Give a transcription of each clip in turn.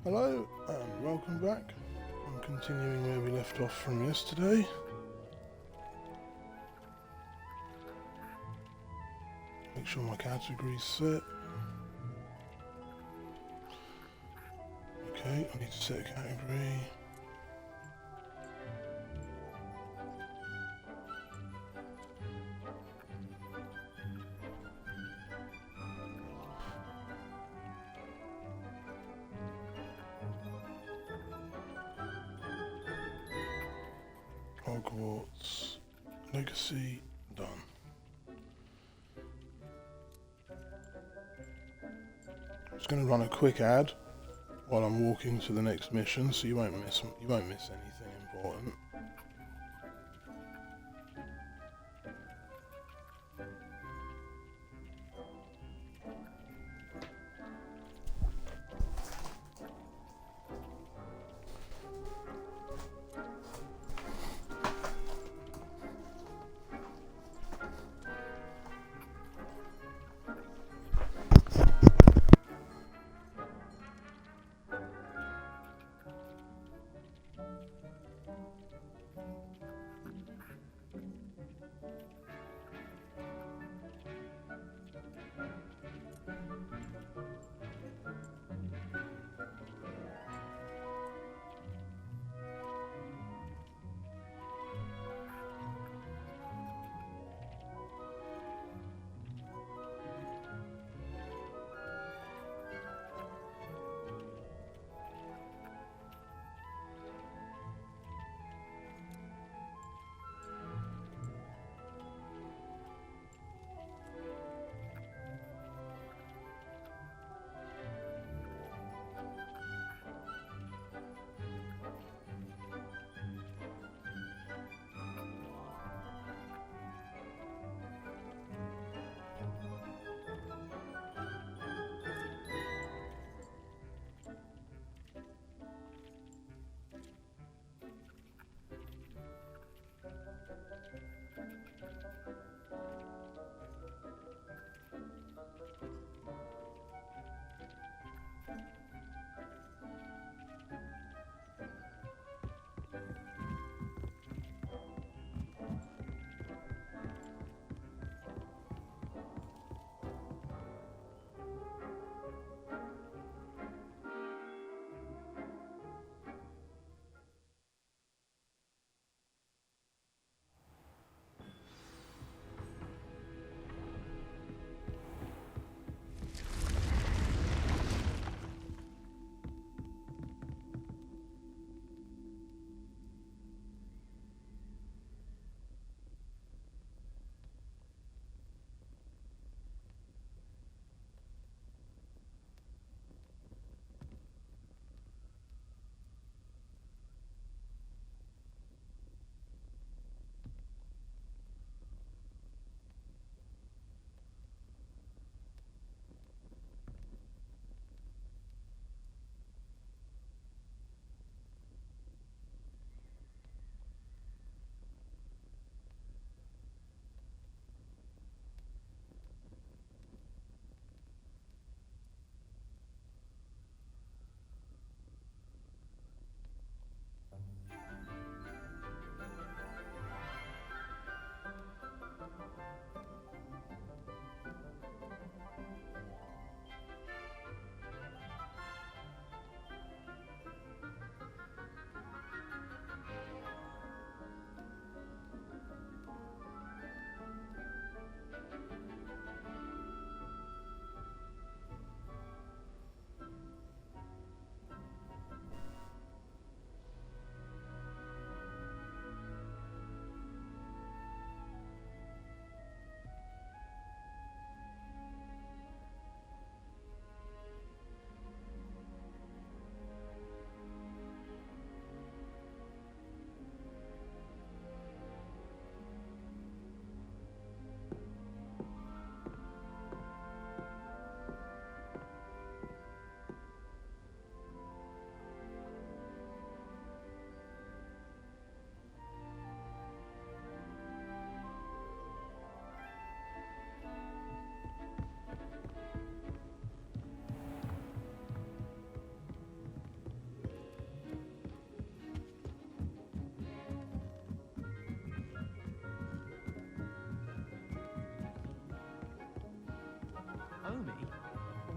Hello and welcome back. I'm continuing where we left off from yesterday. Make sure my category's set. Okay, I need to set a category. Hogwarts Legacy done. I'm just going to run a quick ad while I'm walking to the next mission, so you won't miss anything important.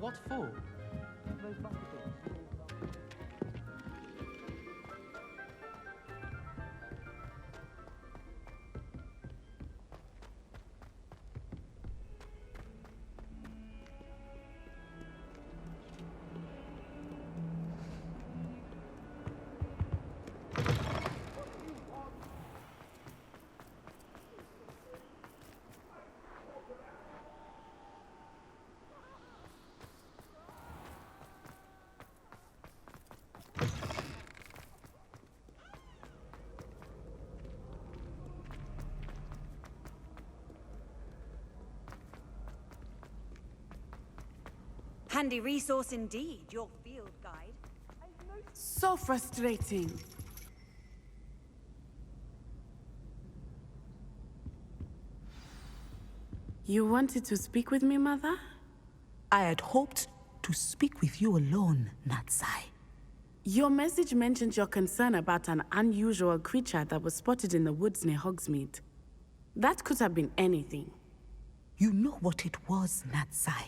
What for? Handy resource indeed, your field guide. So frustrating. You wanted to speak with me, Mother? I had hoped to speak with you alone, Natsai. Your message mentioned your concern about an unusual creature that was spotted in the woods near Hogsmeade. That could have been anything. You know what it was, Natsai.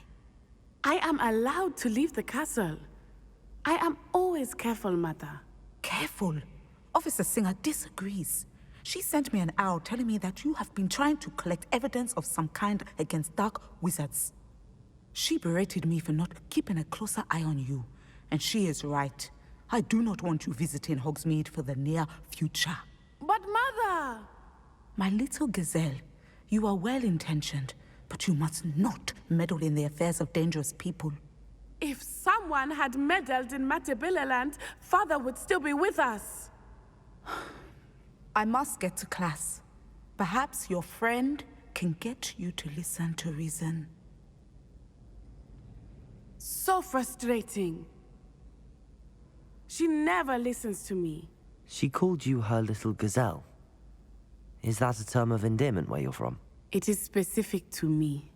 I am allowed to leave the castle. I am always careful, Mother. Careful. Officer Singer disagrees. She sent me an owl telling me that you have been trying to collect evidence of some kind against dark wizards. She berated me for not keeping a closer eye on you, and she is right. I do not want you visiting Hogsmeade for the near future. But Mother! My little gazelle, you are well-intentioned, but you must not meddle in the affairs of dangerous people. If someone had meddled in Matabeleland, Father would still be with us. I must get to class. Perhaps your friend can get you to listen to reason. So frustrating. She never listens to me. She called you her little gazelle. Is that a term of endearment where you're from? It is specific to me.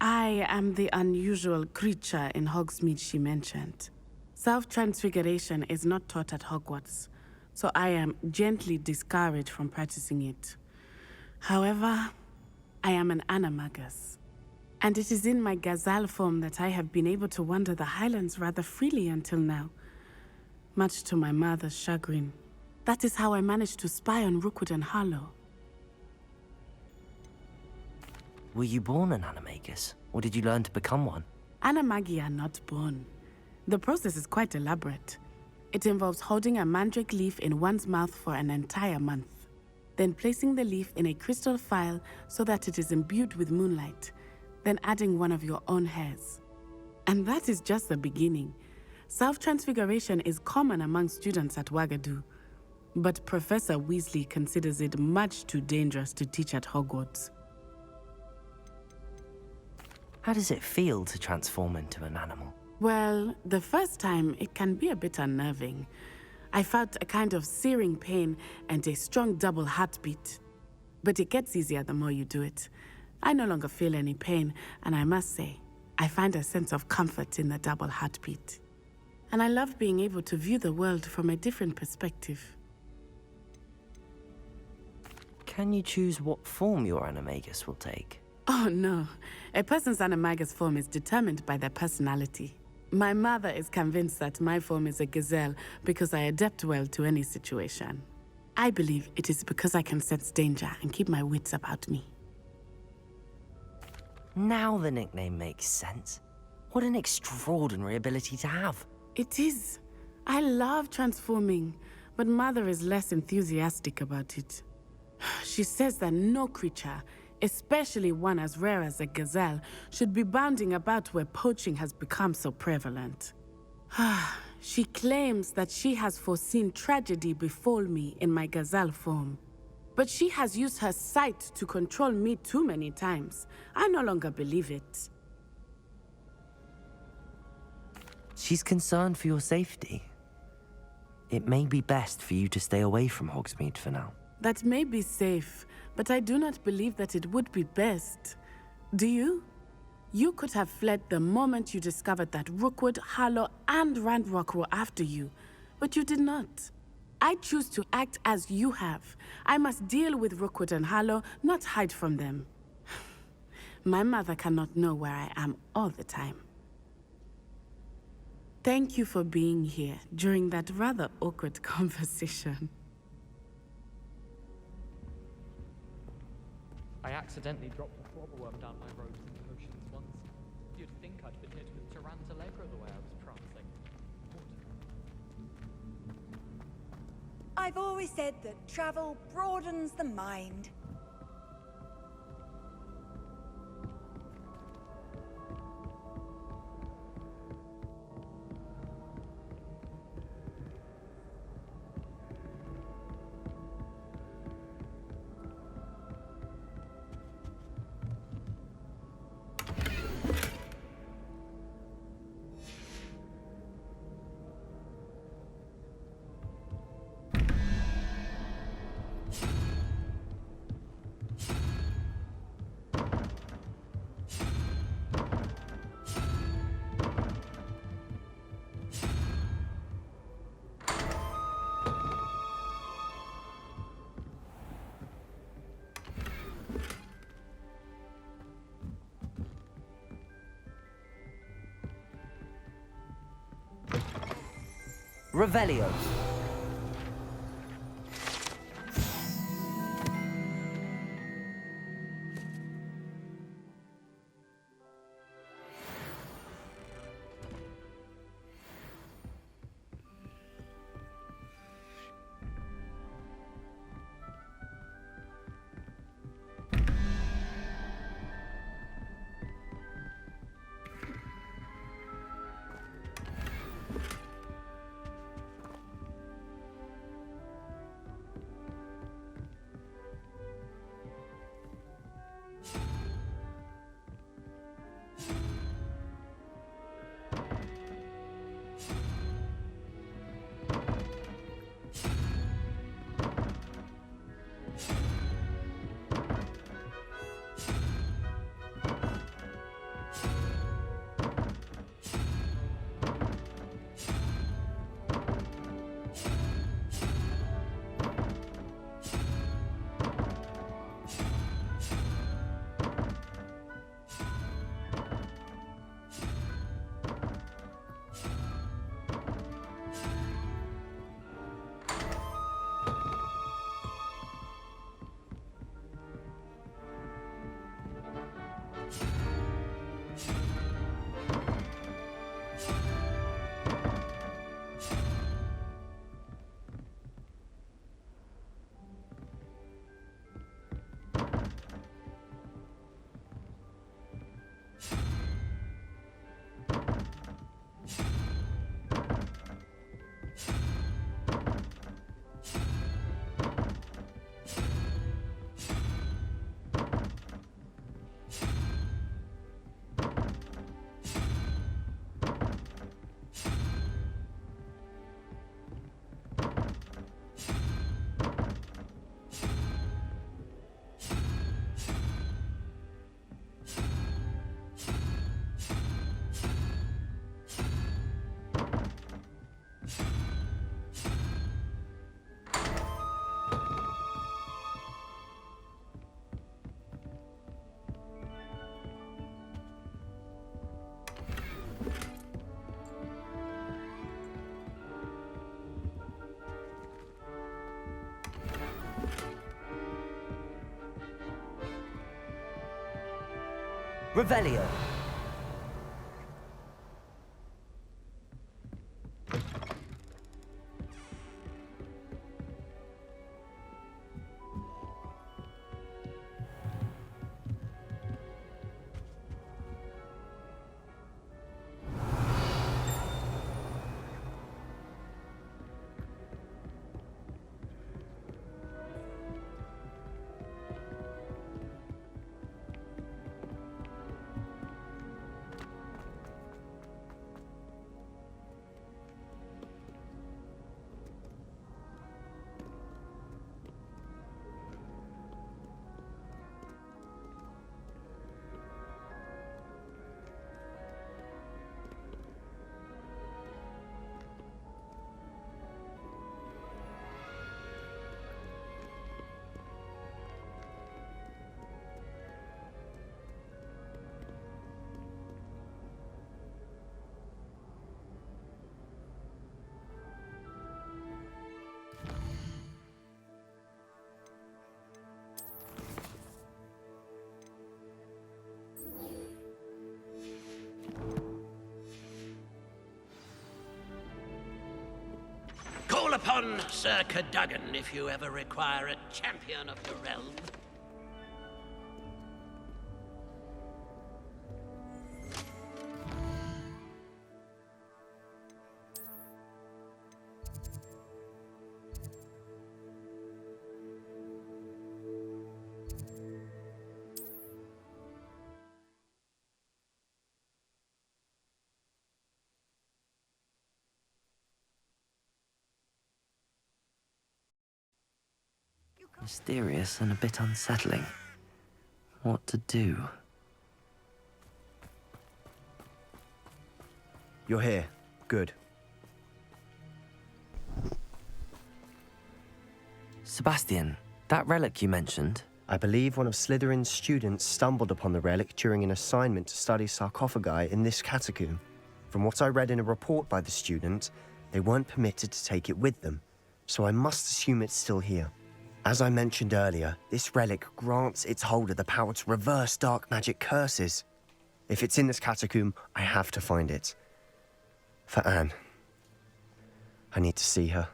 I am the unusual creature in Hogsmeade she mentioned. Self-transfiguration is not taught at Hogwarts, so I am gently discouraged from practicing it. However, I am an animagus, and it is in my gazelle form that I have been able to wander the Highlands rather freely until now, much to my mother's chagrin. That is how I managed to spy on Rookwood and Harlow. Were you born an animagus, or did you learn to become one? Animagi are not born. The process is quite elaborate. It involves holding a mandrake leaf in one's mouth for an entire month, then placing the leaf in a crystal phial so that it is imbued with moonlight, then adding one of your own hairs. And that is just the beginning. Self-transfiguration is common among students at Wagadu, but Professor Weasley considers it much too dangerous to teach at Hogwarts. How does it feel to transform into an animal? Well, the first time it can be a bit unnerving. I felt a kind of searing pain and a strong double heartbeat. But it gets easier the more you do it. I no longer feel any pain, and I must say, I find a sense of comfort in the double heartbeat. And I love being able to view the world from a different perspective. Can you choose what form your animagus will take? Oh no, a person's animagus form is determined by their personality. My mother is convinced that my form is a gazelle because I adapt well to any situation. I believe it is because I can sense danger and keep my wits about me. Now the nickname makes sense. What an extraordinary ability to have. It is. I love transforming, but Mother is less enthusiastic about it. She says that no creature, especially one as rare as a gazelle, should be bounding about where poaching has become so prevalent. She claims that she has foreseen tragedy befall me in my gazelle form. But she has used her sight to control me too many times. I no longer believe it. She's concerned for your safety. It may be best for you to stay away from Hogsmeade for now. That may be safe, but I do not believe that it would be best. Do you? You could have fled the moment you discovered that Rookwood, Harlow, and Ranrock were after you, but you did not. I choose to act as you have. I must deal with Rookwood and Harlow, not hide from them. My mother cannot know where I am all the time. Thank you for being here during that rather awkward conversation. I accidentally dropped a flobberworm down my robes and potions once. You'd think I'd been hit with Tarantallegra the way I was prancing. I've always said that travel broadens the mind. Revelio. Revelio. upon Sir Cadogan if you ever require a champion of the realm. Mysterious and a bit unsettling. What to do? You're here. Good. Sebastian, that relic you mentioned, I believe one of Slytherin's students stumbled upon the relic during an assignment to study sarcophagi in this catacomb. From what I read in a report by the student, they weren't permitted to take it with them, so I must assume it's still here. As I mentioned earlier, this relic grants its holder the power to reverse dark magic curses. If it's in this catacomb, I have to find it. For Anne. I need to see her.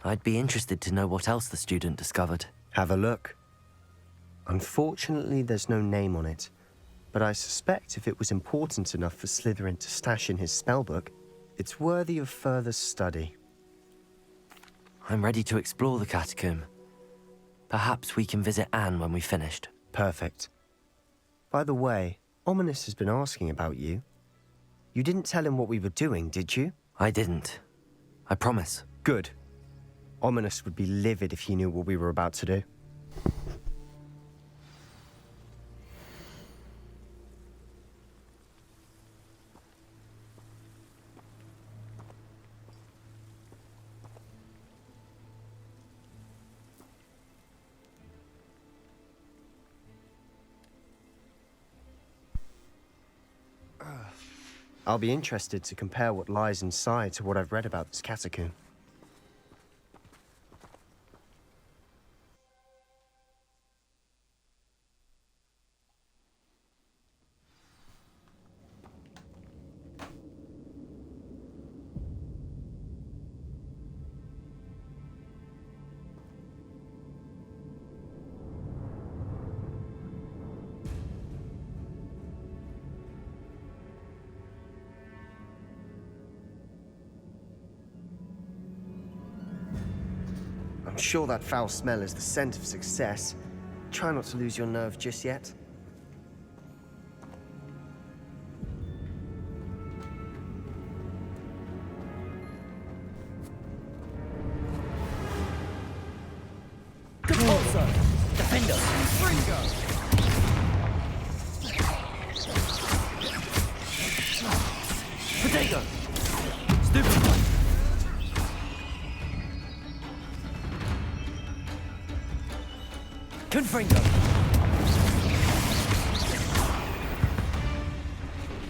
I'd be interested to know what else the student discovered. Have a look. Unfortunately, there's no name on it, but I suspect if it was important enough for Slytherin to stash in his spellbook, it's worthy of further study. I'm ready to explore the catacomb. Perhaps we can visit Anne when we've finished. Perfect. By the way, Ominous has been asking about you. You didn't tell him what we were doing, did you? I didn't. I promise. Good. Ominous would be livid if he knew what we were about to do. I'll be interested to compare what lies inside to what I've read about this catacomb. I'm sure that foul smell is the scent of success. Try not to lose your nerve just yet. Compulsor! Defender! Fringo! Potato! Stupefy! Confringo!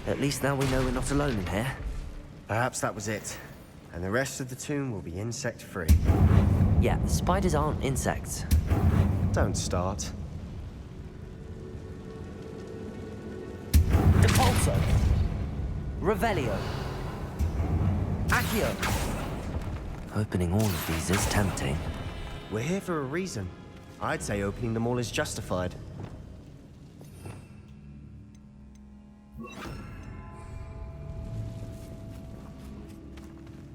At least now we know we're not alone in here. Perhaps that was it. And the rest of the tomb will be insect-free. Yeah, the spiders aren't insects. Don't start. Depulso! Revelio! Accio! Opening all of these is tempting. We're here for a reason. I'd say opening them all is justified.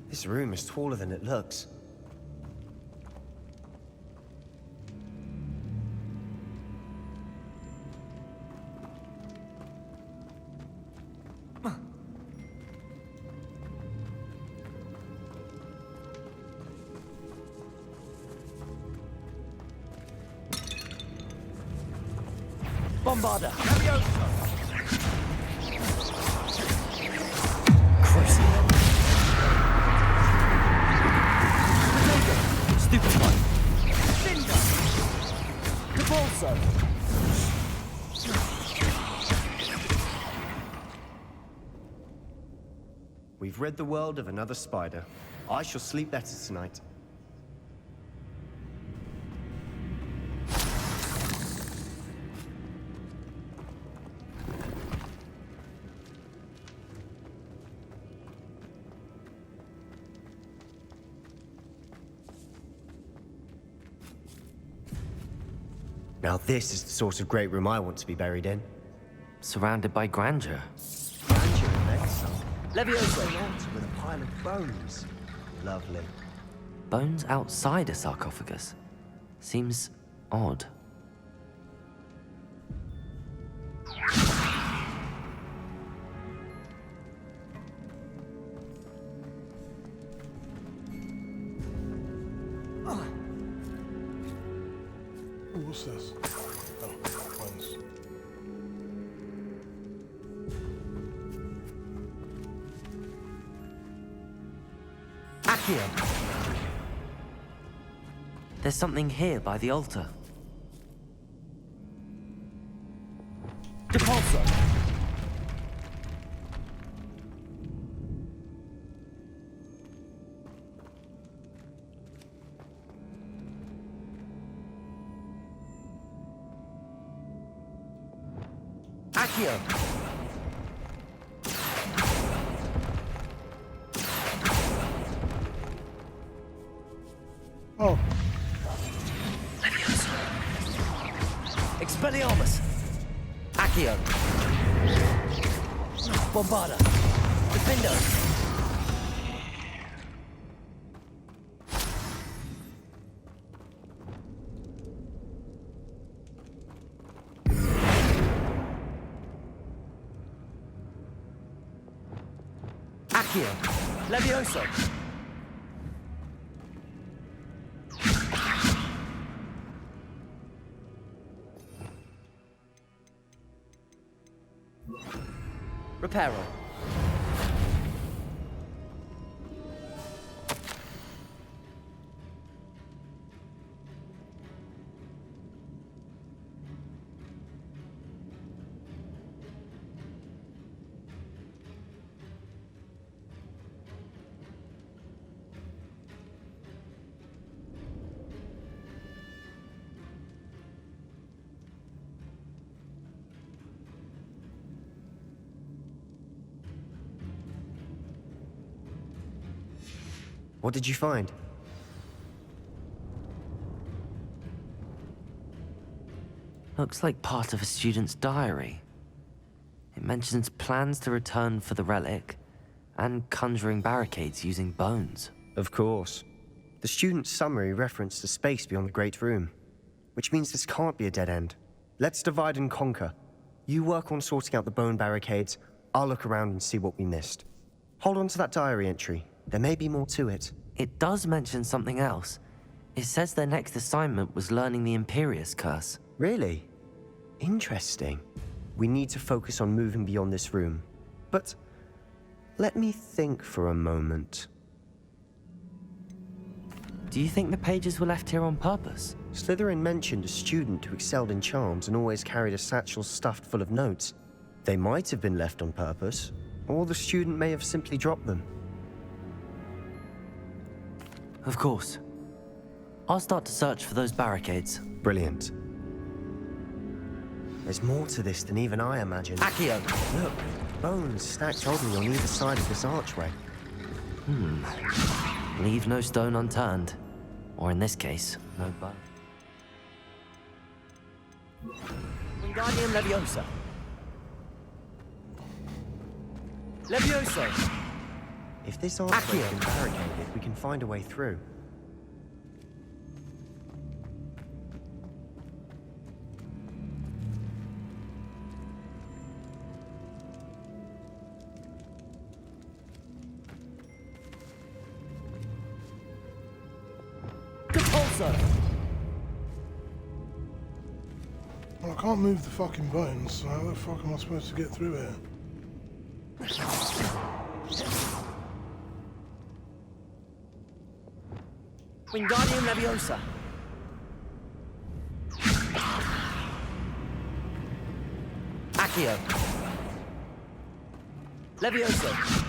This room is taller than it looks. Bombarda! Crucible! Potato! Stupefy! Cinder! Depulso! We've rid the world of another spider. I shall sleep better tonight. Now this is the sort of great room I want to be buried in. Surrounded by grandeur. Grandeur and then some. Levioso! An altar with a pile of bones. Lovely. Bones outside a sarcophagus. Seems odd. Ooh, what's this? Oh, coins. Accio! There's something here by the altar. Depulso! Accio! Oh, Expelliarmus! Accio! Bombarda! Defendo! Accio! Levioso! Reparo. What did you find? Looks like part of a student's diary. It mentions plans to return for the relic and conjuring barricades using bones. Of course. The student's summary referenced a space beyond the Great Room, which means this can't be a dead end. Let's divide and conquer. You work on sorting out the bone barricades, I'll look around and see what we missed. Hold on to that diary entry. There may be more to it. It does mention something else. It says their next assignment was learning the Imperius Curse. Really? Interesting. We need to focus on moving beyond this room. But let me think for a moment. Do you think the pages were left here on purpose? Slytherin mentioned a student who excelled in charms and always carried a satchel stuffed full of notes. They might have been left on purpose, or the student may have simply dropped them. Of course. I'll start to search for those barricades. Brilliant. There's more to this than even I imagined. Accio! Look, bones stacked oddly on either side of this archway. Leave no stone unturned. Or in this case, no bone. Wingardium Leviosa! Levioso! If this archway Accio. has been barricaded, we can find a way through. Depulso! well, I can't move the fucking bones, so how the fuck am I supposed to get through here? Wingardium Leviosa! Accio! Levioso!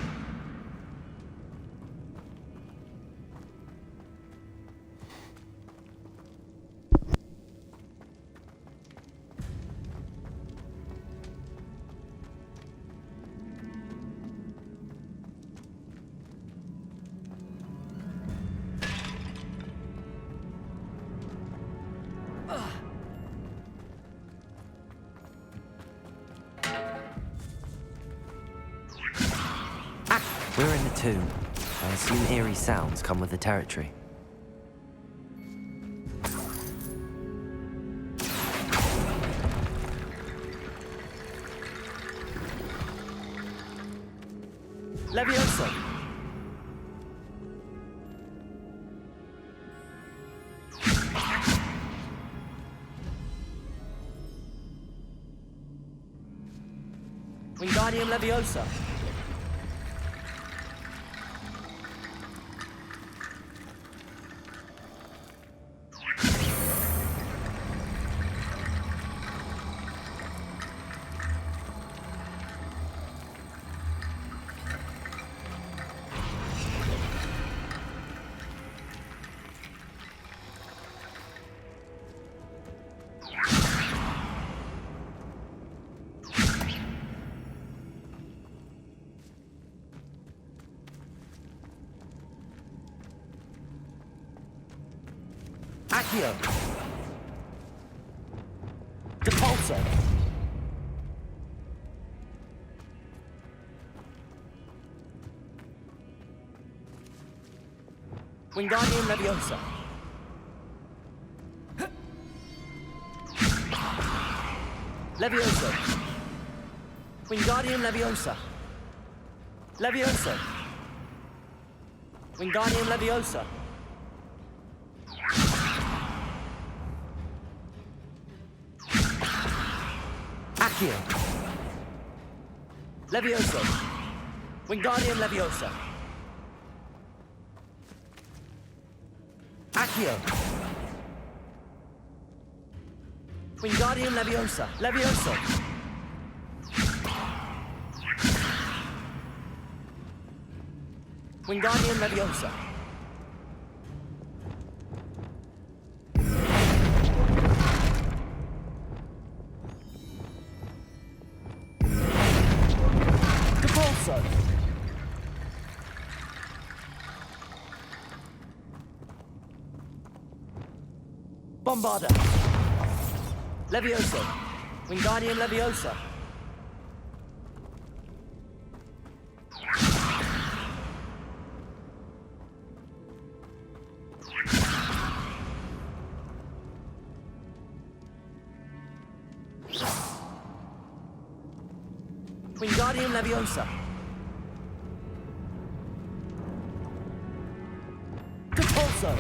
We're in the tomb. I assume eerie sounds come with the territory. Leviosa! Wingardium Leviosa! Accio! Depulso! Wingardium Leviosa! Leviosa! Wingardium Leviosa! Leviosa! Wingardium Leviosa! Accio! Leviosa! Wingardium Leviosa! Accio! Wingardium Leviosa! Leviosa! Wingardium Leviosa! Depulso! Bombarda! Leviosa! Wingardium Leviosa! Wingardium Leviosa! Depulso!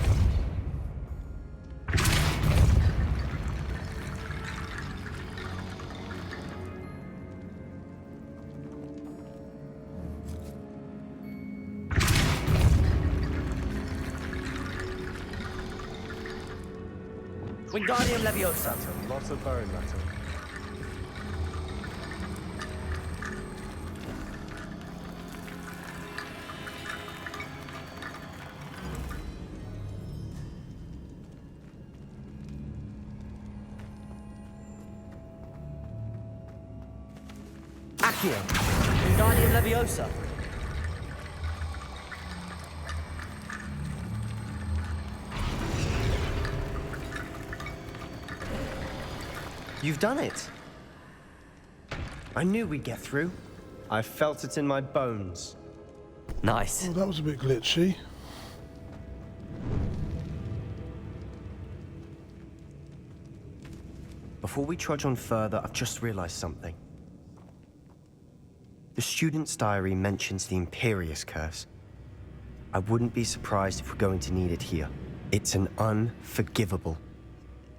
Wingardium Leviosa! A lot of bone metal. Accio! Wingardium Leviosa! You've done it. I knew we'd get through. I felt it in my bones. Nice. Oh, that was a bit glitchy. Before we trudge on further, I've just realized something. The student's diary mentions the Imperious Curse. I wouldn't be surprised if we're going to need it here. It's an unforgivable,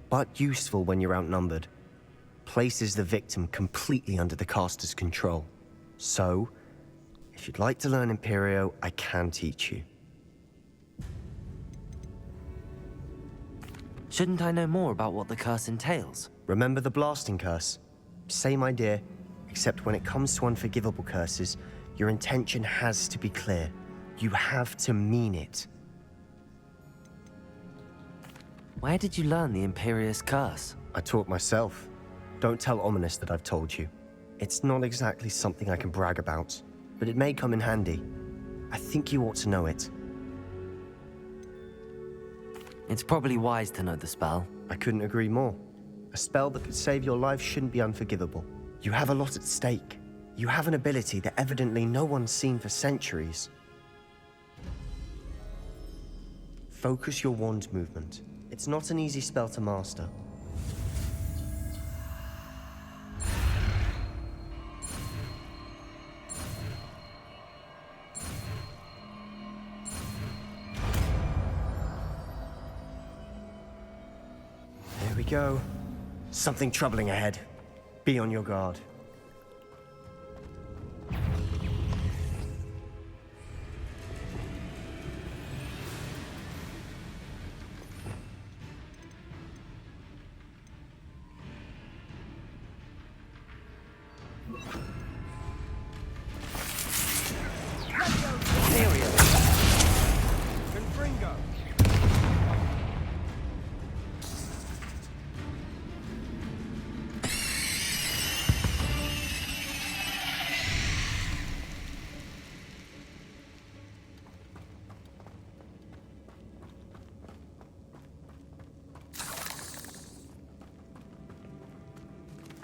but useful when you're outnumbered. Places the victim completely under the caster's control. So, if you'd like to learn Imperio, I can teach you. Shouldn't I know more about what the curse entails? Remember the blasting curse? Same idea, except when it comes to unforgivable curses, your intention has to be clear. You have to mean it. Where did you learn the Imperious Curse? I taught myself. Don't tell Ominous that I've told you. It's not exactly something I can brag about, but it may come in handy. I think you ought to know it. It's probably wise to know the spell. I couldn't agree more. A spell that could save your life shouldn't be unforgivable. You have a lot at stake. You have an ability that evidently no one's seen for centuries. Focus your wand movement. It's not an easy spell to master. There we go. Something troubling ahead. Be on your guard.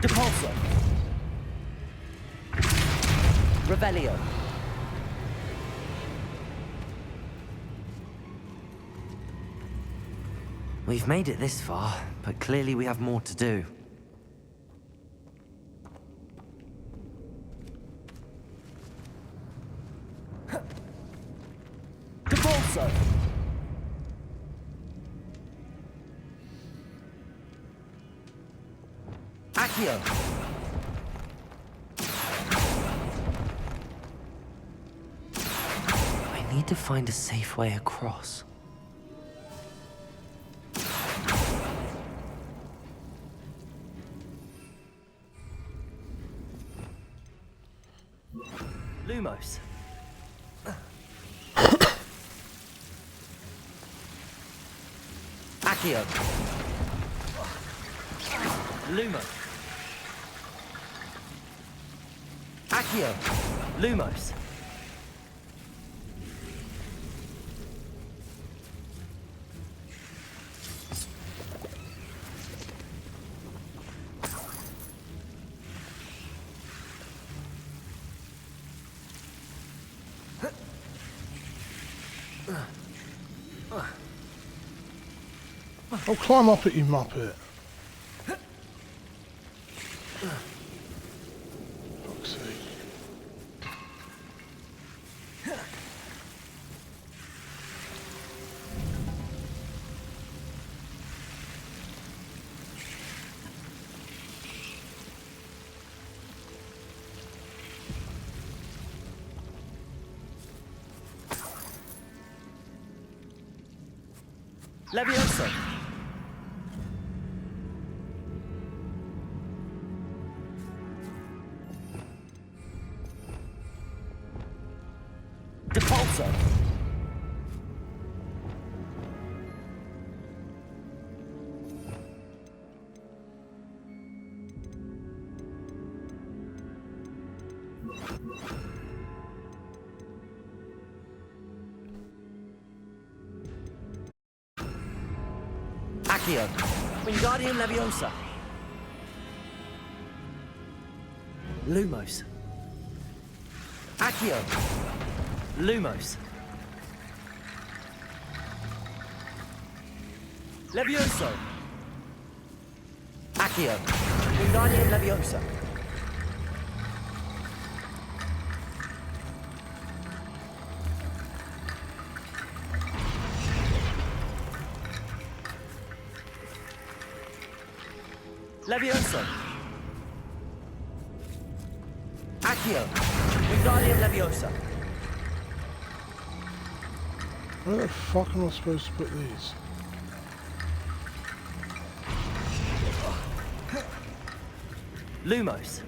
Depulso. Revelio. We've made it this far, but clearly we have more to do. Depulso. Accio. I need to find a safe way across. Lumos. Accio. Lumo. Accio. Lumos. Oh, climb up it, you muppet. Fuck's sake. Levioso. Depulso. Accio. Wingardium Leviosa. Lumos. Accio. Lumos. Levioso. Accio. Wingardium Leviosa. Levioso. Accio. Wingardium Leviosa. Where the fuck am I supposed to put these? Lumos.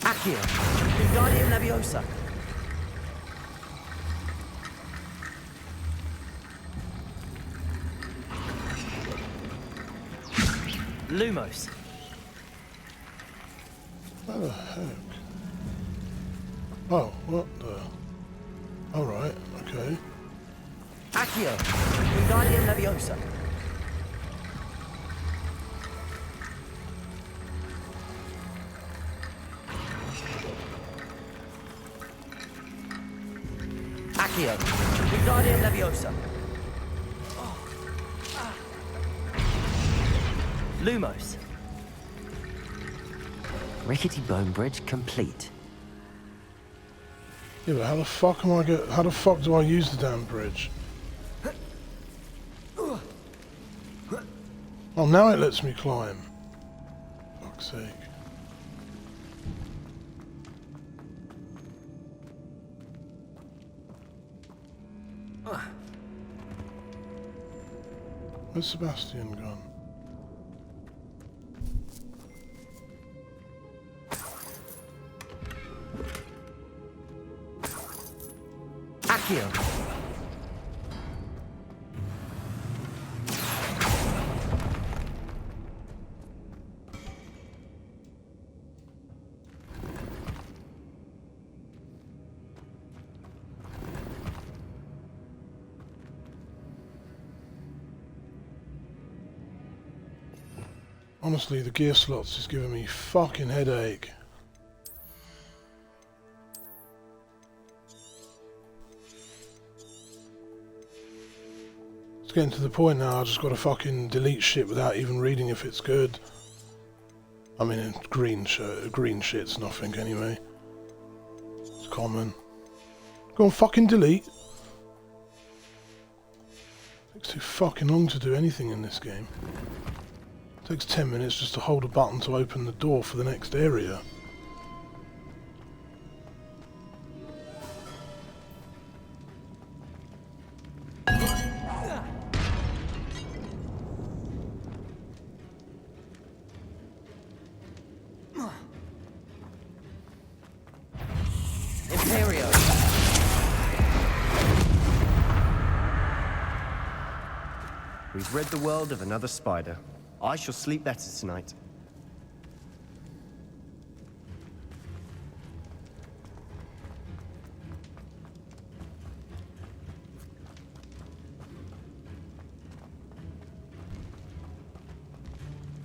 Accio. Wingardium Leviosa. Lumos. Where the heck? Oh, what the? Alright, okay. Accio. Wingardium Leviosa. Accio. Wingardium Leviosa. Lumos. Rickety bone bridge complete. Yeah, but how the fuck how the fuck do I use the damn bridge? Oh, now it lets me climb. Fuck's sake. Where's Sebastian gone? Accio. Honestly, the gear slots is giving me fucking headache. It's getting to the point now I just gotta fucking delete shit without even reading if it's good. I mean, green shit's nothing anyway. It's common. Go on, fucking delete. Takes too fucking long to do anything in this game. Takes 10 minutes just to hold a button to open the door for the next area. Imperio. We've rid the world of another spider. I shall sleep better tonight.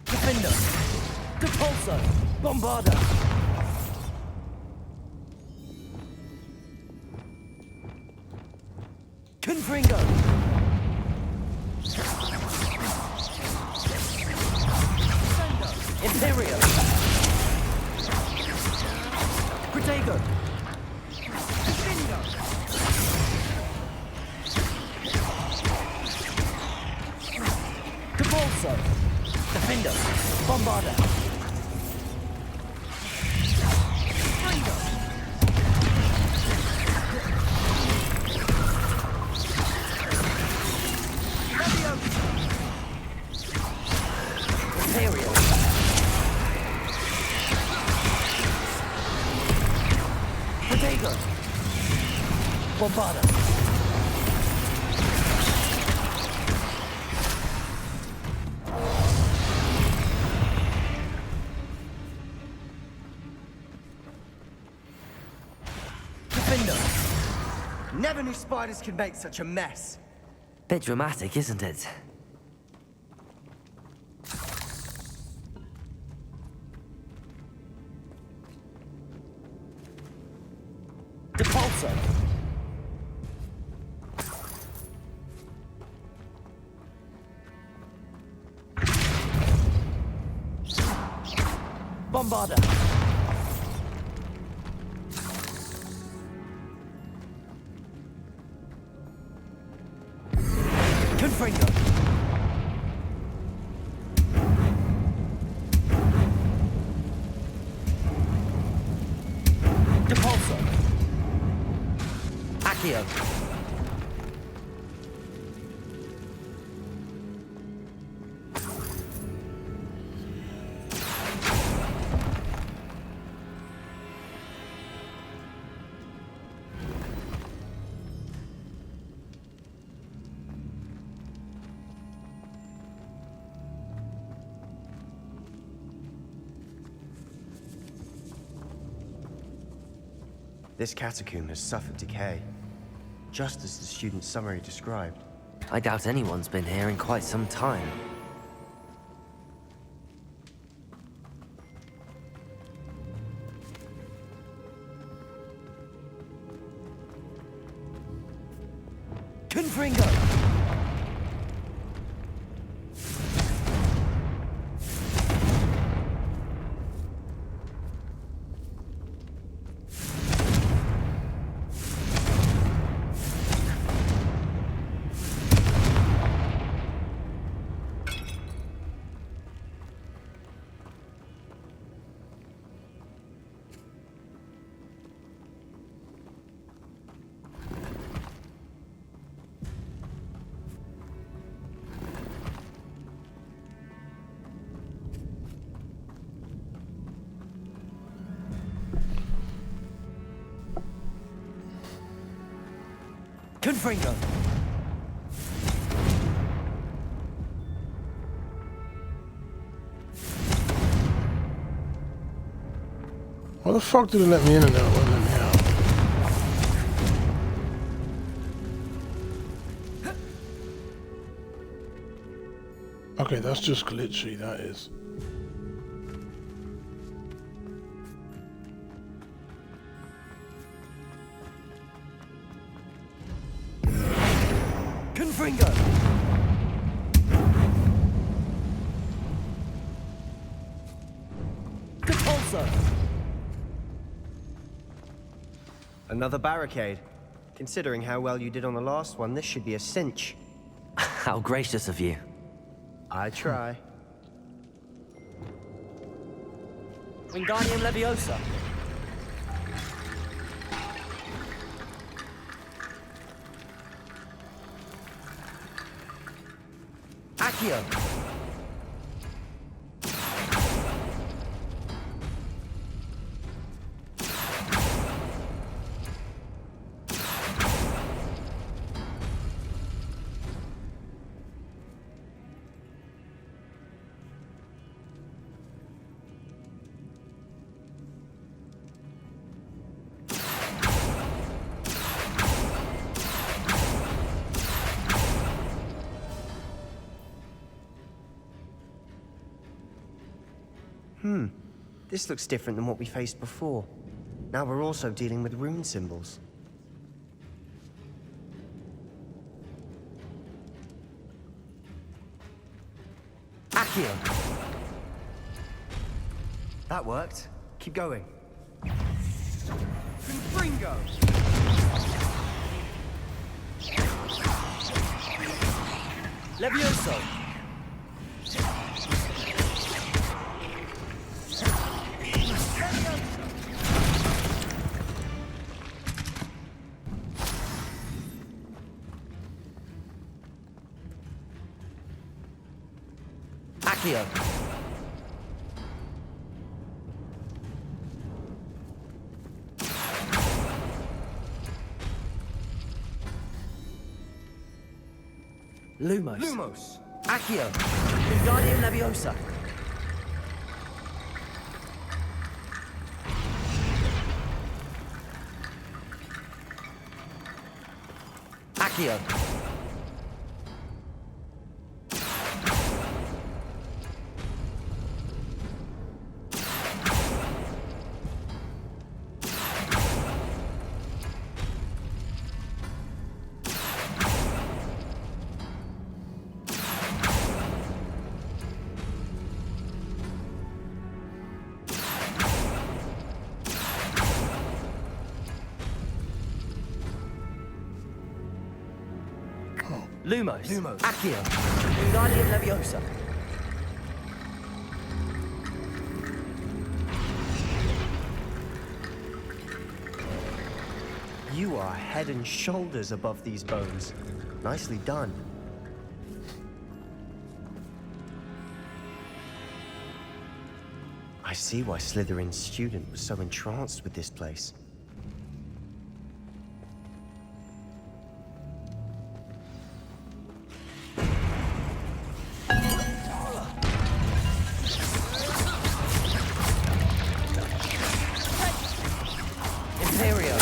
Defender. Depulso. Bombarda. Confringo. Imperio. Protego. Depulso. Defender. Bombarda. Imperio. Protego. Bombarda. Defender. Never knew spiders could make such a mess. Bit dramatic, isn't it? Depulso. Bombarda. Confringo. Depulso. Accio. This catacomb has suffered decay. just as the student's summary described. I doubt anyone's been here in quite some time. Confringo! Confringo! Why the fuck did it let me in and now it won't let me out? Okay, that's just glitchy, that is. Confringo! Capulso! Another barricade. Considering how well you did on the last one, this should be a cinch. How gracious of you. I try. Wingardium Leviosa! Accio! This looks different than what we faced before. Now we're also dealing with rune symbols. Accio! That worked. Keep going. Confringo! Levioso! Accio! Lumos! Lumos! Accio! Wingardium Leviosa! Accio! Lumos! Lumos. Accio! Wingardium Leviosa! You are head and shoulders above these bones. Nicely done. I see why Slytherin's student was so entranced with this place. Imperio!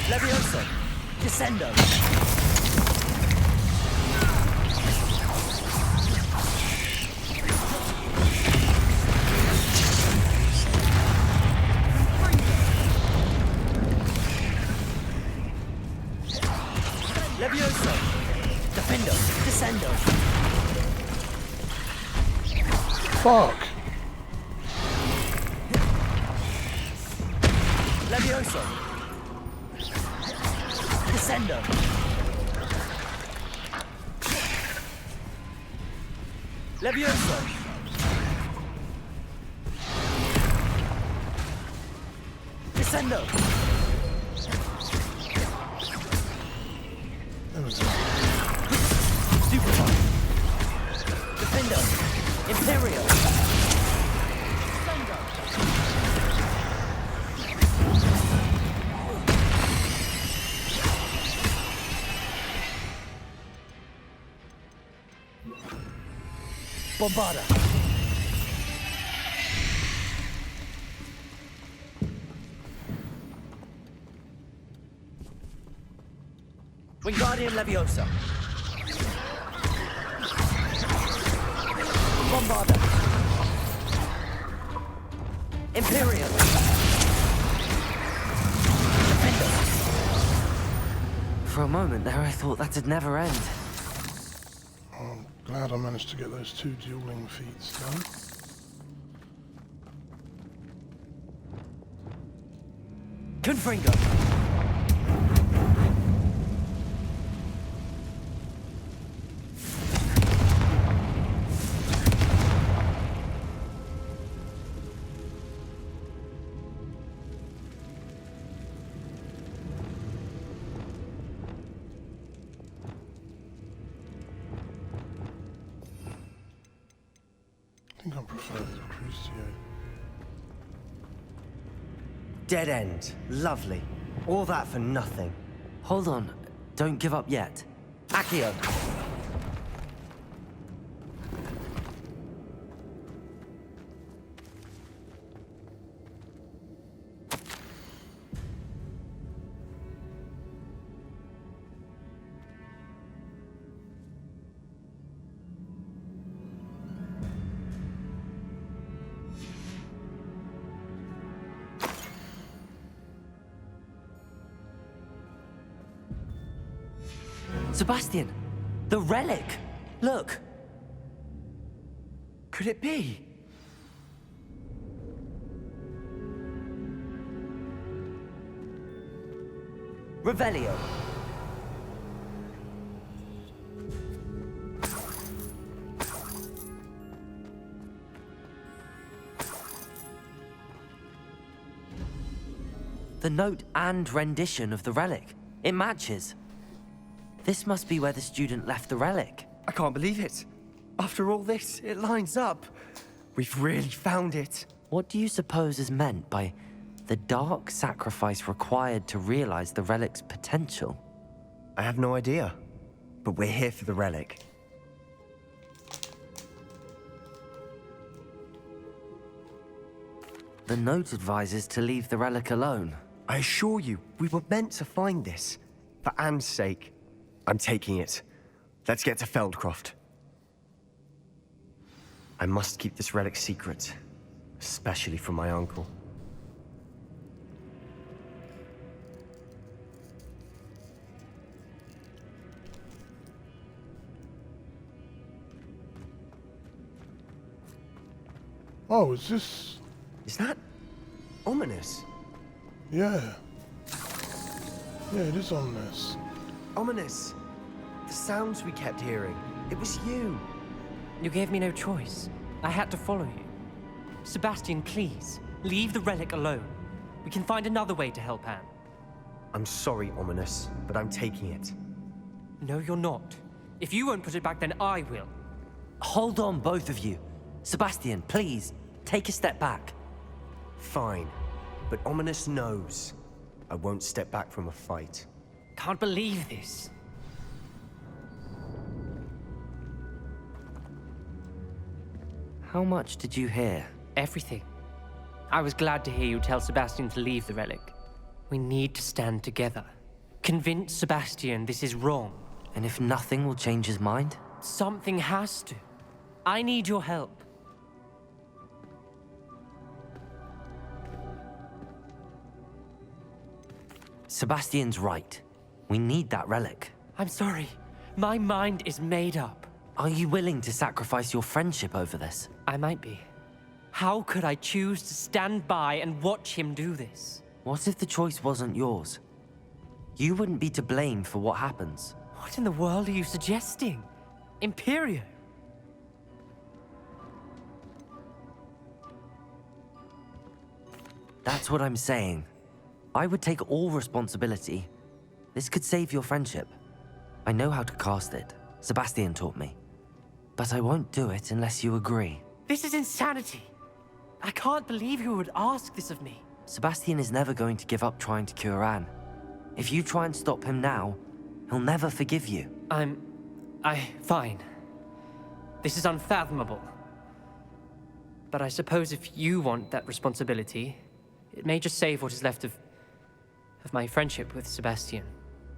Levioso! Descendo! Levioso! Defendo! Descendo! Fuck! Levioso! Descendo! Levioso! Descendo! There we go. Stupefy! Defendo! Imperial! Descendo! Bombarda! Wingardium Leviosa! Bombarda! Imperial! Defendo! For a moment there, I thought that'd never end. I'm glad I managed to get those 2 dueling feats done. Confringo! I think I prefer the Crucio. Dead end. Lovely. All that for nothing. Hold on, don't give up yet. Accio! Sebastian! The relic! Look! Could it be? Revelio! The note and rendition of the relic. It matches. This must be where the student left the relic. I can't believe it. After all this, it lines up. We've really found it. What do you suppose is meant by the dark sacrifice required to realize the relic's potential? I have no idea. But we're here for the relic. The note advises to leave the relic alone. I assure you, we were meant to find this. For Anne's sake. I'm taking it. Let's get to Feldcroft. I must keep this relic secret. Especially from my uncle. Oh, is this... Is that ominous? Yeah. Yeah, it is on this. Ominous. The sounds we kept hearing. It was you. You gave me no choice. I had to follow you. Sebastian, please, leave the relic alone. We can find another way to help Anne. I'm sorry, Ominous, but I'm taking it. No, you're not. If you won't put it back, then I will. Hold on, both of you. Sebastian, please, take a step back. Fine, but Ominous knows. I won't step back from a fight. Can't believe this. How much did you hear? Everything. I was glad to hear you tell Sebastian to leave the relic. We need to stand together. Convince Sebastian this is wrong. And if nothing will change his mind? Something has to. I need your help. Sebastian's right. We need that relic. I'm sorry. My mind is made up. Are you willing to sacrifice your friendship over this? I might be. How could I choose to stand by and watch him do this? What if the choice wasn't yours? You wouldn't be to blame for what happens. What in the world are you suggesting? Imperio? That's what I'm saying. I would take all responsibility. This could save your friendship. I know how to cast it. Sebastian taught me. But I won't do it unless you agree. This is insanity. I can't believe you would ask this of me. Sebastian is never going to give up trying to cure Anne. If you try and stop him now, he'll never forgive you. Fine. This is unfathomable. But I suppose if you want that responsibility, it may just save what is left of my friendship with Sebastian.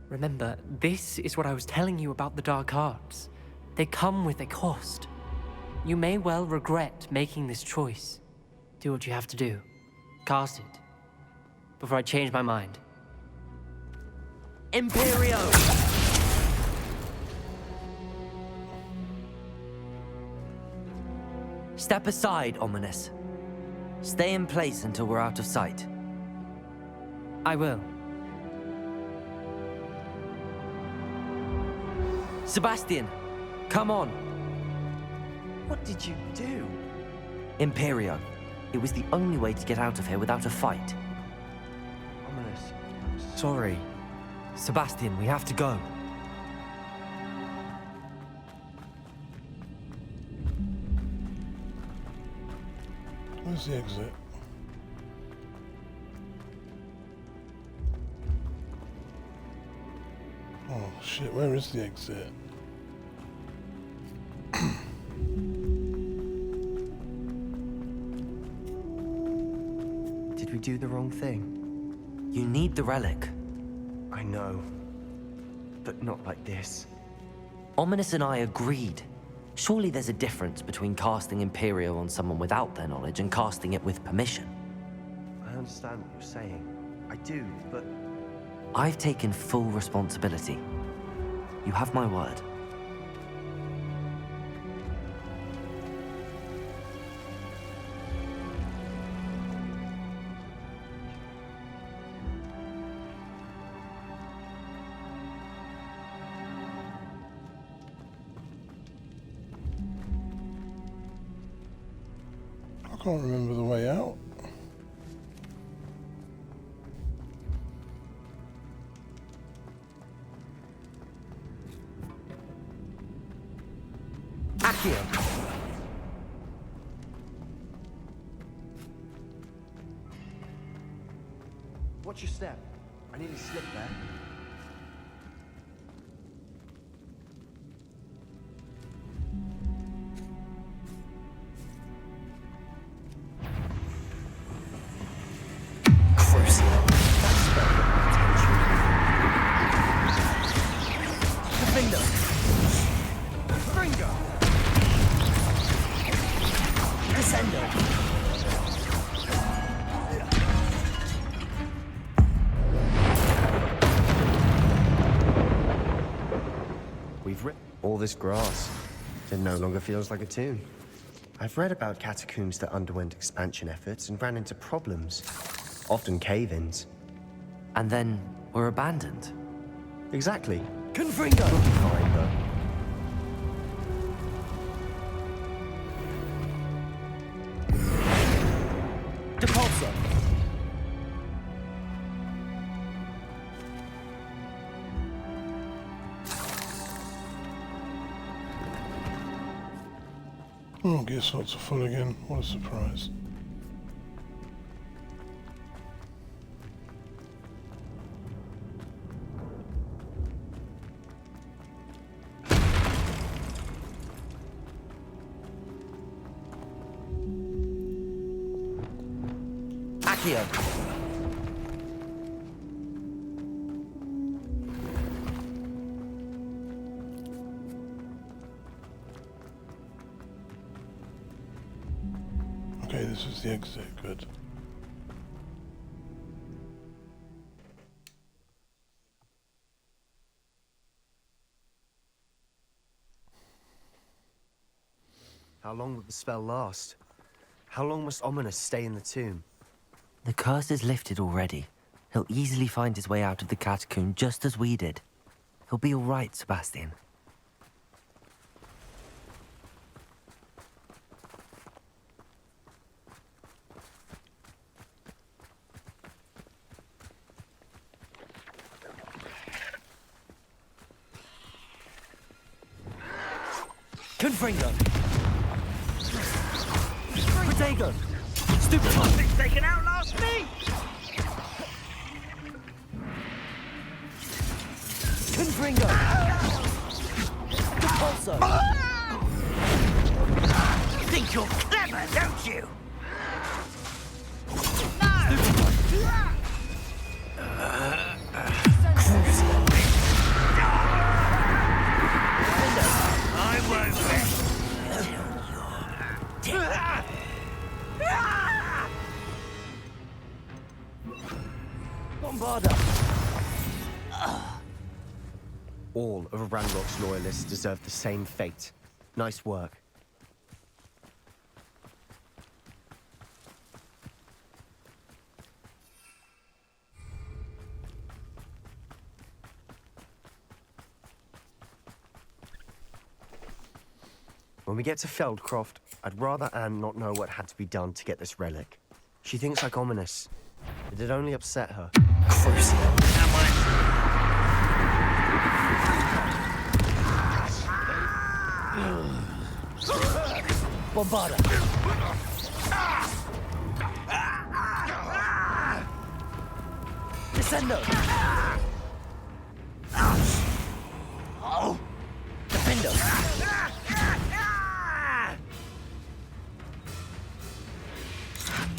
Remember, this is what I was telling you about the dark arts. They come with a cost. You may well regret making this choice. Do what you have to do. Cast it. Before I change my mind. Imperio! Step aside, Ominous. Stay in place until we're out of sight. I will. Sebastian, come on. What did you do? Imperio. It was the only way to get out of here without a fight. Ominous. Sorry. Sebastian, we have to go. Where's the exit? Oh shit, where is the exit? Did we do the wrong thing? You need the relic. I know. But not like this. Ominous and I agreed. Surely there's a difference between casting Imperio on someone without their knowledge and casting it with permission. I understand what you're saying. I do, but... I've taken full responsibility. You have my word. I can't remember the way out. Accio. Watch your step. I nearly slipped there. All this grass. It no longer feels like a tomb. I've read about catacombs that underwent expansion efforts and ran into problems. Often cave-ins. And then were abandoned. Exactly. Confringo! Fine, though. Depulso! Oh, gear slots are full again. What a surprise. Accio. Okay, this is the exit. Good. How long will the spell last? How long must Ominous stay in the tomb? The curse is lifted already. He'll easily find his way out of the catacomb just as we did. He'll be all right, Sebastian. Confringo. Protego. Stupid nothing's taken out last me. Confringo. Repulso. You think you're clever, don't you? I won't rest till you're dead. Bombarda. All of Ranrock's loyalists deserve the same fate. Nice work. When we get to Feldcroft, I'd rather Anne not know what had to be done to get this relic. She thinks like Ominous. It'd only upset her. Bombarda. Descendo. Defendo.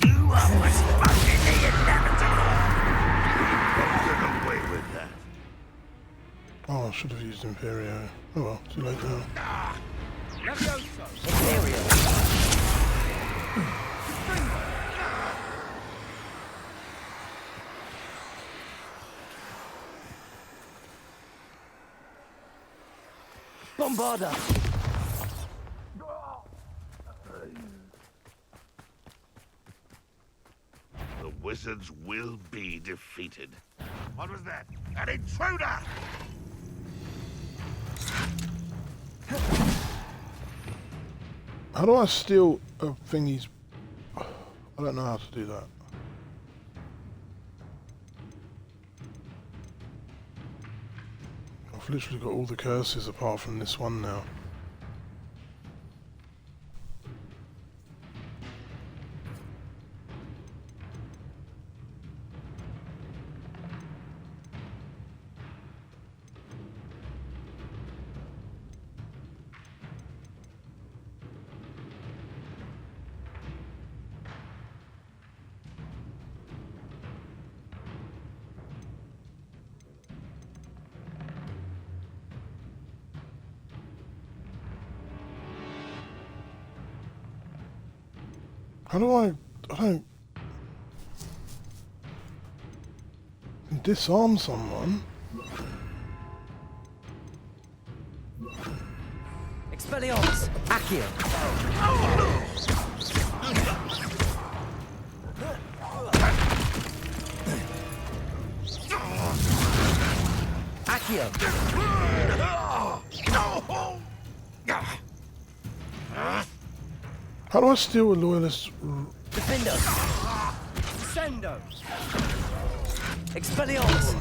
You are postponing the inevitable. Get away with that. Oh, I should have used Imperio. Oh well, too late now. Imperial. Bombarda. The wizards will be defeated. What was that? An intruder! How do I steal a thingy's... I don't know how to do that. I've literally got all the curses apart from this one now. How do I don't... disarm someone? Expelliarmus. Accio. How do I steal a loyalist? Defendo. Sendo. Expelliarmus.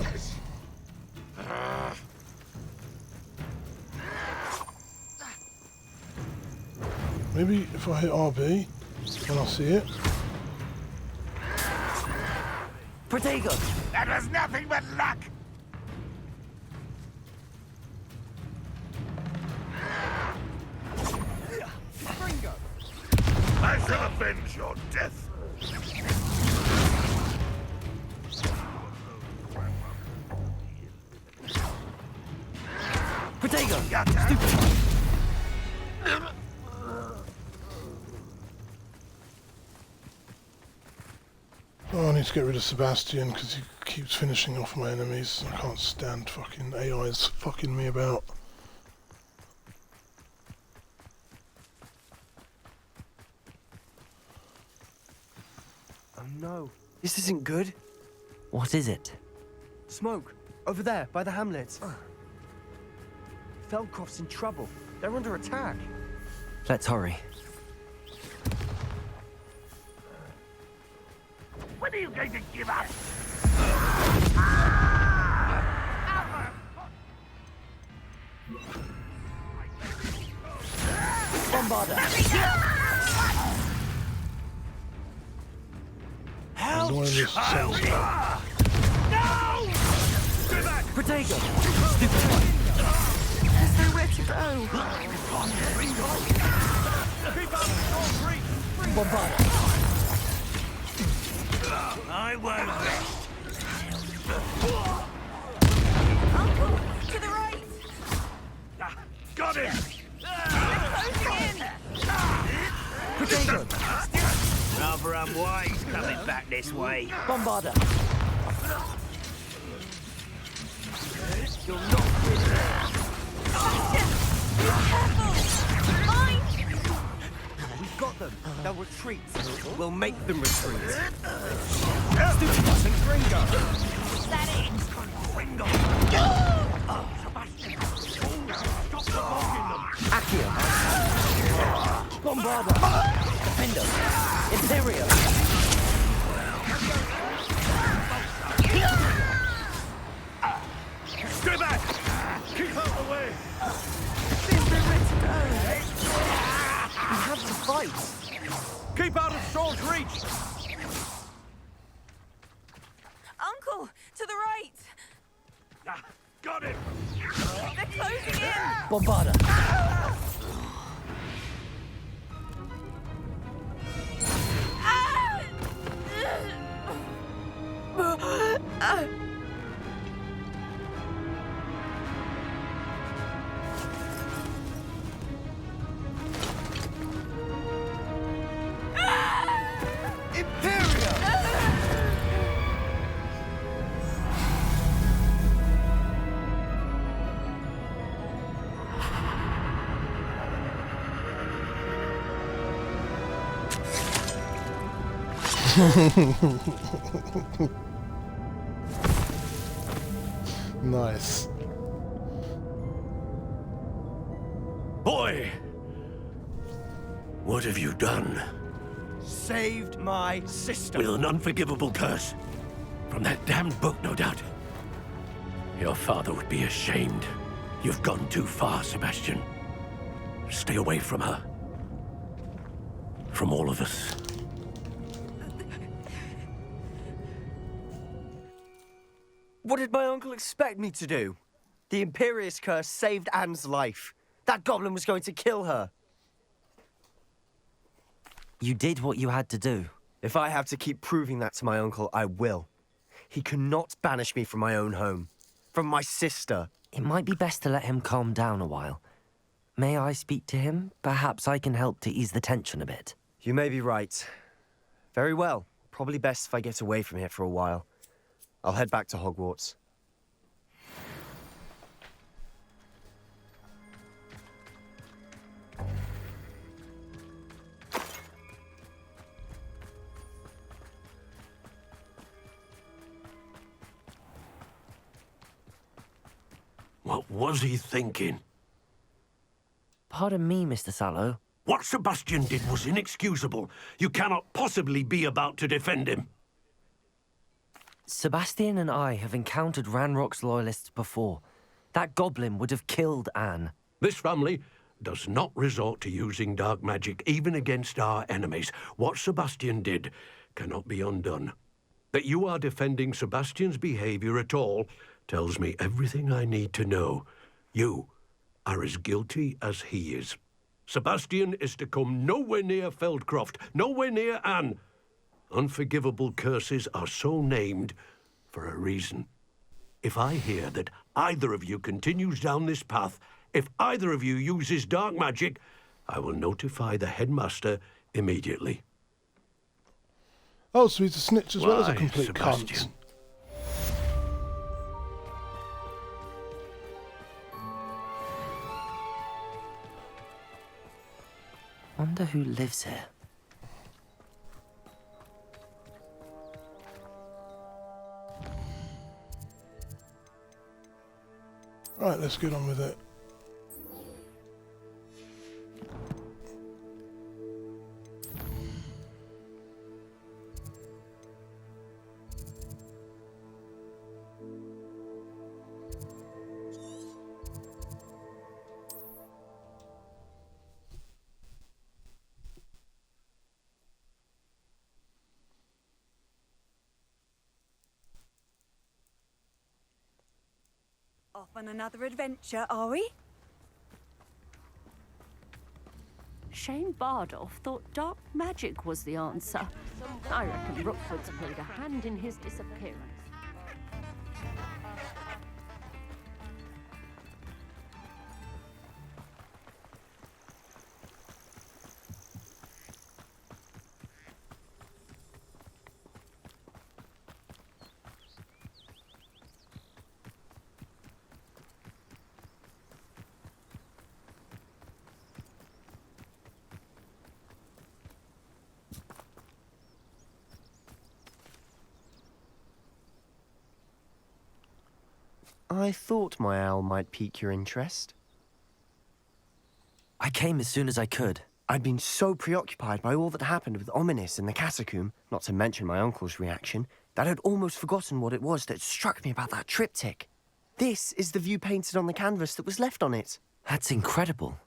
Maybe if I hit RB when I see it. Protego. That was nothing but luck! I shall avenge your death. Oh, I need to get rid of Sebastian because he keeps finishing off my enemies. I can't stand fucking AIs fucking me about. Oh no, this isn't good. What is it? Smoke, over there, by the hamlet. Feldcroft's in trouble. They're under attack. Let's hurry. When are you going to give up? Bombarder! Annoying this sounds like. Protego! There's nowhere to go. Bombarder! I won't rest. Uncle, to the right! Got him! Closing in! Protego! Rather unwise coming back this way. Bombarder! Sebastian, be careful! Mine! We've got them. They'll retreat. We'll make them retreat. Stupefy and Gringo! Is that it? Accio! Bombarder! Defender! Imperio! Stay back! Keep out the way! There's nowhere to go. We have to fight. Keep out of Saul's reach! Uncle, to the right! Got him! They're closing in! Bombarder! Nice. Boy! What have you done? Saved my sister. With an unforgivable curse. From that damned book, no doubt. Your father would be ashamed. You've gone too far, Sebastian. Stay away from her. From all of us. What did my uncle expect me to do? The Imperious curse saved Anne's life. That goblin was going to kill her. You did what you had to do. If I have to keep proving that to my uncle, I will. He cannot banish me from my own home. From my sister. It might be best to let him calm down a while. May I speak to him? Perhaps I can help to ease the tension a bit. You may be right. Very well. Probably best if I get away from here for a while. I'll head back to Hogwarts. What was he thinking? Pardon me, Mr. Sallow. What Sebastian did was inexcusable. You cannot possibly be about to defend him. Sebastian and I have encountered Ranrock's loyalists before. That goblin would have killed Anne. This family does not resort to using dark magic, even against our enemies. What Sebastian did cannot be undone. That you are defending Sebastian's behavior at all tells me everything I need to know. You are as guilty as he is. Sebastian is to come nowhere near Feldcroft, nowhere near Anne. Unforgivable curses are so named for a reason. If I hear that either of you continues down this path If either of you uses dark magic, I will notify the headmaster immediately. Oh, so he's a snitch as well as a Why, complete cunt. Sebastian? Wonder who lives here. Right, let's get on with it. Off on another adventure, are we? Shane Bardolph thought dark magic was the answer. I reckon Rookwood's played a hand in his disappearance. I thought my owl might pique your interest. I came as soon as I could. I'd been so preoccupied by all that happened with Ominis in the catacomb, not to mention my uncle's reaction, that I'd almost forgotten what it was that struck me about that triptych. This is the view painted on the canvas that was left on it. That's incredible.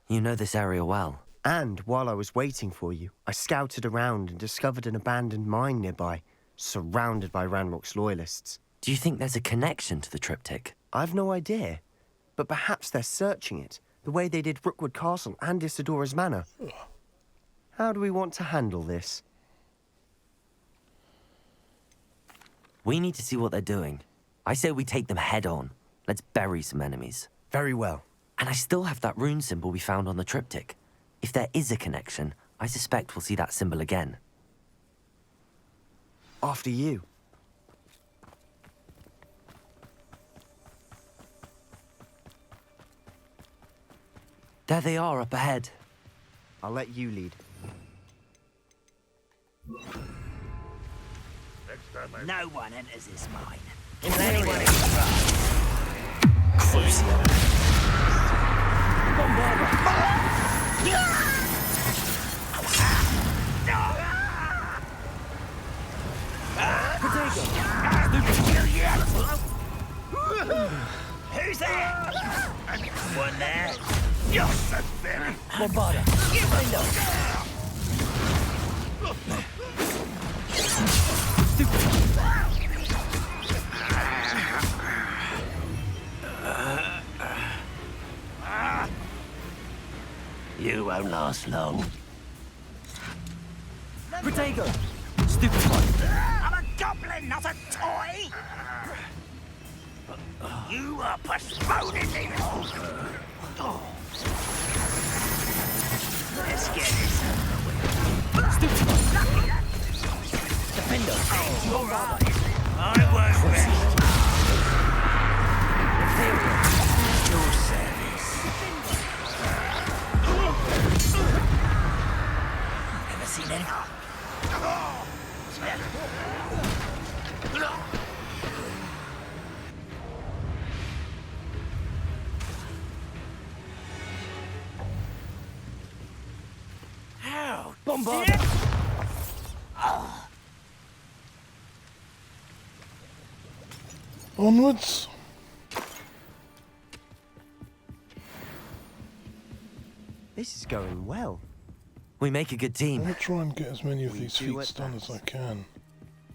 You know this area well. And while I was waiting for you, I scouted around and discovered an abandoned mine nearby, surrounded by Ranrock's loyalists. Do you think there's a connection to the triptych? I've no idea, but perhaps they're searching it, the way they did Rookwood Castle and Isidora's Manor. How do we want to handle this? We need to see what they're doing. I say we take them head on. Let's bury some enemies. Very well. And I still have that rune symbol we found on the triptych. If there is a connection, I suspect we'll see that symbol again. After you. There they are up ahead. I'll let you lead. No one enters this mine. If anyone Who's there? One there. You're so very. Bombarda. Window. You won't last long. Protego! Stupid one! I'm a goblin, not a toy! You are postponing me! Let's get this over with. Stupid one! Defender! You're right. I won't rest. Your service. Never seen any. How? Bombard! Onwards. This is going well. We make a good team. I'll try and get as many of these do feats it done as I can.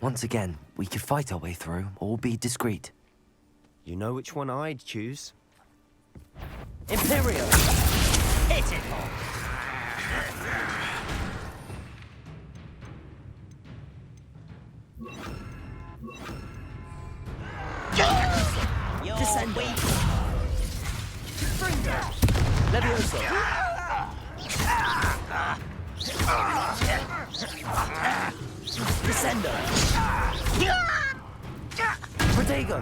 Once again, we could fight our way through, or be discreet. You know which one I'd choose. Imperial! Hit it! Descend. Descendo. Protego.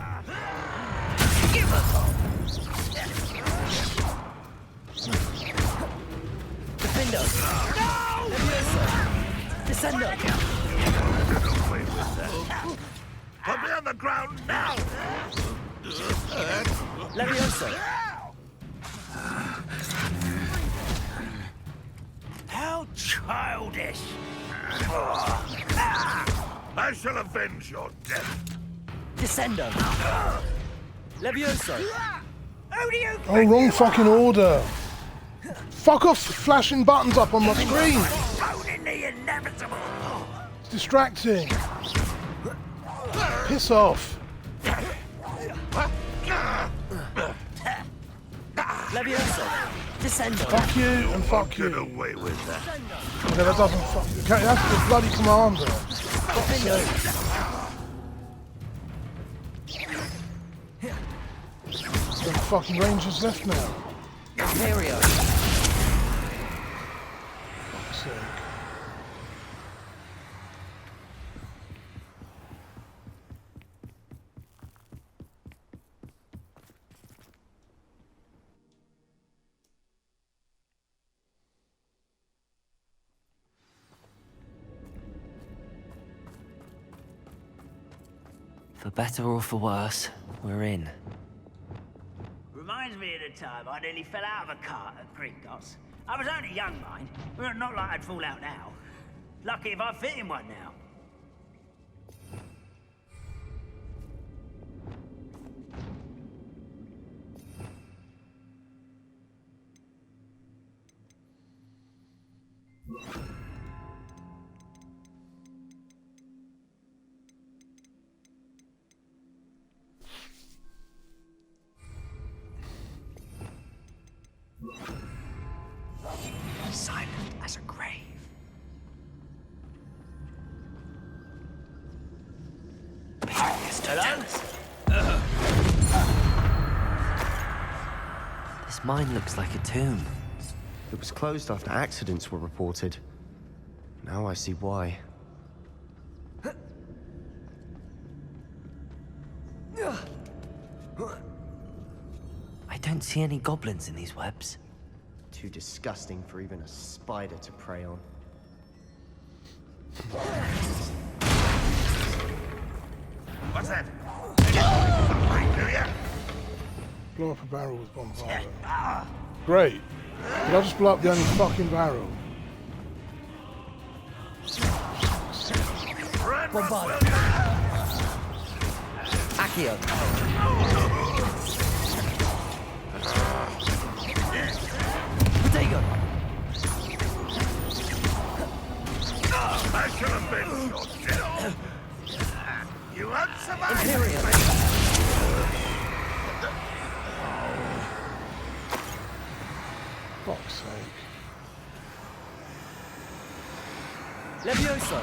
Defendo. Levioso. Descendo. Get away with that. Put me on the ground now! Levioso. How childish! I shall avenge your death. Descendo. Levioso. Who do you Oh, wrong fucking order. Fuck off flashing buttons up on my screen. Voting the inevitable? It's distracting. Piss off. Levioso. Descendo. Fuck you and fuck Get you. away with that. Okay, that doesn't fuck. That's the bloody commander. Fuck's sake. There's no fucking rangers left now. Imperio. Fuck's sake. For better or for worse, we're in. Reminds me of the time I nearly fell out of a cart at Gringotts. I was only young, mind. Well, not like I'd fall out now. Lucky if I fit in one now. Silent as a grave. Hello? This mine looks like a tomb. It was closed after accidents were reported. Now I see why. I don't see any goblins in these webs. Too disgusting for even a spider to prey on. What's that? Blow up a barrel with bombardier. Great. Did I just blow up the only fucking barrel? Bombard. Accio. Protego. I shall avenge your death. You won't survive. Imperium. Fuck's sake. Levioso.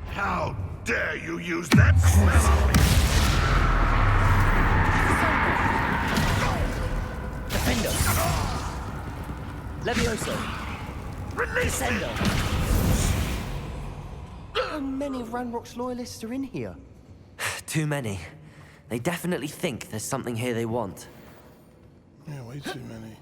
How dare you use that smell on me? Defendo. Levioso. Release me! Descendo. How many of Ranrock's loyalists are in here? Too many. They definitely think there's something here they want. Yeah, way too many.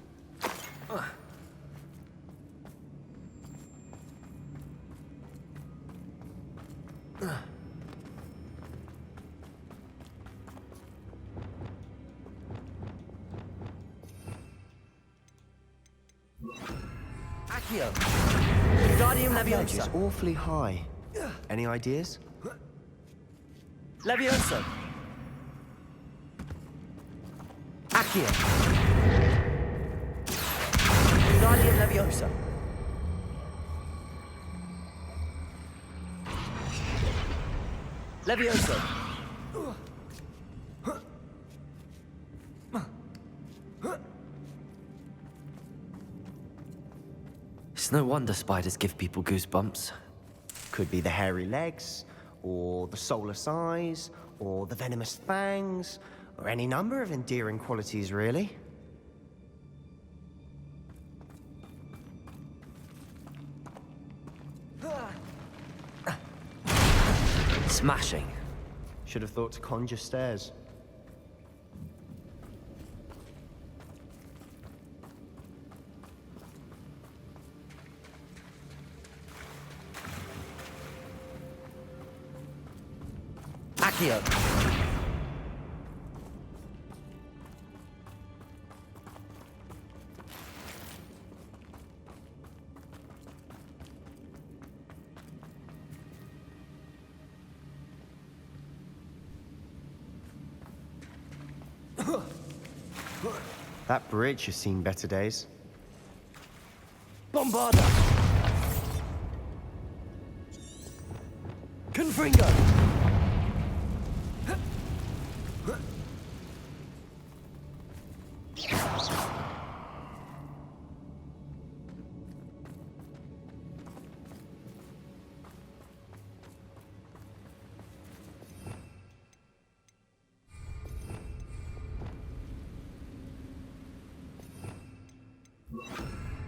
Accio. Guardian Edge is Leviosa. awfully high. Any ideas? Levioso. Accio. Guardian Leviosa. Levioso. It's no wonder spiders give people goosebumps. Could be the hairy legs, or the soulless eyes, or the venomous fangs, or any number of endearing qualities, really. Smashing. Should have thought to conjure stairs. Accio. That bridge has seen better days. Bombarda! Confringo!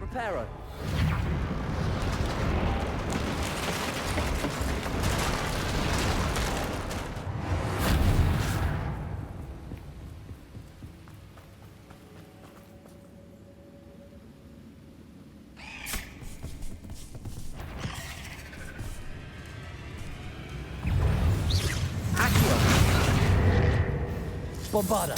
Reparo. Accio. Bombarda.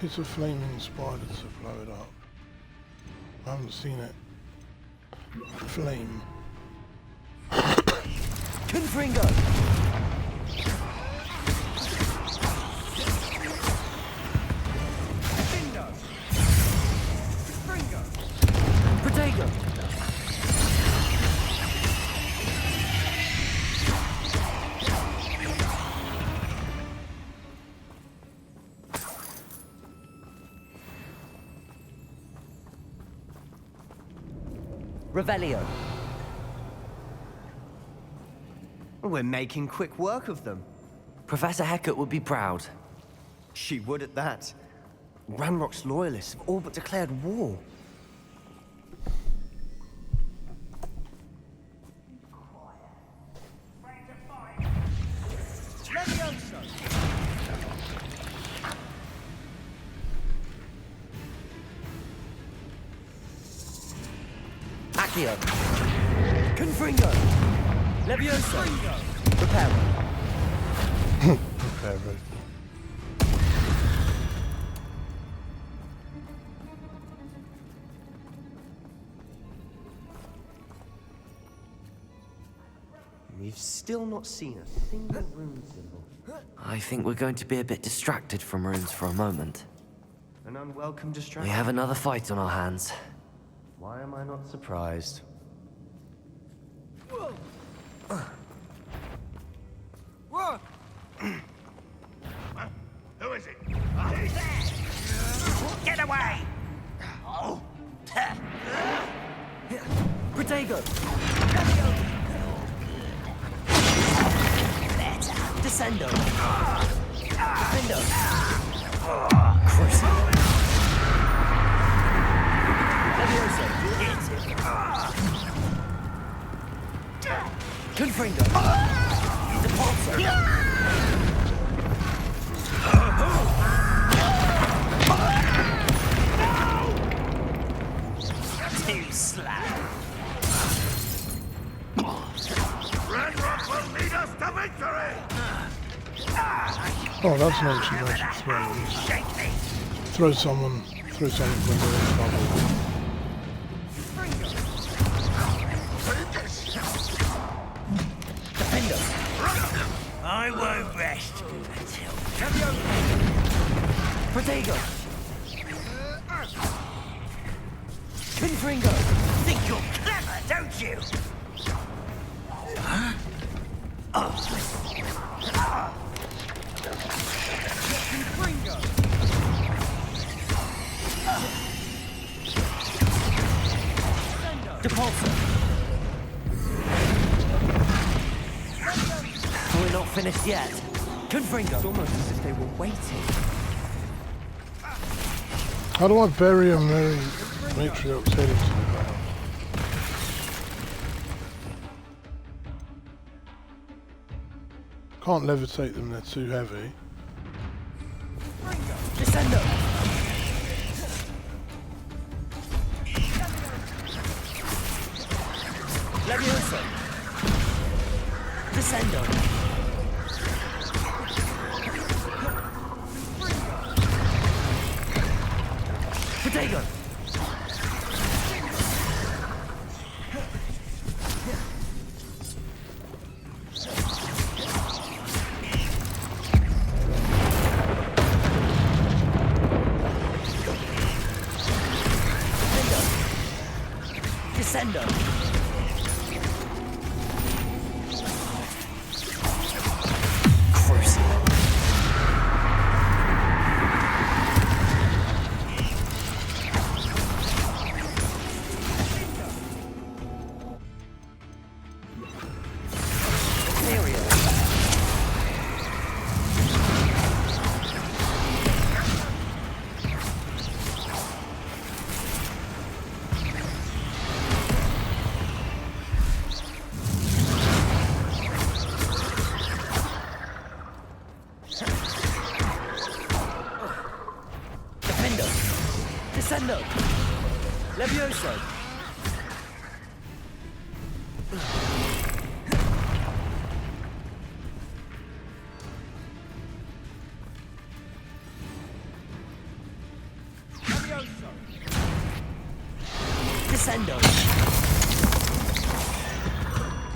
It's a flaming spider to blow it up. I haven't seen it flame. Confringo. Protego. Revelio. We're making quick work of them. Professor Hecat would be proud. She would at that. Ranrock's loyalists have all but declared war. Accio. Confringo. Levioso. Reparo. Prepare. We've still not seen a single rune symbol. I think we're going to be a bit distracted from runes for a moment. An unwelcome We distraction. have another fight on our hands. Why am I not surprised? Who is it? Who's there? Get away! Oh. Protego. Descendo. Defendo. Crucible. Levioso. Confringo. Depulso. Too slow. Ranrock will lead us to victory! Oh, that's an ancient magic throw. Throw something when they're in trouble. Defendo. I won't rest until... Protego. Confringo. Think you're clever, don't you? Huh? Oh. Confringo. repulsor. We're not finished yet. Confringo. It's almost as if they were waiting. How do I bury a matriarch's head into the ground? Can't levitate them, they're too heavy. Descendo. Levioso. Descendo. Potato. Descendo. Crucible. Descendo! Levioso! Descendo!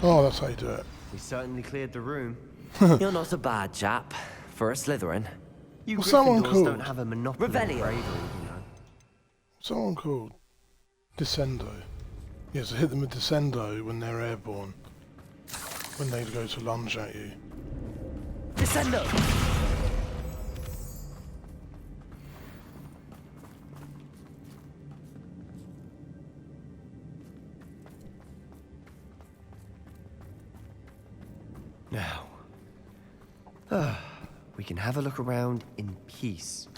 Oh, that's how you do it. We certainly cleared the room. You're not a bad chap for a Slytherin. You Well, someone Gryffindors called don't have a monopoly of Revelio. bravery, you know. Someone called Descendo. Yeah, so hit them with Descendo when they're airborne. When they go to lunge at you. Descendo! Now, we can have a look around in peace.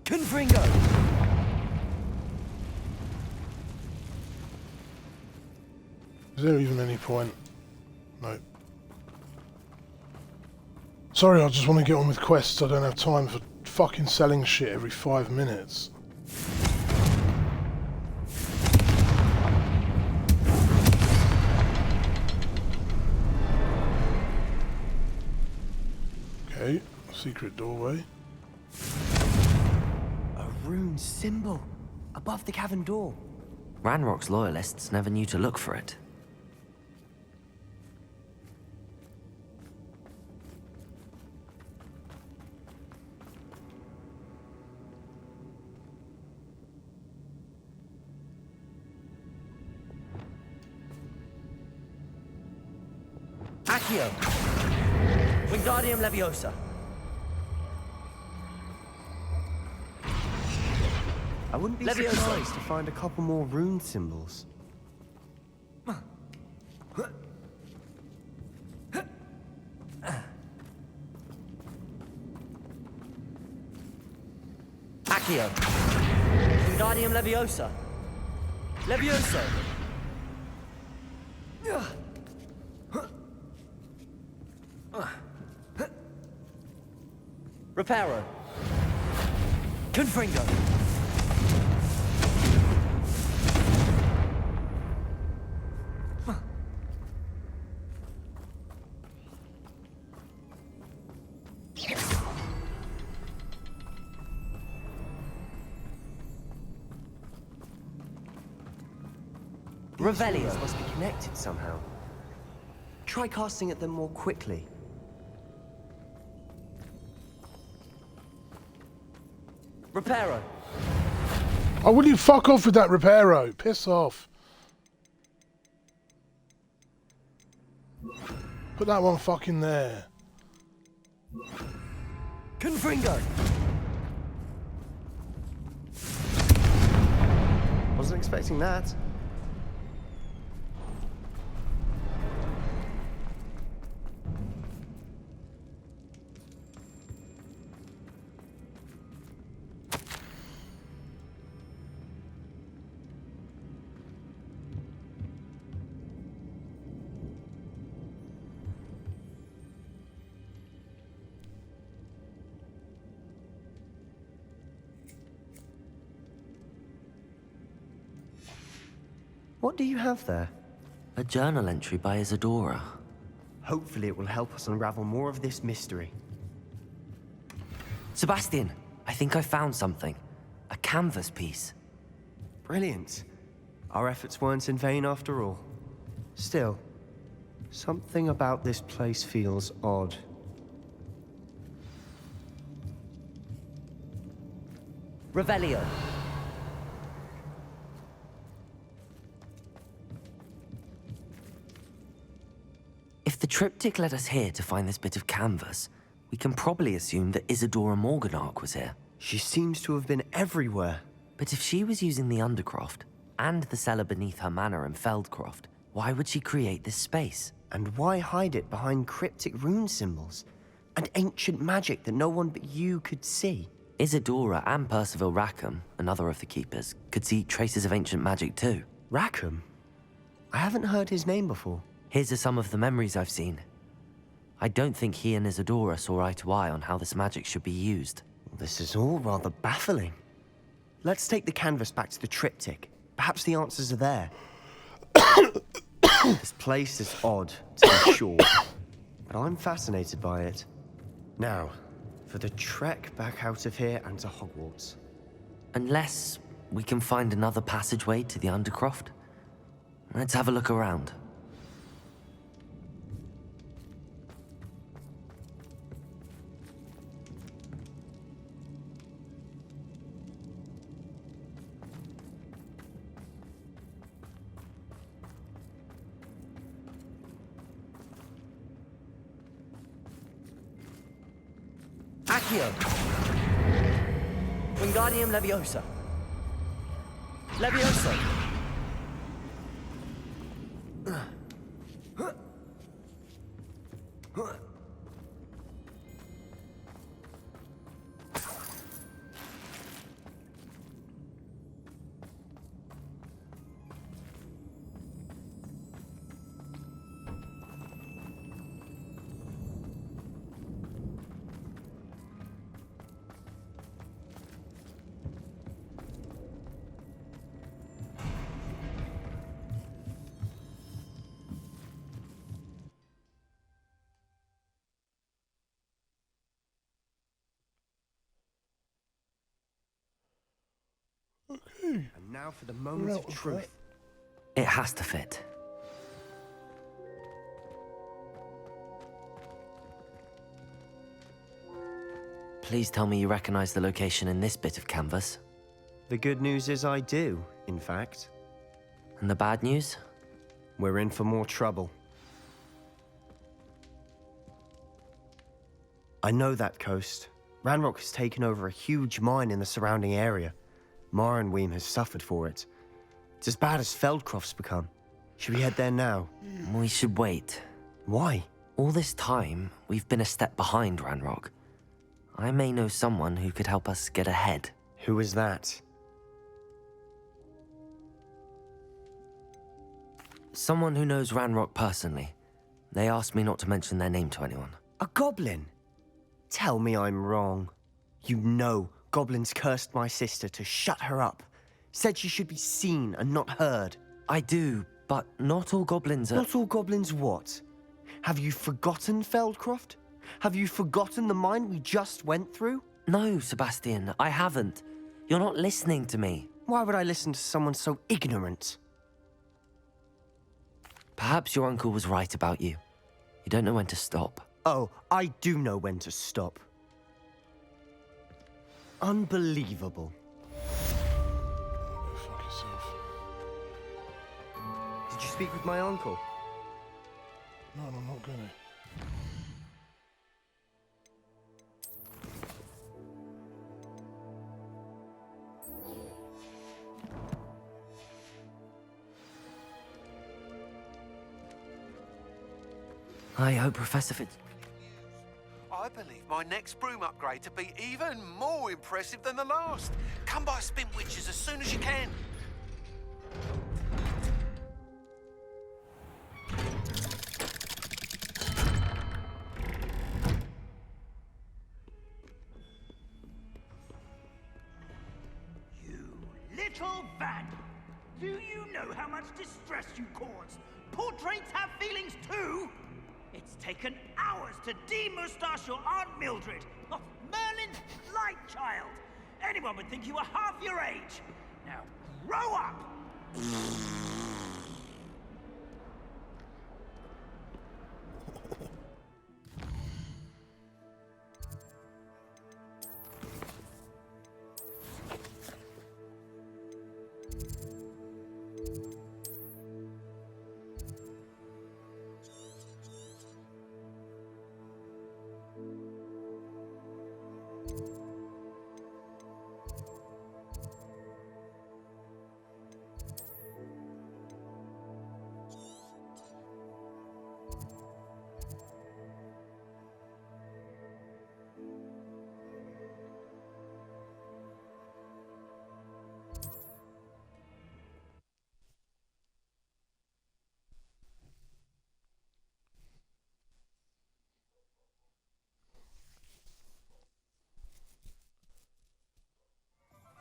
Confringo! Is there even any point? No. Sorry, I just want to get on with quests. I don't have time for fucking selling shit every 5 minutes. Okay, secret doorway. A rune symbol above the cavern door. Ranrock's loyalists never knew to look for it. Accio! Wingardium Leviosa! I wouldn't be Leviosa. surprised to find a couple more rune symbols. Accio! Wingardium Leviosa! Levioso! Reparo! Confringo! Revelio. These must be connected somehow. Try casting at them more quickly. Reparo! Oh, will you fuck off with that Reparo? Piss off. Put that one fucking there. Confringo! Wasn't expecting that. What do you have there? A journal entry by Isadora. Hopefully it will help us unravel more of this mystery. Sebastian, I think I found something. A canvas piece. Brilliant. Our efforts weren't in vain after all. Still, something about this place feels odd. Revelio. If the triptych led us here to find this bit of canvas, we can probably assume that Isadora Morganark was here. She seems to have been everywhere. But if she was using the Undercroft, and the cellar beneath her manor in Feldcroft, why would she create this space? And why hide it behind cryptic rune symbols? And ancient magic that no one but you could see? Isadora and Percival Rackham, another of the Keepers, could see traces of ancient magic too. Rackham? I haven't heard his name before. Here's some of the memories I've seen. I don't think he and Isadora saw eye to eye on how this magic should be used. This is all rather baffling. Let's take the canvas back to the triptych. Perhaps the answers are there. This place is odd, to be sure, but I'm fascinated by it. Now, for the trek back out of here and to Hogwarts. Unless we can find another passageway to the Undercroft. Let's have a look around. Accio. Wingardium Leviosa. Leviosa. Okay. And now for the moment of truth. It has to fit. Please tell me you recognize the location in this bit of canvas. The good news is I do, in fact. And the bad news? We're in for more trouble. I know that coast. Ranrock has taken over a huge mine in the surrounding area. Marrenweem has suffered for it. It's as bad as Feldcroft's become. Should we head there now? We should wait. Why? All this time, we've been a step behind Ranrock. I may know someone who could help us get ahead. Who is that? Someone who knows Ranrock personally. They asked me not to mention their name to anyone. A goblin? Tell me I'm wrong. You know goblins cursed my sister to shut her up. Said she should be seen and not heard. I do, but not all goblins are... Not all goblins what? Have you forgotten Feldcroft? Have you forgotten the mine we just went through? No, Sebastian, I haven't. You're not listening to me. Why would I listen to someone so ignorant? Perhaps your uncle was right about you. You don't know when to stop. Oh, I do know when to stop. Unbelievable. Go fuck yourself. Did you speak with my uncle? No, I'm not gonna. I hope Professor Fitz... I believe my next broom upgrade to be even more impressive than the last. Come by Spin Witches as soon as you can. Little van! Do you know how much distress you cause? Portraits have feelings too! It's taken hours to de-moustache your Aunt Mildred. Oh, Merlin's light child! Anyone would think you were half your age! Now, grow up!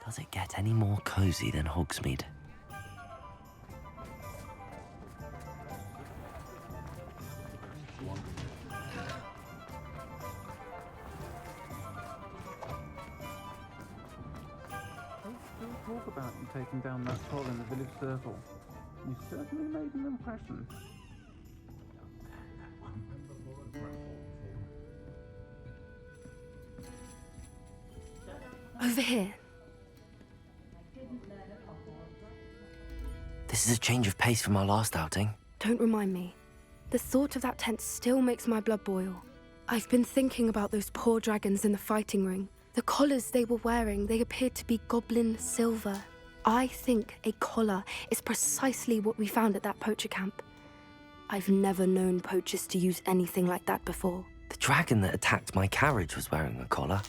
Does it get any more cozy than Hogsmeade? Still talk about you taking down that troll in the village circle. You certainly made an impression. Over here. This is a change of pace from our last outing. Don't remind me. The thought of that tent still makes my blood boil. I've been thinking about those poor dragons in the fighting ring. The collars they were wearing, they appeared to be goblin silver. I think a collar is precisely what we found at that poacher camp. I've never known poachers to use anything like that before. The dragon that attacked my carriage was wearing a collar,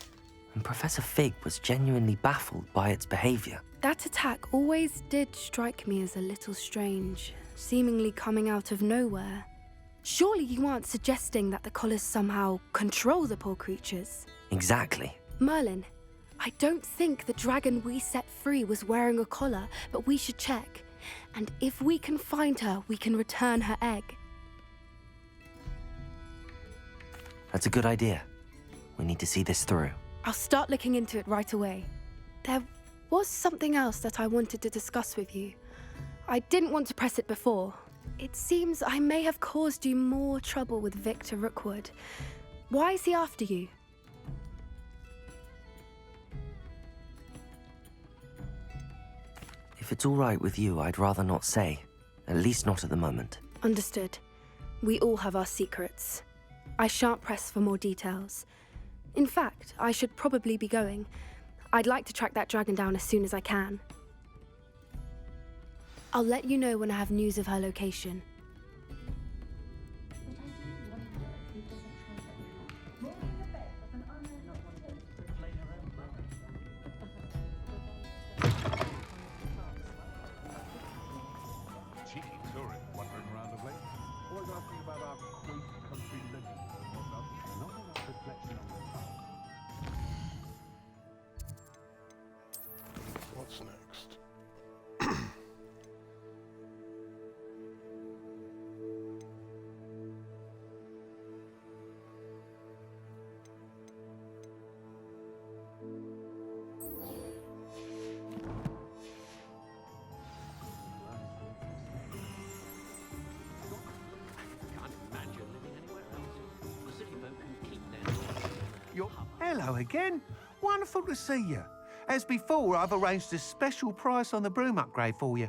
and Professor Fig was genuinely baffled by its behavior. That attack always did strike me as a little strange, seemingly coming out of nowhere. Surely you aren't suggesting that the collars somehow control the poor creatures? Exactly. Merlin, I don't think the dragon we set free was wearing a collar, but we should check. And if we can find her, we can return her egg. That's a good idea. We need to see this through. I'll start looking into it right away. There was something else that I wanted to discuss with you. I didn't want to press it before. It seems I may have caused you more trouble with Victor Rookwood. Why is he after you? If it's all right with you, I'd rather not say. At least not at the moment. Understood. We all have our secrets. I shan't press for more details. In fact, I should probably be going. I'd like to track that dragon down as soon as I can. I'll let you know when I have news of her location. Cheeky tourist wandering around the place. Always asking about our quaint country legends and whatnot. Not enough reflection on the past. What's next? Hello again. Wonderful to see you. As before, I've arranged a special price on the broom upgrade for you.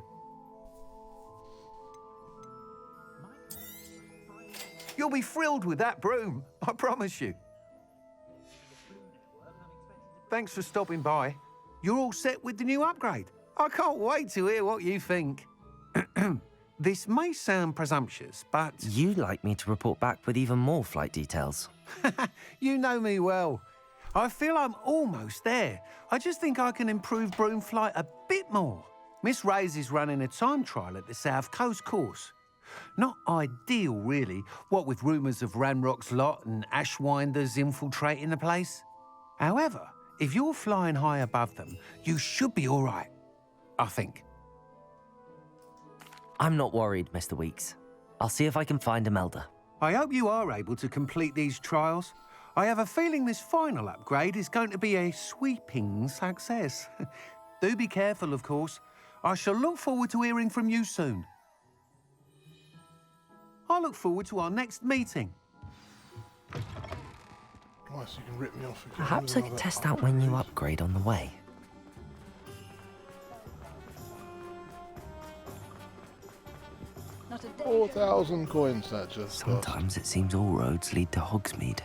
You'll be thrilled with that broom, I promise you. Thanks for stopping by. You're all set with the new upgrade. I can't wait to hear what you think. This may sound presumptuous, but... You'd like me to report back with even more flight details. You know me well. I feel I'm almost there. I just think I can improve broom flight a bit more. Miss Reyes is running a time trial at the South Coast course. Not ideal, really, what with rumours of Ranrock's lot and Ashwinders infiltrating the place. However, if you're flying high above them, you should be all right, I think. I'm not worried, Mr. Weeks. I'll see if I can find Imelda. I hope you are able to complete these trials. I have a feeling this final upgrade is going to be a sweeping success. Do be careful, of course. I shall look forward to hearing from you soon. I look forward to our next meeting. Nice, you can rip me off again. Perhaps I could test out my new upgrade on the way. Not a day. 4,000 coins that just cost. Sometimes it seems all roads lead to Hogsmeade.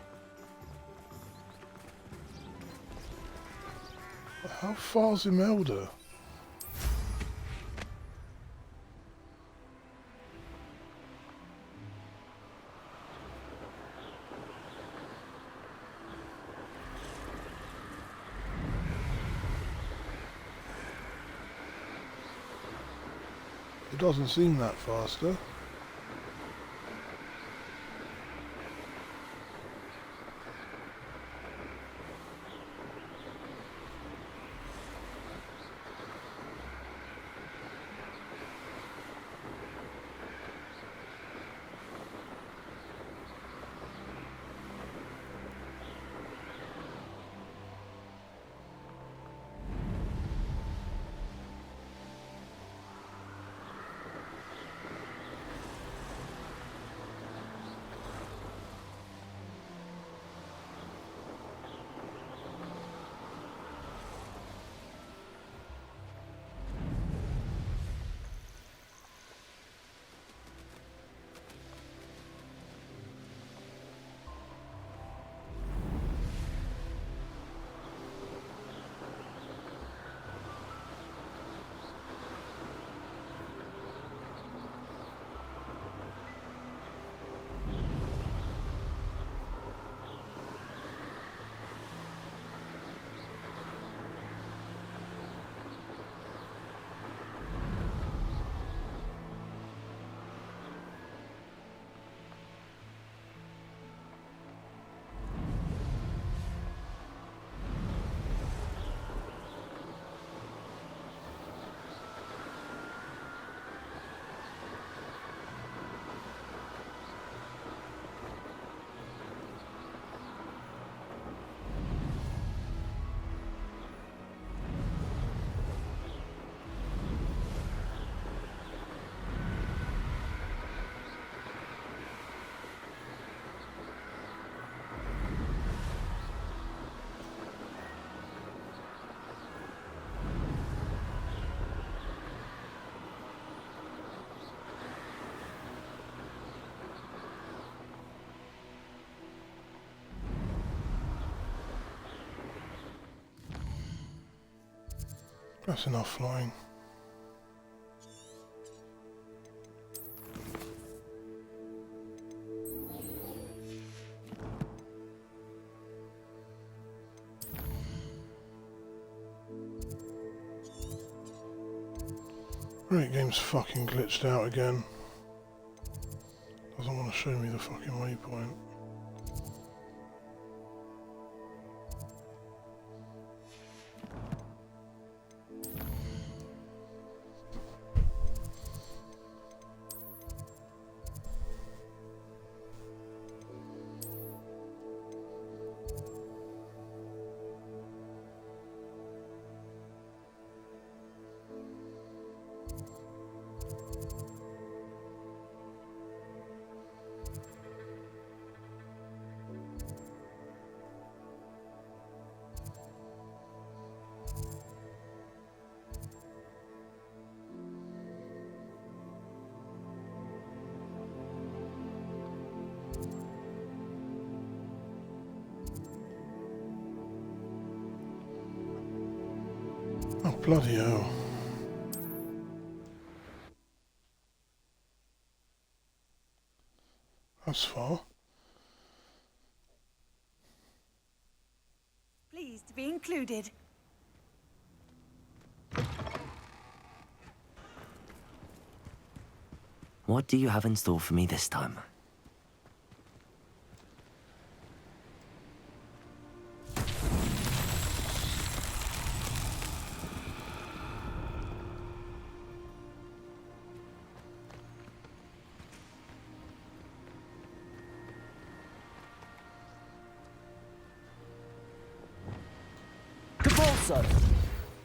How far's Imelda? It doesn't seem that faster. That's enough flying. Right, game's fucking glitched out again. Doesn't want to show me the fucking waypoint. Oh, bloody hell. That's far. Pleased to be included. What do you have in store for me this time?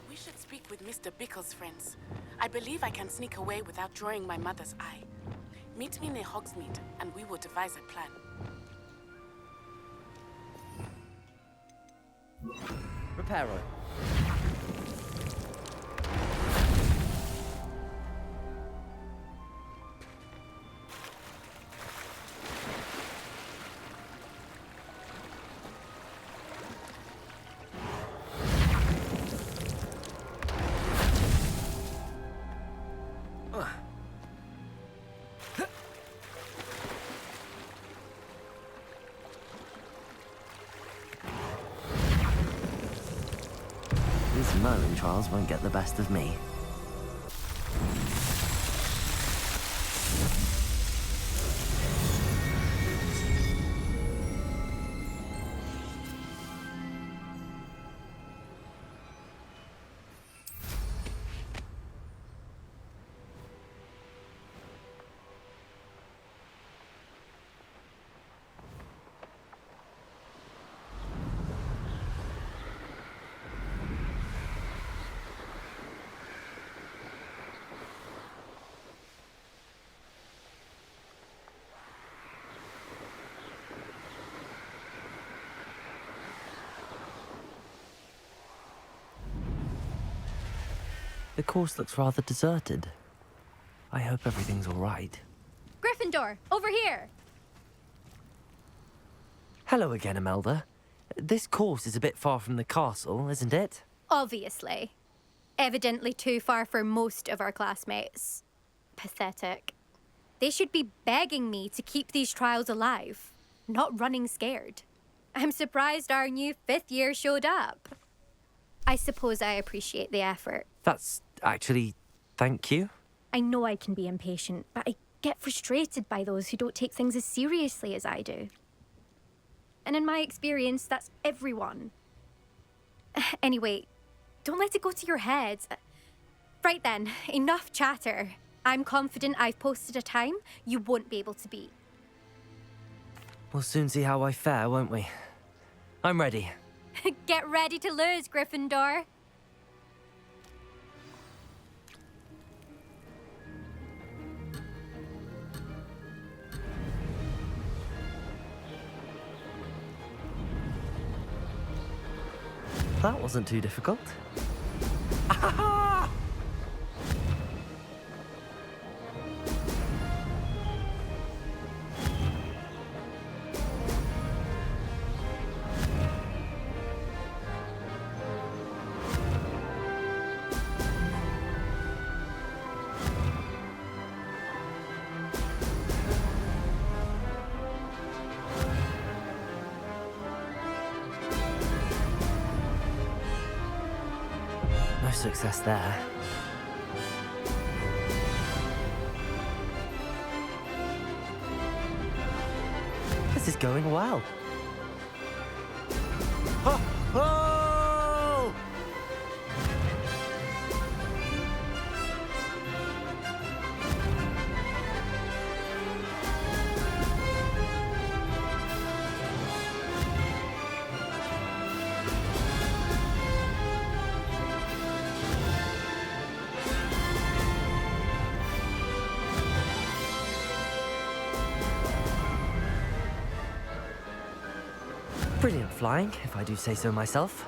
We should speak with Mr. Bickle's friends. I believe I can sneak away without drawing my mother's eye. Meet me near Hogsmeade, and we will devise a plan. Repair oil. These Merlin trials won't get the best of me. The course looks rather deserted. I hope everything's all right. Gryffindor, over here! Hello again, Imelda. This course is a bit far from the castle, isn't it? Obviously. Evidently too far for most of our classmates. Pathetic. They should be begging me to keep these trials alive, not running scared. I'm surprised our new 5th year showed up. I suppose I appreciate the effort. That's actually... thank you. I know I can be impatient, but I get frustrated by those who don't take things as seriously as I do. And in my experience, that's everyone. Anyway, don't let it go to your head. Right then, enough chatter. I'm confident I've posted a time you won't be able to beat. We'll soon see how I fare, won't we? I'm ready. Get ready to lose, Gryffindor. That wasn't too difficult. No success there. This is going well. Oh! Oh! Brilliant flying, if I do say so myself.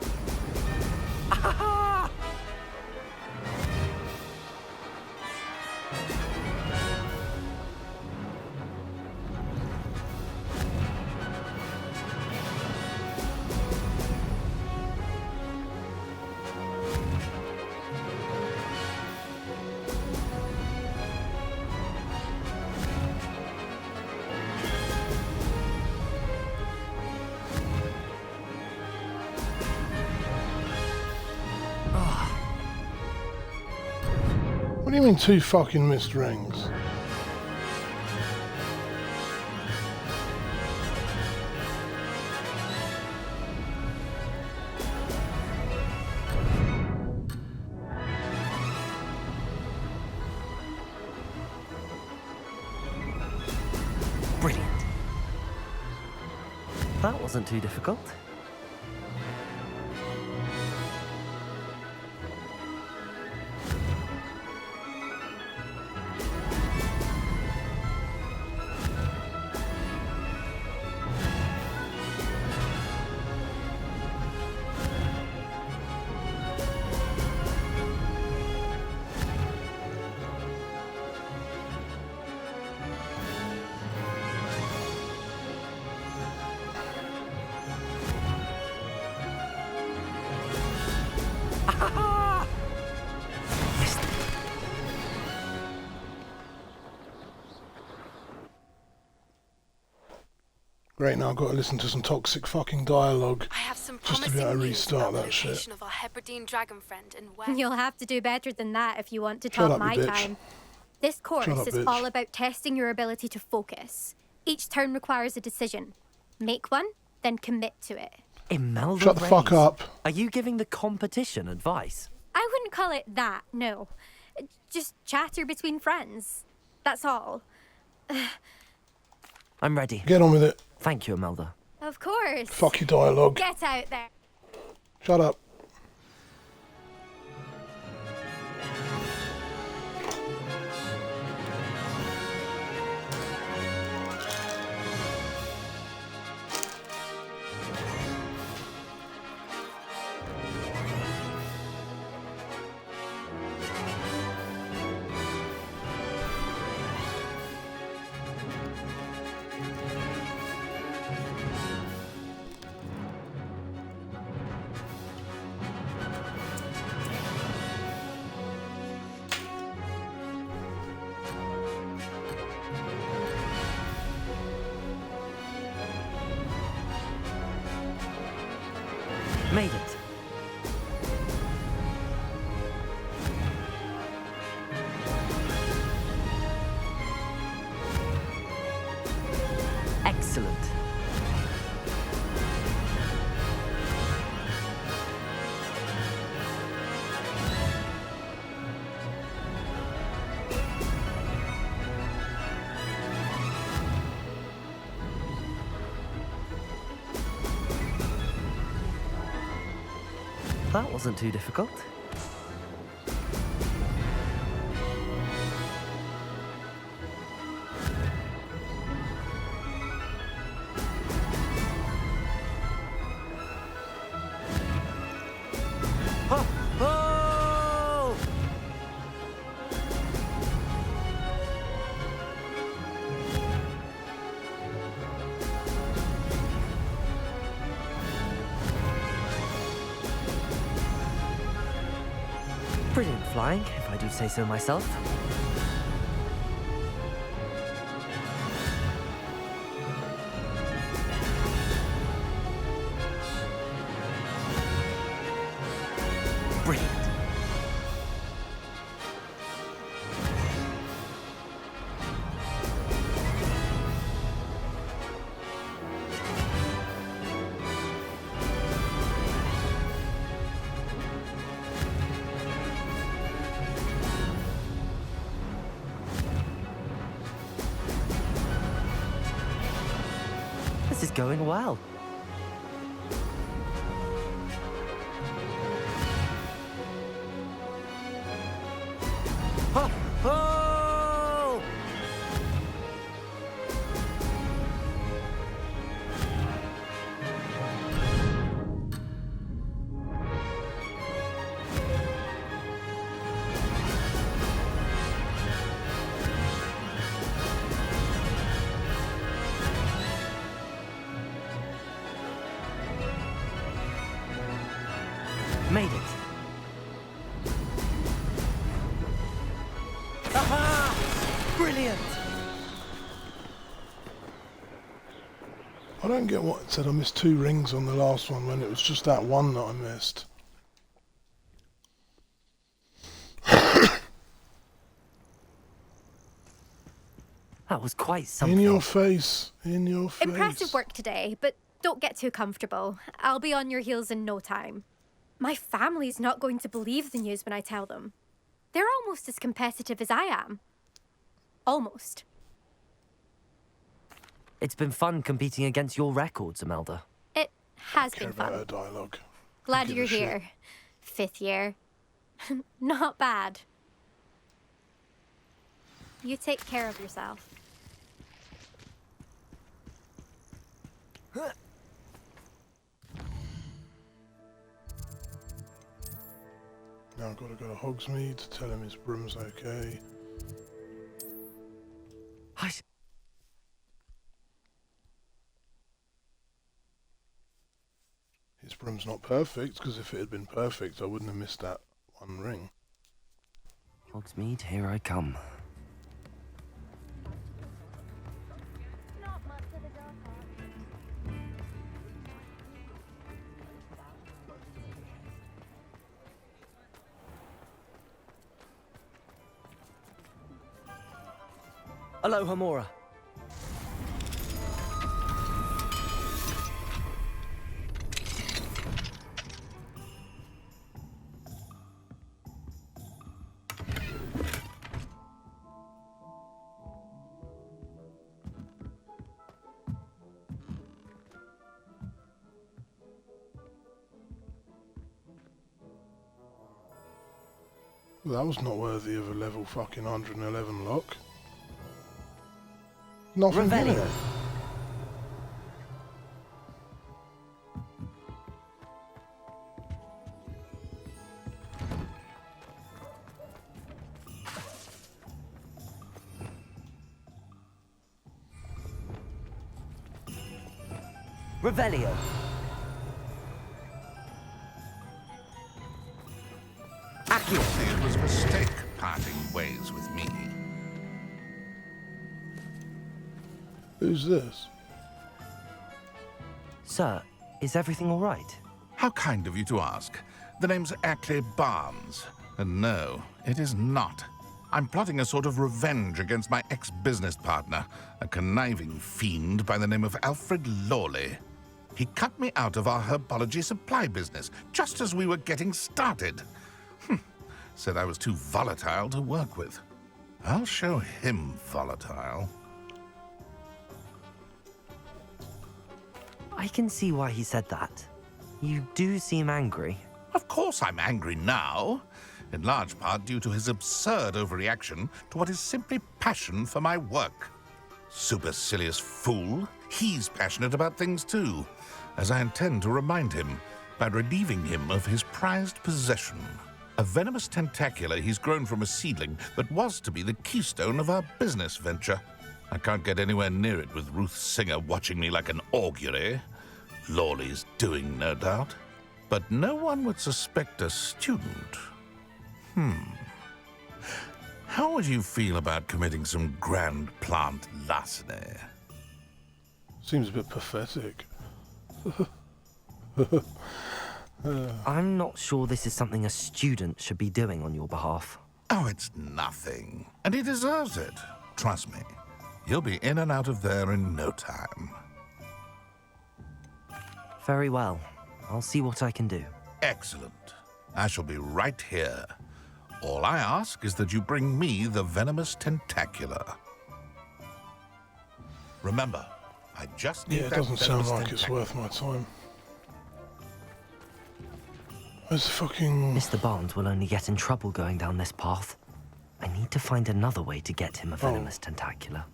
What do you mean 2 fucking missed rings? Brilliant. That wasn't too difficult. Great, now I've got to listen to some toxic fucking dialogue I have some just to be able to restart that shit. location of our Hebridean dragon friend and where. You'll have to do better than that if you want to Shut top up, my you bitch. time. This course Shut up, is bitch. all about testing your ability to focus. Each turn requires a decision. Make one, then commit to it. Imelda Shut the fuck Reyes. up. Are you giving the competition advice? I wouldn't call it that, no. Just chatter between friends. That's all. I'm ready. Get on with it. Thank you, Imelda. Of course. Fuck your dialogue. Get out there. Shut up. Made it. Excellent. That wasn't too difficult. Oh! Oh! Brilliant flying, if I do say so myself. Brilliant. This is going well. Oh! Oh! Made it. Aha! Brilliant! I don't get what it said. I missed 2 rings on the last one when it was just that one that I missed. That was quite something. In your face. In your face. Impressive work today, but don't get too comfortable. I'll be on your heels in no time. My family's not going to believe the news when I tell them. They're almost as competitive as I am. Almost. It's been fun competing against your records, Imelda. It has been About her fun. dialogue. Glad Give you're a shit. here. 5th year. Not bad. You take care of yourself. Now I've got to go to Hogsmeade to tell him his broom's okay. His broom's not perfect, because if it had been perfect, I wouldn't have missed that one ring. Hogsmeade, here I come. Aloha, Mora. Well, that was not worthy of a level fucking 111 lock. Nothing in it. Revelio. It was a mistake parting ways with me. Who's this? Sir, is everything all right? How kind of you to ask. The name's Ackley Barnes. And no, it is not. I'm plotting a sort of revenge against my ex-business partner, a conniving fiend by the name of Alfred Lawley. He cut me out of our herbology supply business just as we were getting started. Said I was too volatile to work with. I'll show him volatile. I can see why he said that. You do seem angry. Of course I'm angry now, in large part due to his absurd overreaction to what is simply passion for my work. Supercilious fool, he's passionate about things too, as I intend to remind him by relieving him of his prized possession. A venomous tentacula he's grown from a seedling that was to be the keystone of our business venture. I can't get anywhere near it with Ruth Singer watching me like an augury. Lawley's doing, no doubt. But no one would suspect a student. How would you feel about committing some grand plant larceny? Seems a bit pathetic. I'm not sure this is something a student should be doing on your behalf. Oh, it's nothing. And he deserves it. Trust me. He'll be in and out of there in no time. Very well. I'll see what I can do. Excellent. I shall be right here. All I ask is that you bring me the venomous tentacula. Remember, I just need Yeah, it that doesn't sound venomous like it's tentacular. worth my time. Where's the fucking... Mr. Barnes will only get in trouble going down this path. I need to find another way to get him a venomous tentacula.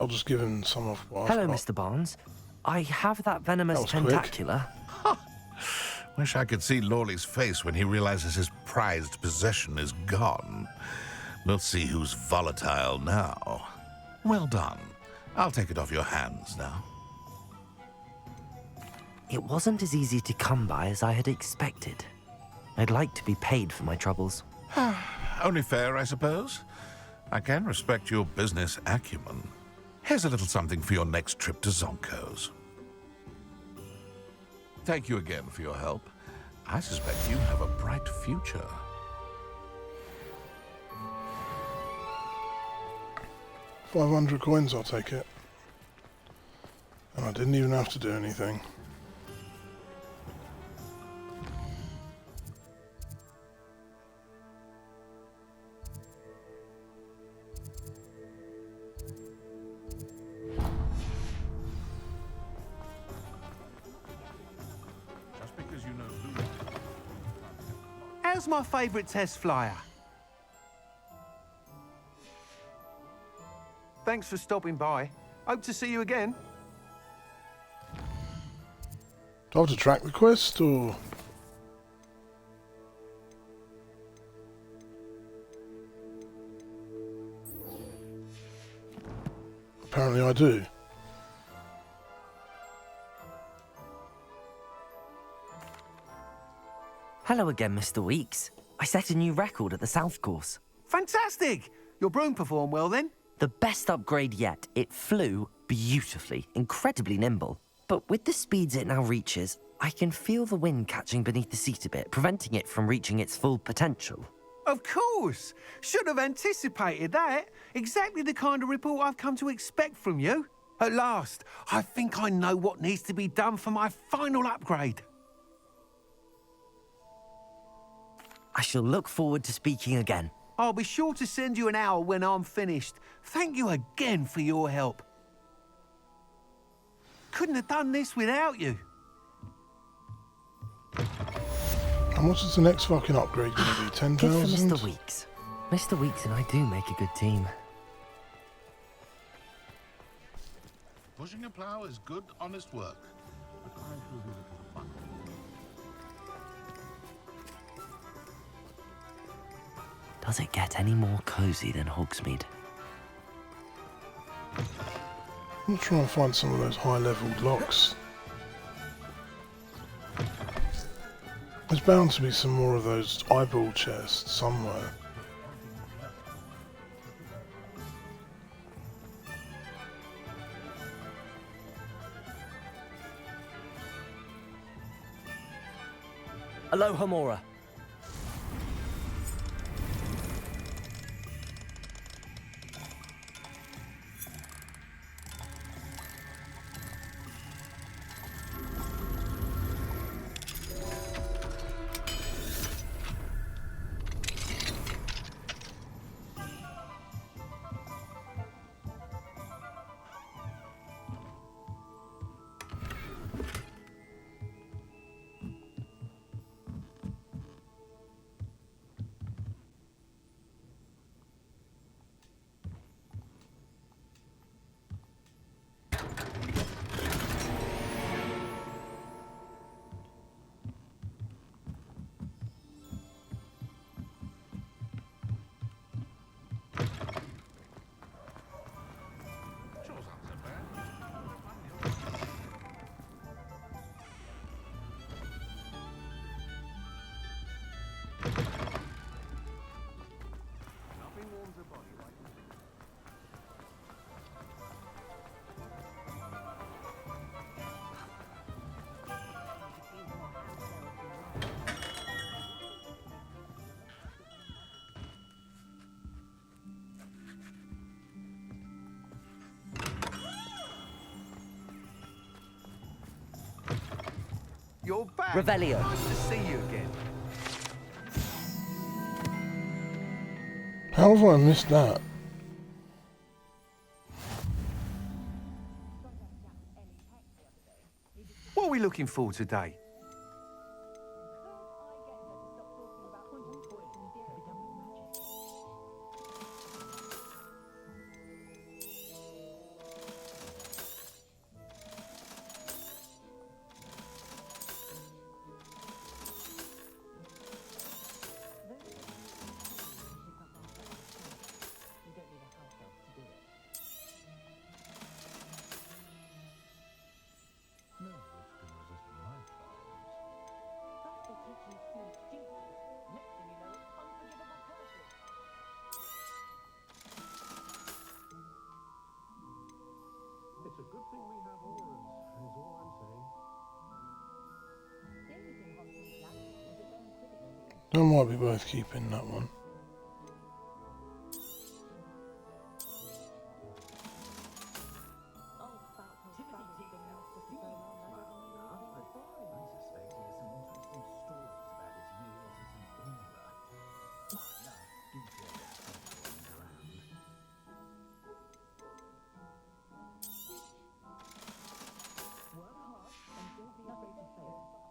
I'll just give him some of what I've Hello, got. Mr. Barnes. I have that venomous That was quick. tentacula. Wish I could see Lawley's face when he realizes his prized possession is gone. We'll see who's volatile now. Well done. I'll take it off your hands now. It wasn't as easy to come by as I had expected. I'd like to be paid for my troubles. Only fair, I suppose. I can respect your business acumen. Here's a little something for your next trip to Zonko's. Thank you again for your help. I suspect you have a bright future. 500 coins, I'll take it. And I didn't even have to do anything. Just because you know who. How's my favourite test flyer? Thanks for stopping by. Hope to see you again. Do I have to track the quest, or...? Apparently I do. Hello again, Mr. Weeks. I set a new record at the South Course. Fantastic! Your broom performed well then? The best upgrade yet. It flew beautifully, incredibly nimble. But with the speeds it now reaches, I can feel the wind catching beneath the seat a bit, preventing it from reaching its full potential. Of course! Should have anticipated that. Exactly the kind of report I've come to expect from you. At last, I think I know what needs to be done for my final upgrade. I shall look forward to speaking again. I'll be sure to send you an hour when I'm finished. Thank you again for your help. Couldn't have done this without you. And what is the next fucking upgrade going to be? 10,000? Good for Mr. Weeks. Mr. Weeks and I do make a good team. Pushing a plough is good, honest work. Does it get any more cozy than Hogsmeade? I'm going to try and find some of those high-leveled locks. There's bound to be some more of those eyeball chests somewhere. Aloha Mora. You're back. Revelio. Nice to see you again. How have I missed that? What are we looking for today? It's a good thing we have auras, is all I'm saying. I might be both keeping that one.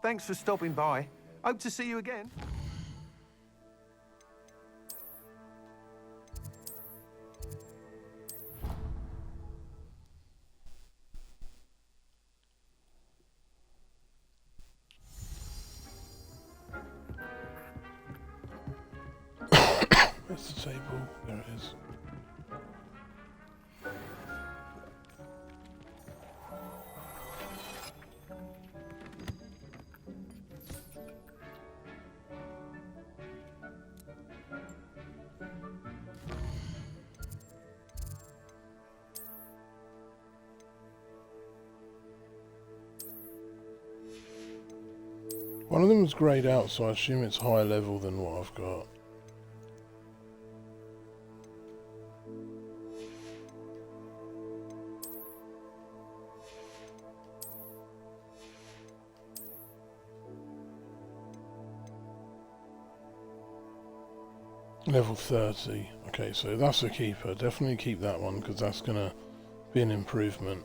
Thanks for stopping by. Hope to see you again. Where's the table? There it is. One of them was greyed out, so I assume it's higher level than what I've got. Level 30. Okay, so that's a keeper. Definitely keep that one because that's going to be an improvement.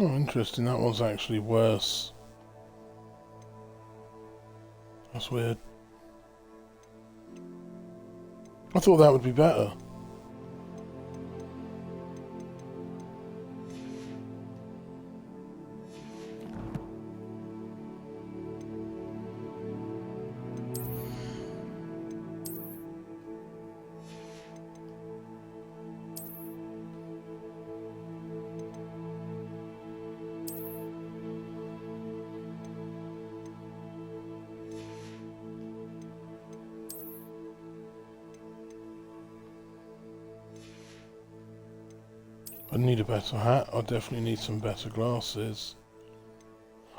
Oh, interesting. That one's actually worse. That's weird. I thought that would be better. I need a better hat. I definitely need some better glasses.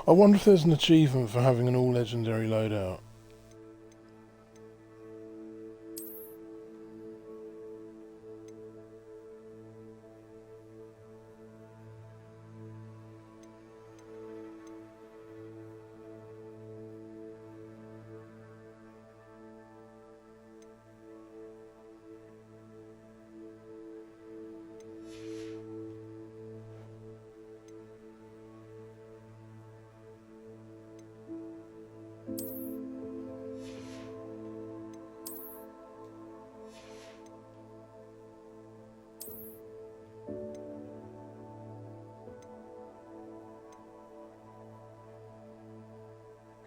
I wonder if there's an achievement for having an all legendary loadout.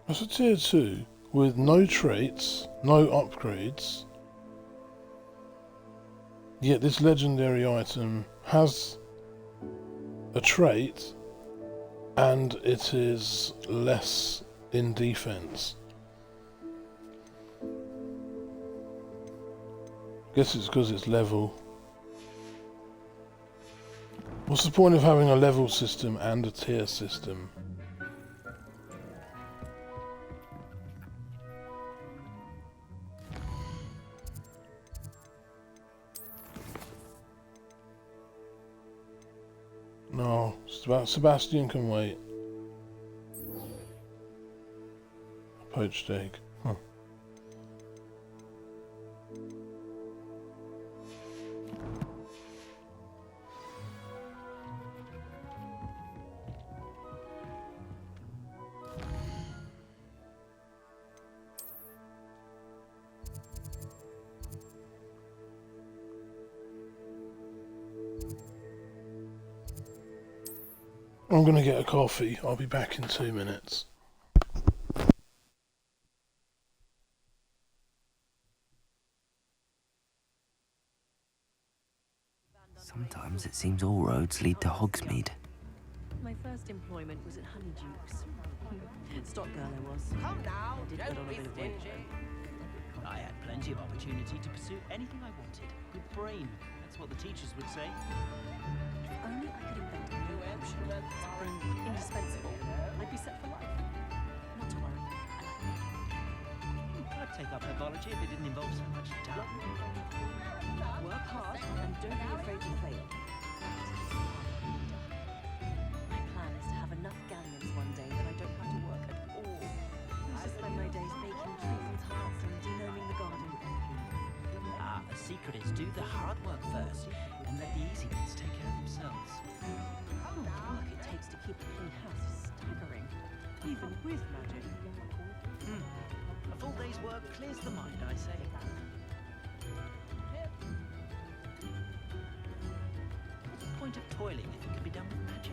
That's a tier 2 with no traits, no upgrades. Yet this legendary item has a trait and it is less in defense. Guess it's because it's level. What's the point of having a level system and a tier system? No, Sebastian can wait. A poached egg. Huh. I'm going to get a coffee. I'll be back in 2 minutes. Sometimes it seems all roads lead to Hogsmeade. My first employment was at Honeyduke's. Stock girl I was. Come now, I did put on a don't be bit of weight. stingy. I had plenty of opportunity to pursue anything I wanted. Good brain, that's what the teachers would say. If only I could invent a new option, something indispensable, I'd be set for life. Not to worry, I like it. I'd take up herbology if it didn't involve so much dung. Work hard and don't be afraid to fail. secret is do the hard work first and let the easy bits take care of themselves. Oh, the work it takes to keep a clean house is staggering, even with magic. A full day's work clears the mind, I say. What's the point of toiling if it can be done with magic?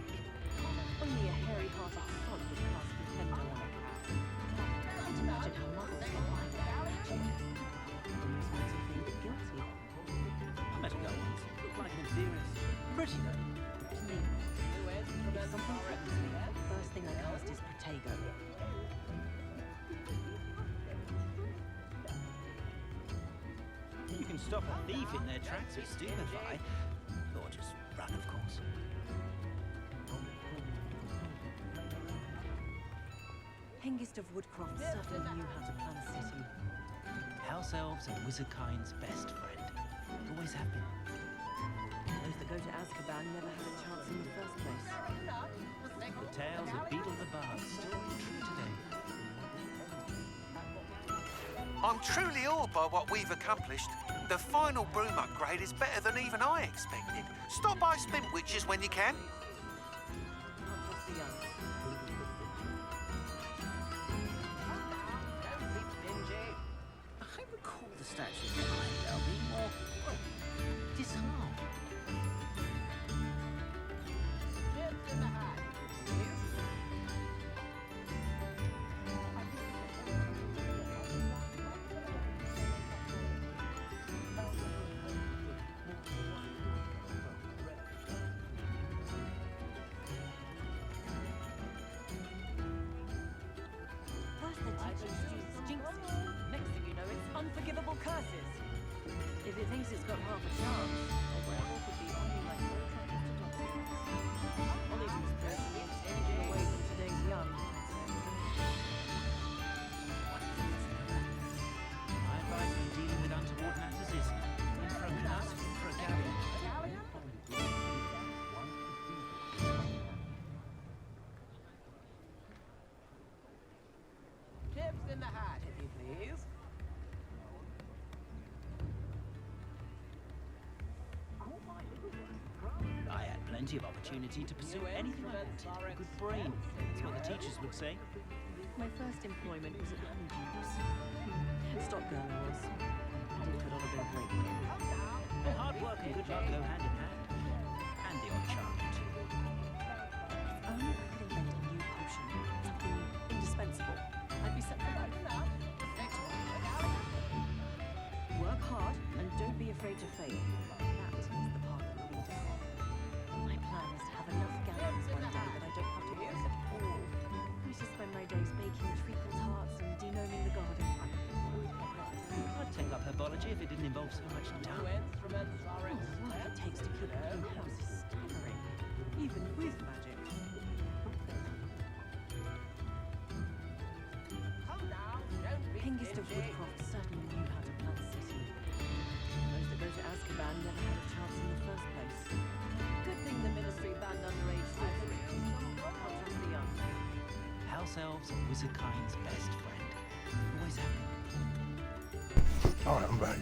Only a hairy-hearted sod would cast a tender on a cow. Can't imagine how muscles can mind magic. Almost makes me feel a bit guilty. I met a girl once, looked like an inferior. Pretty though. To me, if something threatens me, the first thing I cast is Protego. You can stop a thief in their tracks with stupefy, or just run, of course. Hengist of Woodcroft certainly knew how to plan a city. House elves are wizardkind's best friend. Always have been. Those that go to Azkaban never had a chance in the first place. The tales of Beetle the Bard still ring true today. I'm truly awed by what we've accomplished. The final broom upgrade is better than even I expected. Stop by Spintwitches when you can. Can't trust the young. I recall the statue behind now being more, well, disarmed. First they're teaching students jinxes. Next thing you know, it's unforgivable curses. If it thinks it's got half a chance, a werewolf would be only like no troubles to dogs. Only to his person, anything away from today's young. My advice when dealing with untoward matters is in for a class, in for a galley. Tips in the hat, if you please. I had plenty of opportunity to pursue anything I wanted. A good brain, that's what the teachers would say. My first employment was at Honeydews. Stock girl I was. I did put on a bit of weight. Well, hard work and good luck go hand in hand. And the odd charm, too. If only I could invent a new potion. Something indispensable. I'd be set for life. Work hard and don't be afraid to fail. That is the path that will lead us. My plan is to have enough gallons one day that I don't have to work at all. I just spend my days baking treacle tarts and denoming the garden. I'd take up herbology if it didn't involve so much dung. The work it takes to keep a clean house is staggering, even with magic. Hengist of Woodcroft certainly knew how to plan a city. Those that go to Azkaban never had a chance in the first place. Good thing the Ministry banned underage sorcery. Can't trust the young. House elves are wizardkind's best friend. Always have been. Alright, I'm back.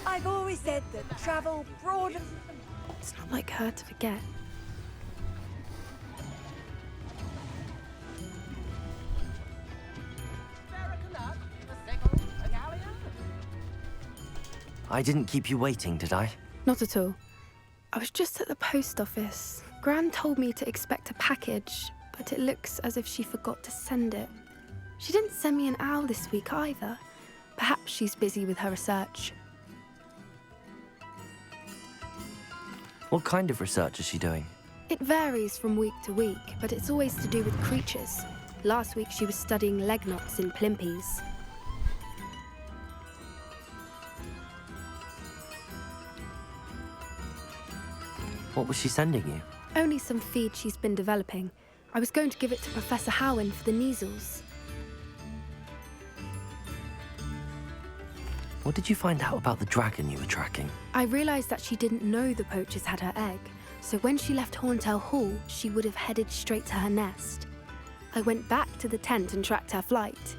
I've always said that travel broad and... It's not like her to forget. I didn't keep you waiting, did I? Not at all. I was just at the post office. Gran told me to expect a package, but it looks as if she forgot to send it. She didn't send me an owl this week either. Perhaps she's busy with her research. What kind of research is she doing? It varies from week to week, but it's always to do with creatures. Last week she was studying leg knots in plimpies. What was she sending you? Only some feed she's been developing. I was going to give it to Professor Howen for the measles. What did you find out about the dragon you were tracking? I realised that she didn't know the poachers had her egg, so when she left Horntail Hall, she would have headed straight to her nest. I went back to the tent and tracked her flight.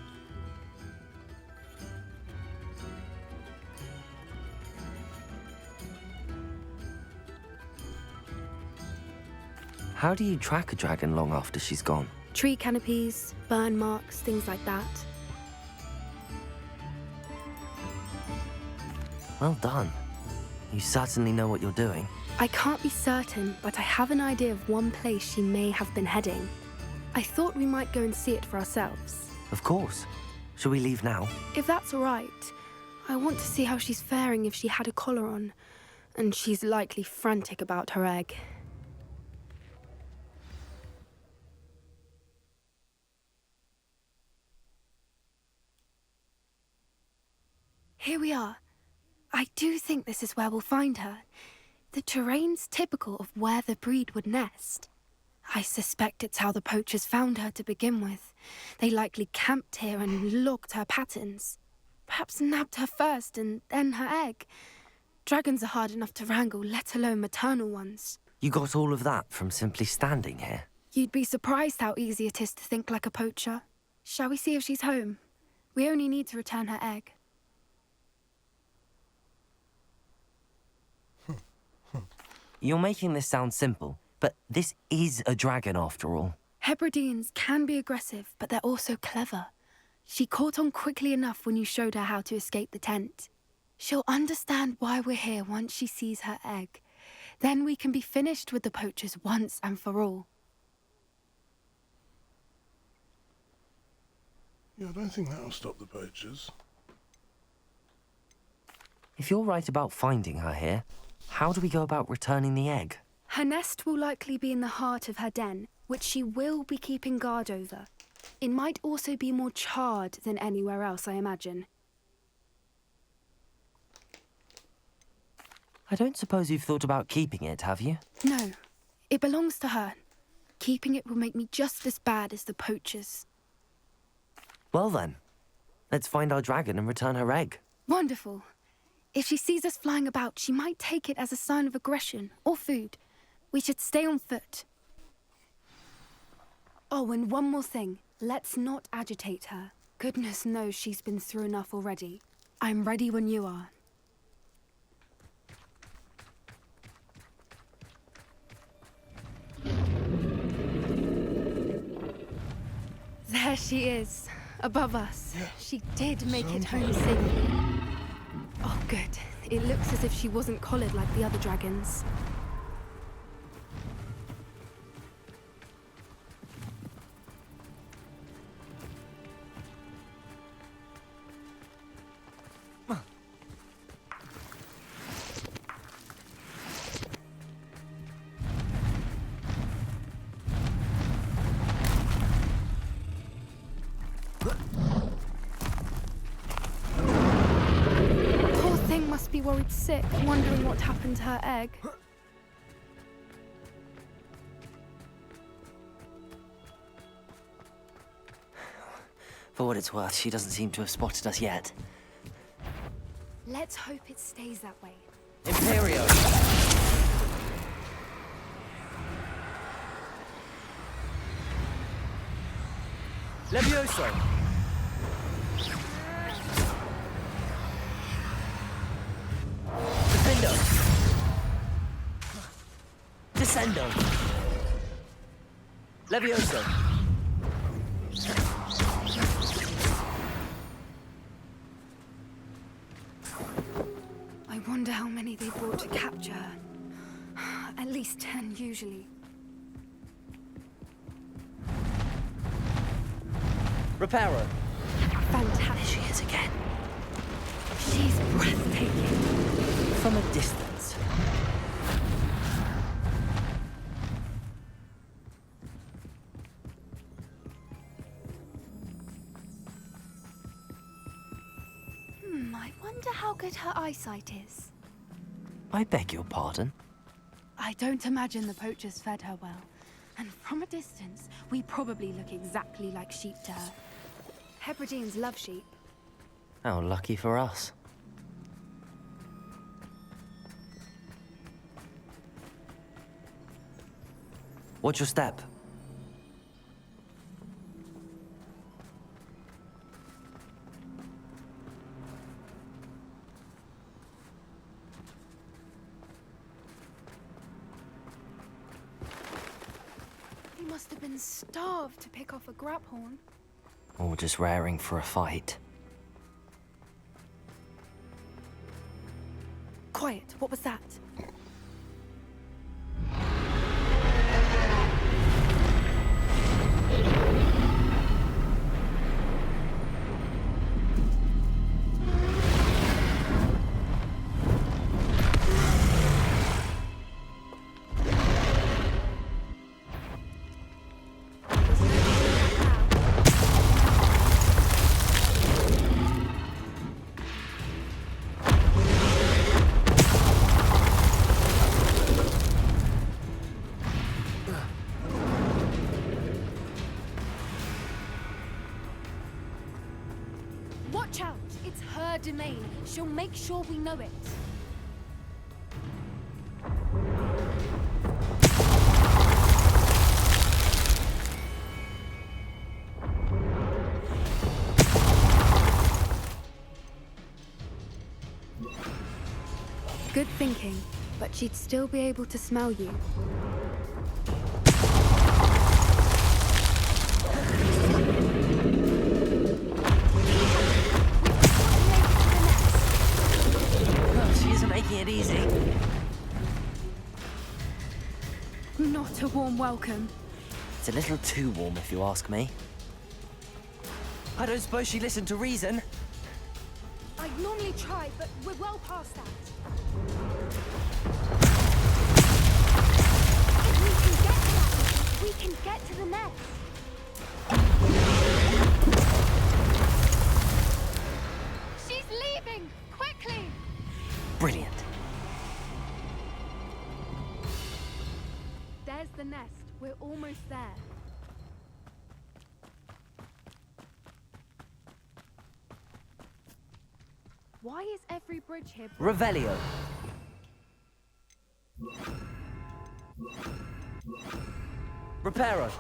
How do you track a dragon long after she's gone? Tree canopies, burn marks, things like that. Well done. You certainly know what you're doing. I can't be certain, but I have an idea of one place she may have been heading. I thought we might go and see it for ourselves. Of course. Shall we leave now? If that's all right, I want to see how she's faring if she had a collar on. And she's likely frantic about her egg. Here we are. I do think this is where we'll find her. The terrain's typical of where the breed would nest. I suspect it's how the poachers found her to begin with. They likely camped here and logged her patterns. Perhaps nabbed her first and then her egg. Dragons are hard enough to wrangle, let alone maternal ones. You got all of that from simply standing here? You'd be surprised how easy it is to think like a poacher. Shall we see if she's home? We only need to return her egg. You're making this sound simple, but this is a dragon after all. Hebrideans can be aggressive, but they're also clever. She caught on quickly enough when you showed her how to escape the tent. She'll understand why we're here once she sees her egg. Then we can be finished with the poachers once and for all. Yeah, I don't think that'll stop the poachers. If you're right about finding her here, how do we go about returning the egg? Her nest will likely be in the heart of her den, which she will be keeping guard over. It might also be more charred than anywhere else, I imagine. I don't suppose you've thought about keeping it, have you? No, it belongs to her. Keeping it will make me just as bad as the poachers. Well then, let's find our dragon and return her egg. Wonderful. If she sees us flying about, she might take it as a sign of aggression or food. We should stay on foot. Oh, and one more thing. Let's not agitate her. Goodness knows she's been through enough already. I'm ready when you are. There she is, above us. She did make it home safely. Oh, good. It looks as if she wasn't collared like the other dragons. Must be worried sick, wondering what happened to her egg. For what it's worth, she doesn't seem to have spotted us yet. Let's hope it stays that way. Imperio! Levioso! Descendo! Levioso! I wonder how many they brought to capture her. At least 10, usually. Reparo! Fantastic. She is again. She's breathtaking. From a distance. I wonder how good her eyesight is. I beg your pardon? I don't imagine the poachers fed her well. And from a distance, we probably look exactly like sheep to her. Hebrideans love sheep. How lucky for us. Watch your step. must have been starved to pick off a graphorn. Or just raring for a fight. Quiet, what was that? Watch out! It's her domain. She'll make sure we know it. Good thinking, but she'd still be able to smell you. She isn't making it easy. Not a warm welcome. It's a little too warm, if you ask me. I don't suppose she listened to reason. I'd normally try, but we're well past that. If we can get to that, we can get to the nest. She's leaving! Quickly! Brilliant. There's the nest. We're almost there. Why is every bridge here? Revelio. Reparo.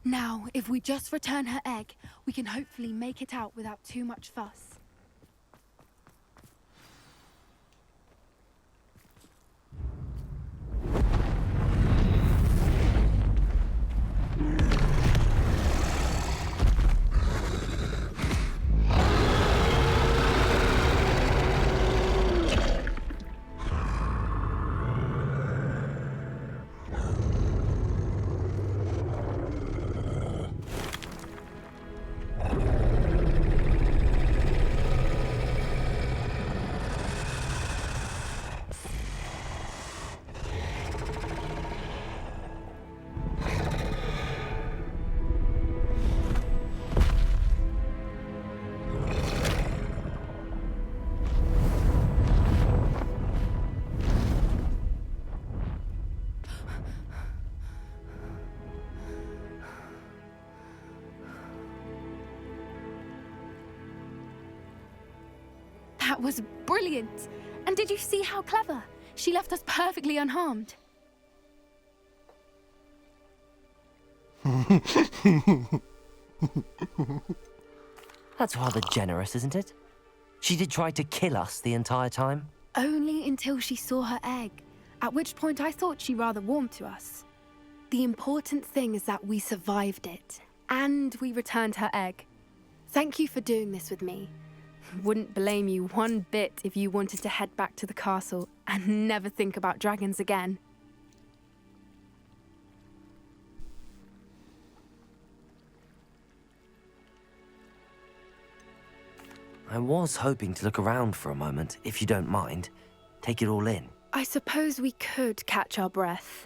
Now, if we just return her egg, we can hopefully make it out without too much fuss. That was brilliant! And did you see how clever? She left us perfectly unharmed. That's rather generous, isn't it? She did try to kill us the entire time. Only until she saw her egg, at which point I thought she rather warmed to us. The important thing is that we survived it, and we returned her egg. Thank you for doing this with me. Wouldn't blame you one bit if you wanted to head back to the castle and never think about dragons again. I was hoping to look around for a moment, if you don't mind. Take it all in. I suppose we could catch our breath.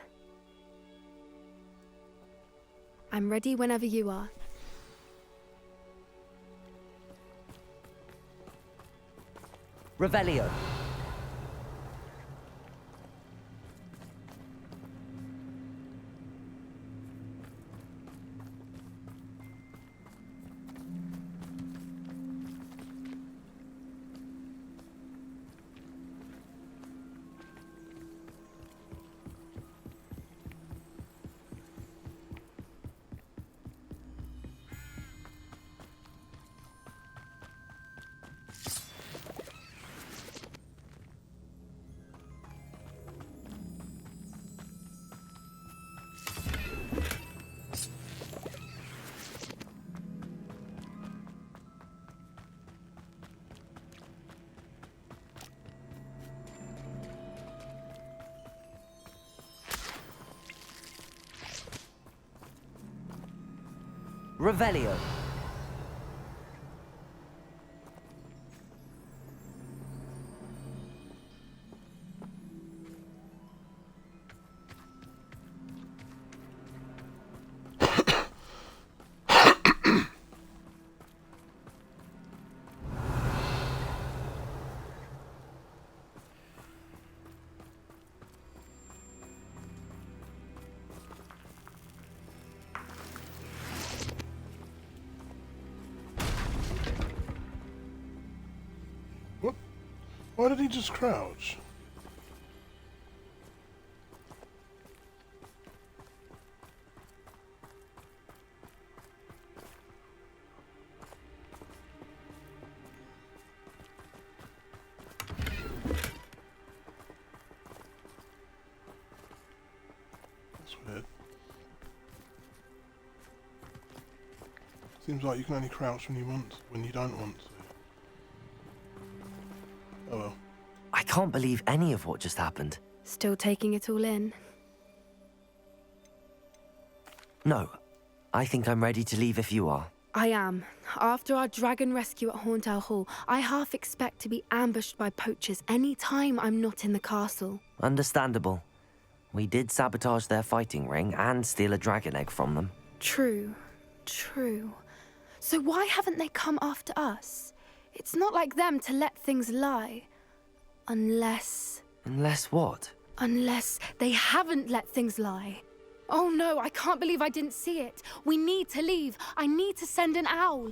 I'm ready whenever you are. Revelio. Revelio. What? Why did he just crouch? That's weird. Seems like you can only crouch when you don't want to. Oh well. I can't believe any of what just happened. Still taking it all in. No. I think I'm ready to leave if you are. I am. After our dragon rescue at Hauntow Hall, I half expect to be ambushed by poachers any time I'm not in the castle. Understandable. We did sabotage their fighting ring and steal a dragon egg from them. True. True. So why haven't they come after us? It's not like them to let things lie. Unless... Unless what? Unless they haven't let things lie. Oh no, I can't believe I didn't see it. We need to leave. I need to send an owl.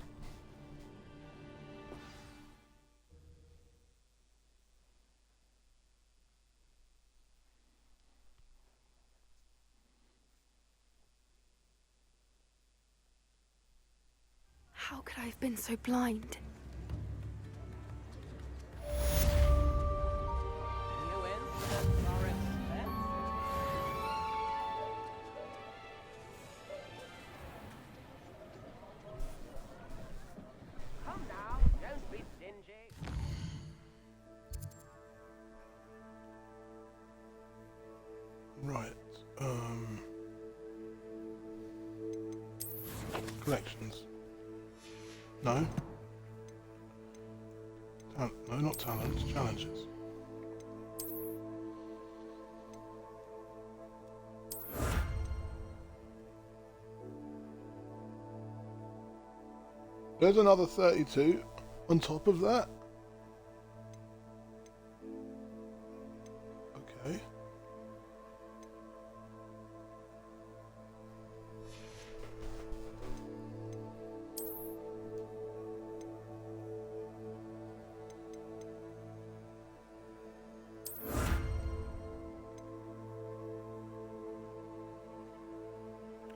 How could I have been so blind? Come now, don't be stingy. Right. Collections. No. No, not talents. Challenges. There's another 32 on top of that. Okay.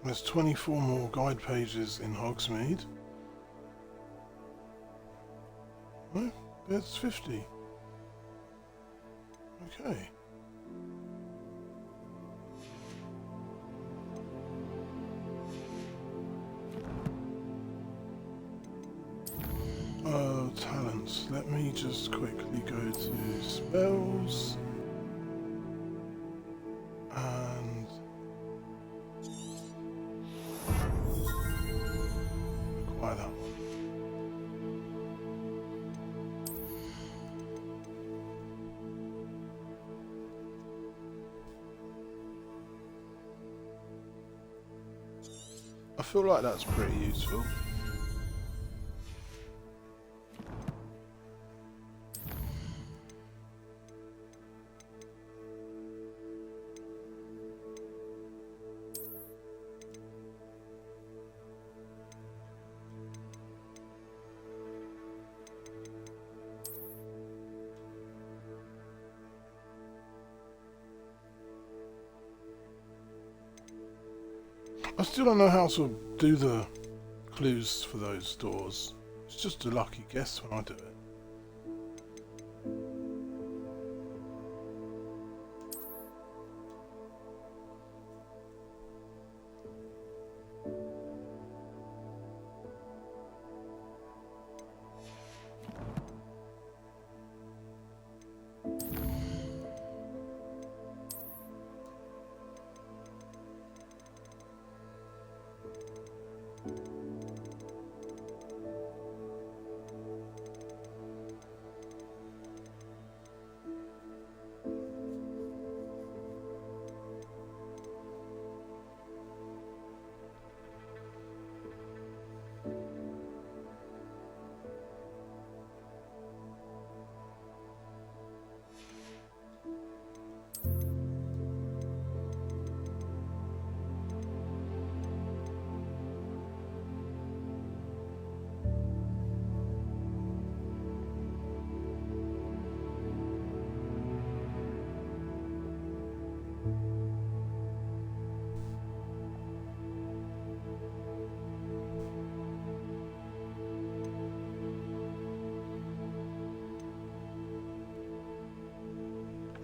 There's 24 more guide pages in Hogsmeade. No, there's 50. Okay. Talents. Let me just quickly go to spells. And acquire that one. I feel like that's pretty useful. I still don't know how to do the clues for those doors. It's just a lucky guess when I do it.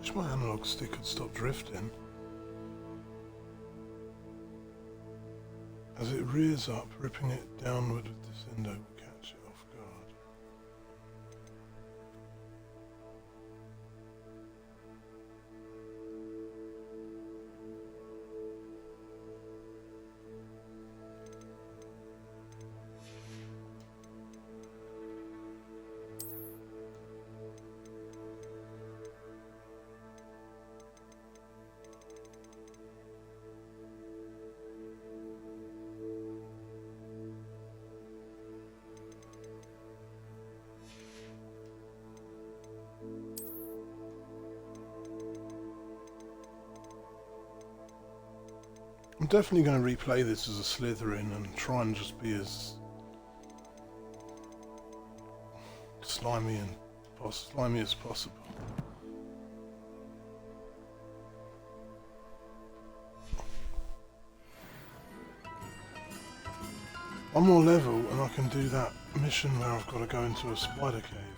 Wish my analog stick had stopped drifting. As it rears up, ripping it downward with this endo will catch it off guard. I'm definitely going to replay this as a Slytherin and try and just be as slimy as possible. One more level and I can do that mission where I've got to go into a spider cave.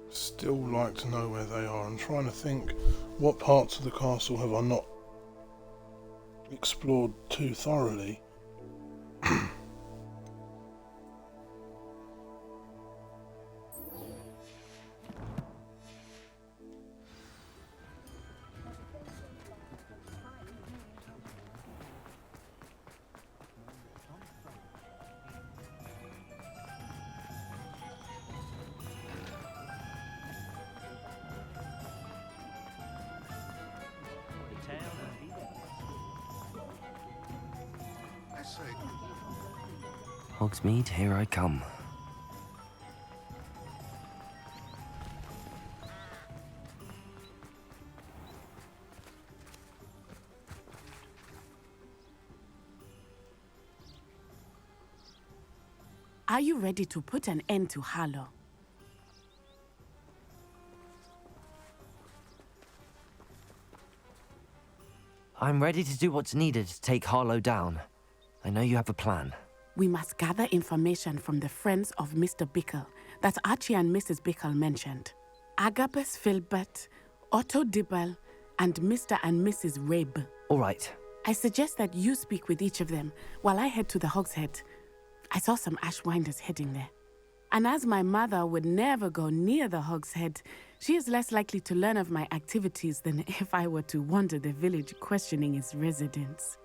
Still like to know where they are. I'm trying to think what parts of the castle have I not explored too thoroughly. Hogsmeade, here I come. Are you ready to put an end to Harlow? I'm ready to do what's needed to take Harlow down. I know you have a plan. We must gather information from the friends of Mr. Bickle that Archie and Mrs. Bickle mentioned. Agabus Filbert, Otto Dibble, and Mr. and Mrs. Rabe. All right. I suggest that you speak with each of them while I head to the Hogshead. I saw some Ashwinders heading there. And as my mother would never go near the Hogshead, she is less likely to learn of my activities than if I were to wander the village questioning its residents.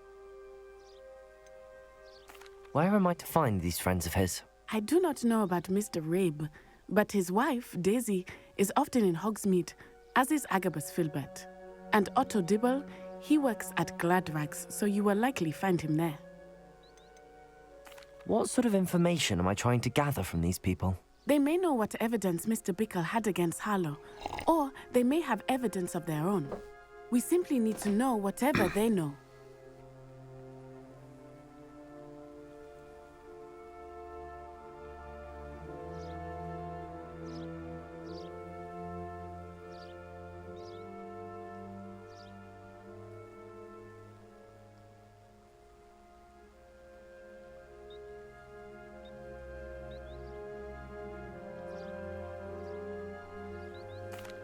Where am I to find these friends of his? I do not know about Mr. Rabe, but his wife, Daisy, is often in Hogsmeade, as is Agabus Filbert. And Otto Dibble, he works at Gladrags, so you will likely find him there. What sort of information am I trying to gather from these people? They may know what evidence Mr. Bickle had against Harlow, or they may have evidence of their own. We simply need to know whatever they know.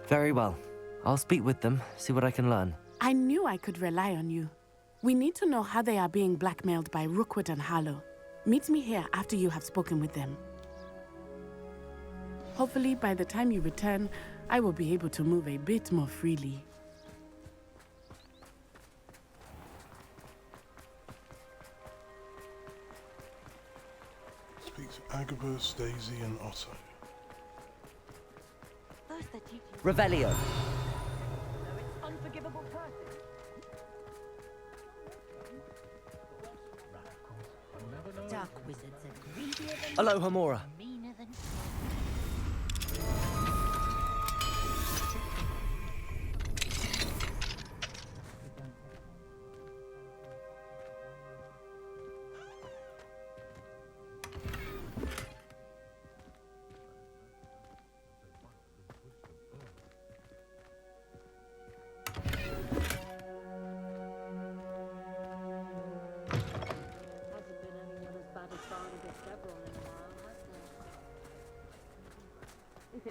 Very well. I'll speak with them, see what I can learn. I knew I could rely on you. We need to know how they are being blackmailed by Rookwood and Harlow. Meet me here after you have spoken with them. Hopefully, by the time you return, I will be able to move a bit more freely. Speak to Agabus, Daisy, and Otto. Revelio. Unforgivable curses. Dark wizards are greedier than Aloha Mora. meaner than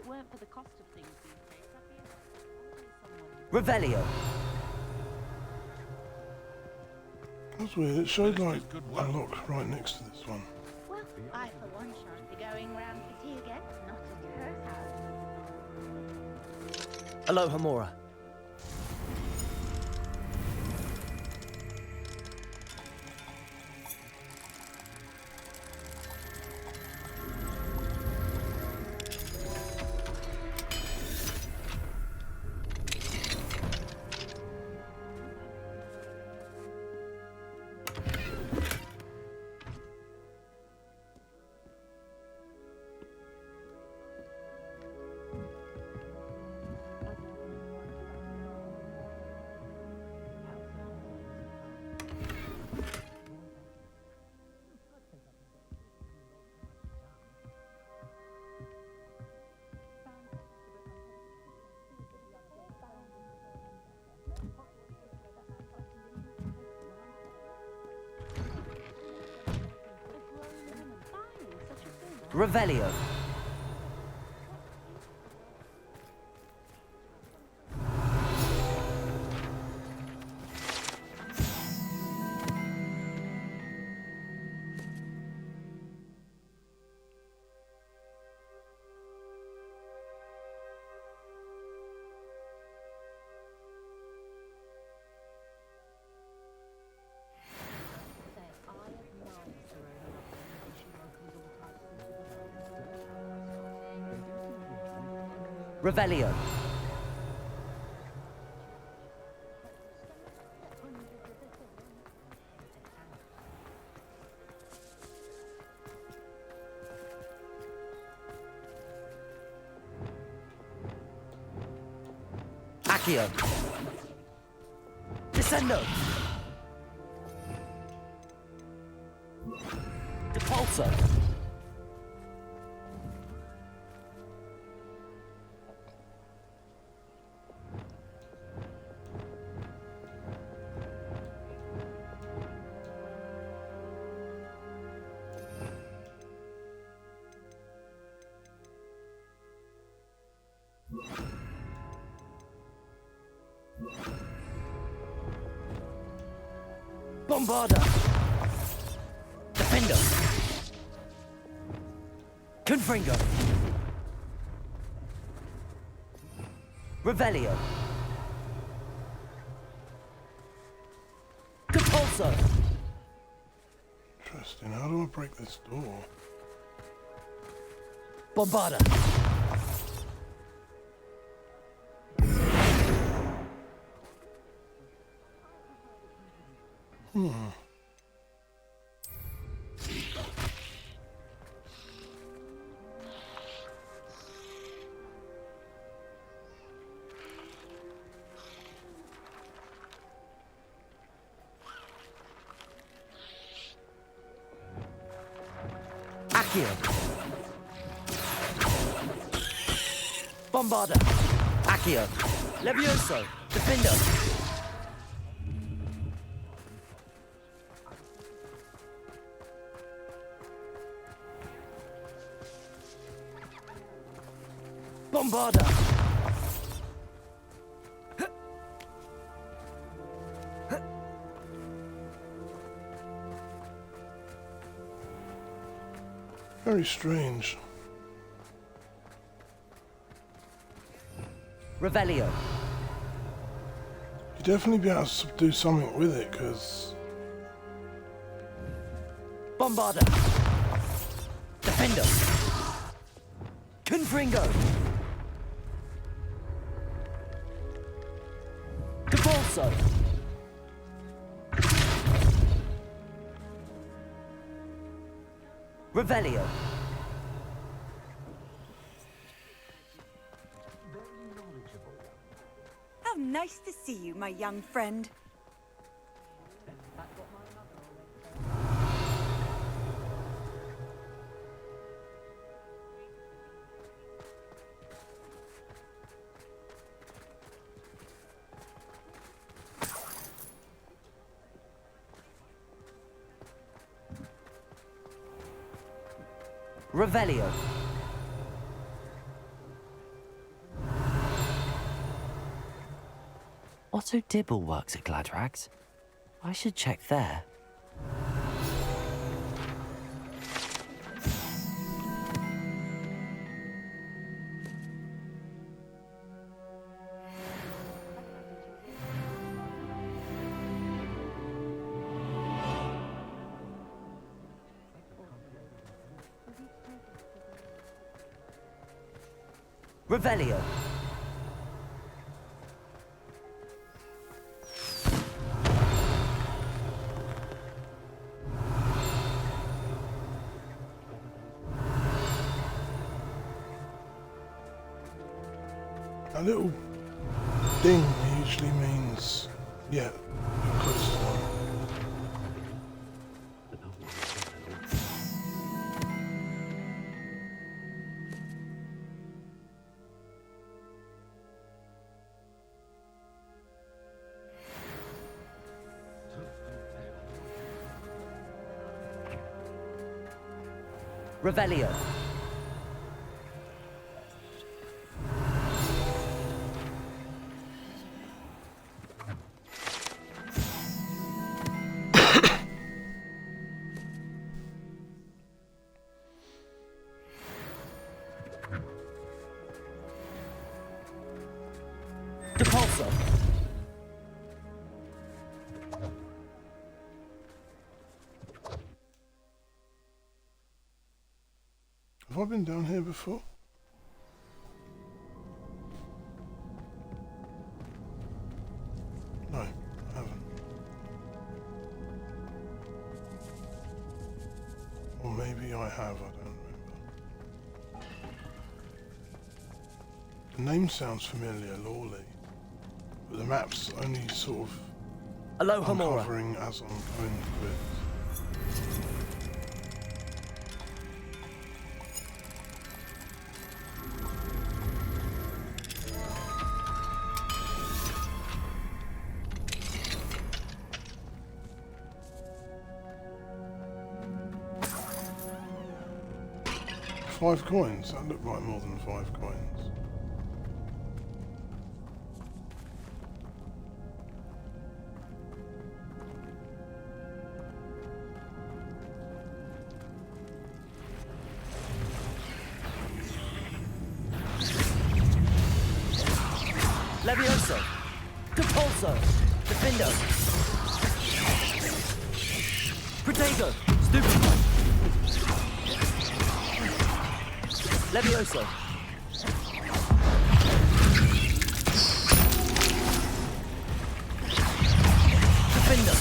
it weren't for the cost of things these days, I'd be someone. Revelio. That's weird. It showed like a lock right next to this one. Well, I for one shan't be going round for tea again, not at her house. Aloha Mora. Revelio. Revelio. Accio. Descendo. Depulso. Bombarda. Defendo. Confringo. Revelio. Depulso. Interesting. How do I break this door? Bombarda. Accio. Bombarda. Accio. Levioso. Defendo. Bombarda. Very strange. Revelio. You'd definitely be able to do something with it, because... Bombarda. Defendo. Confringo. Depulso. Revelio. How nice to see you, my young friend. Revelio. Otto Dibble works at Gladrags. I should check there. Revelio. A little ding usually means, yeah, you're close to one. Revelio. Depulso. Have I been down here before? No, I haven't. Or maybe I have, I don't remember. The name sounds familiar, Lawley, but the map's only sort of Aloha Mora. uncovering as I'm going through it. 5 coins? That looked like more than 5 coins. Levioso. Depulso. Defendo. Protego. Stupefy. Levioso. Defender.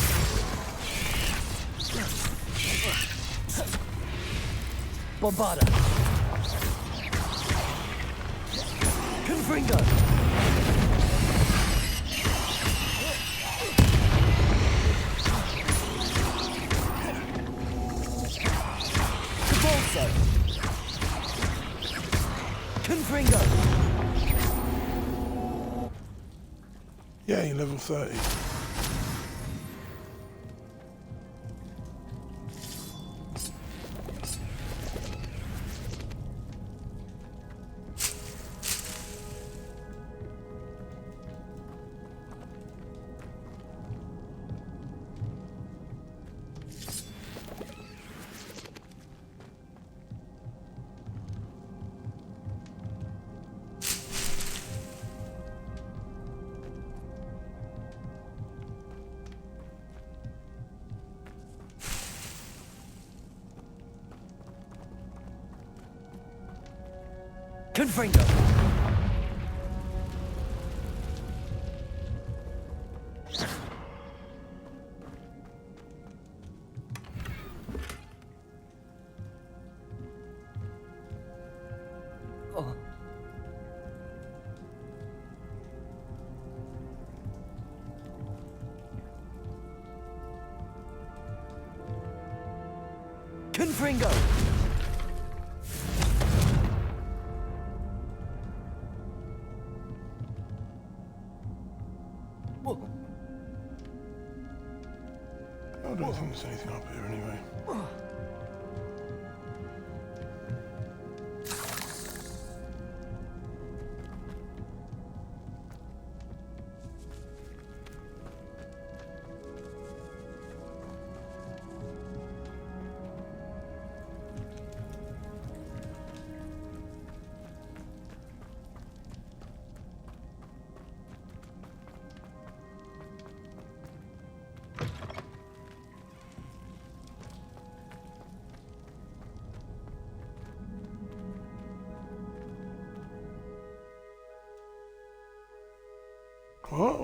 Bombarda. Confringo. Depulso. Confringo. Yay, level 30. Confringo. Oh. Confringo. I don't think there's anything up here anyway.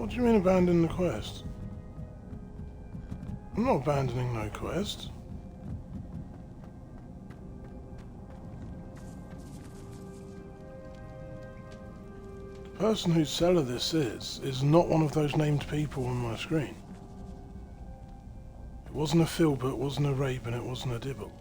What do you mean abandon the quest? I'm not abandoning no quest. The person whose seller this is not one of those named people on my screen. It wasn't a Filbert, it wasn't a Raven, it wasn't a Dibble.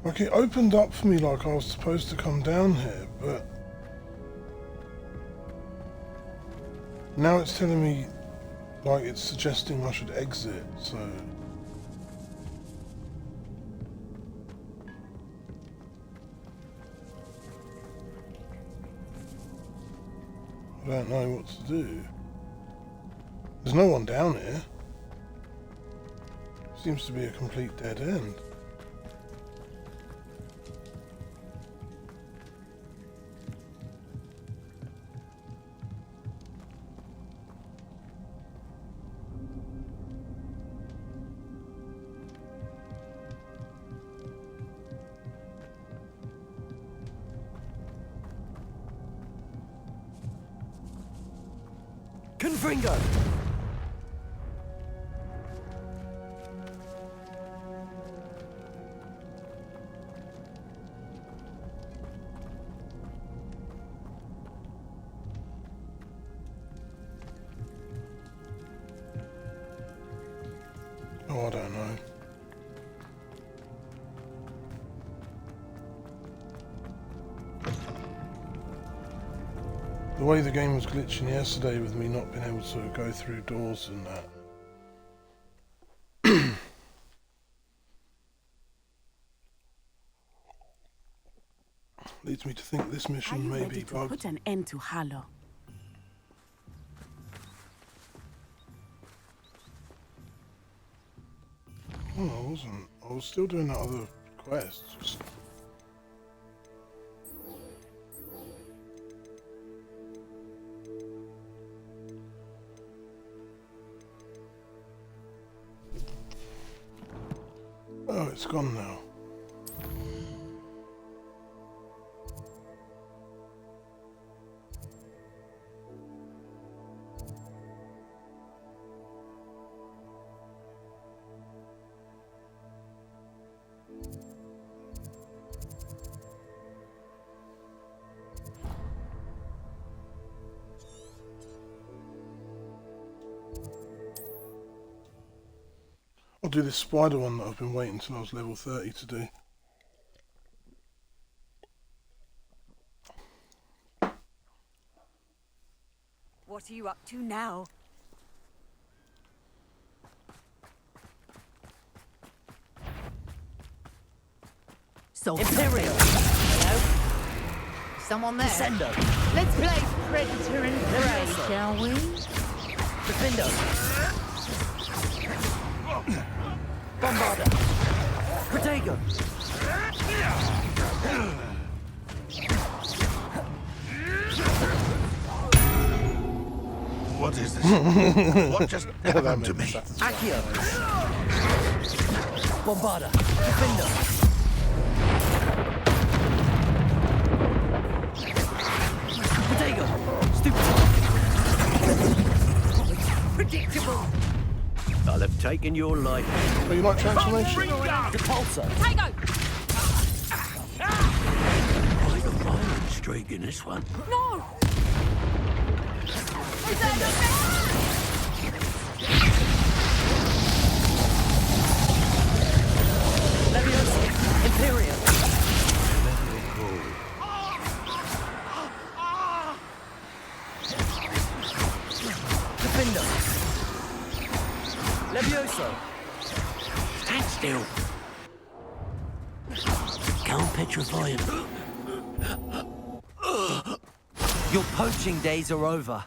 Like, it opened up for me like I was supposed to come down here, but now it's telling me like it's suggesting I should exit, so I don't know what to do. There's no one down here. Seems to be a complete dead end. Confringo! Oh, I don't know. The way the game was glitching yesterday with me not being able to go through doors and that. Leads me to think this mission may be bugged. Put an end to Harlow. Oh, I wasn't. I was still doing that other quest. Just... Oh, it's gone now. I'll do this spider one that I've been waiting until I was level 30 to do. What are you up to now? So Imperial! Hello? Someone there? Descendo! Let's play Predator and Prey, shall we? Defendo! Bombarder! Protego! What is this? What just happened to me? Accio! Bombarder! Defendo! Protego! Stupid! Predictable! I'll have taken your life. Oh, you like transformation? Repulsor! Protego! Quite a violent streak in this one. No! Leviosa! Imperial! Defender. Levioso. Stand still. Can't petrify him. Your poaching days are over.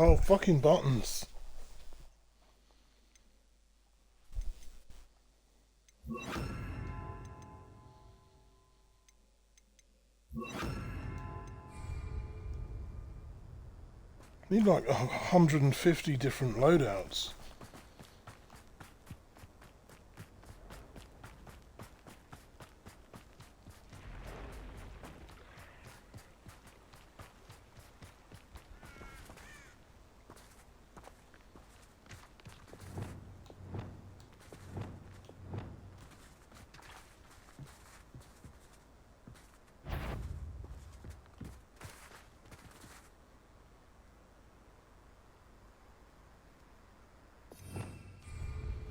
Oh, fucking buttons. Need like 150 different loadouts.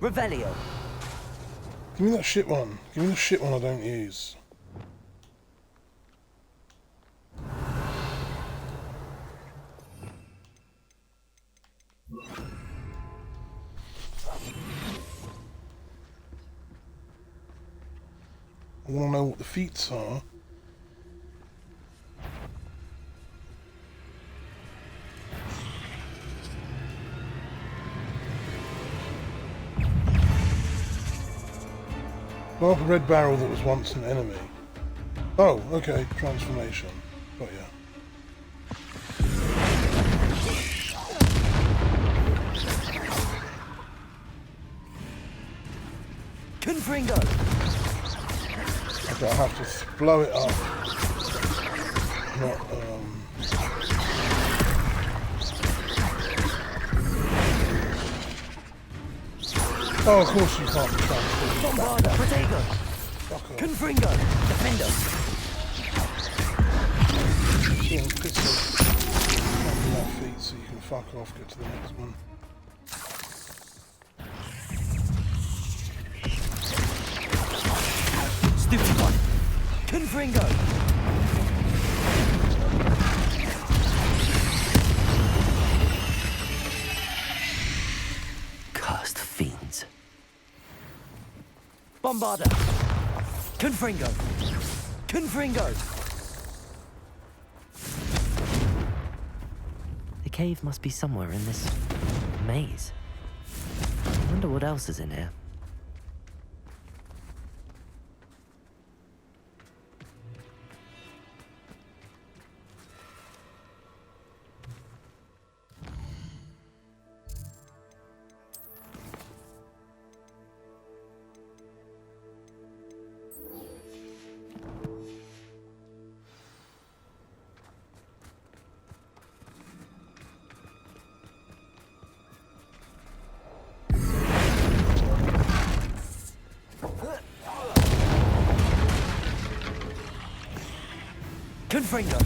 Revelio. Give me that shit one. Give me the shit one I don't use. I want to know what the feats are. Well, a red barrel that was once an enemy. Oh, okay, transformation. Got ya. Confringo. Okay, I have to blow it up. Not, Oh, of course you can't transform. Bombarda. Protego. Fuck off. Confringo. Defender. Can't do that feat so you can fuck off, get to the next one. Stupid one. Confringo. Cursed fiends. Bombarda. Confringo. Confringo. The cave must be somewhere in this maze. I wonder what else is in here. Confringo.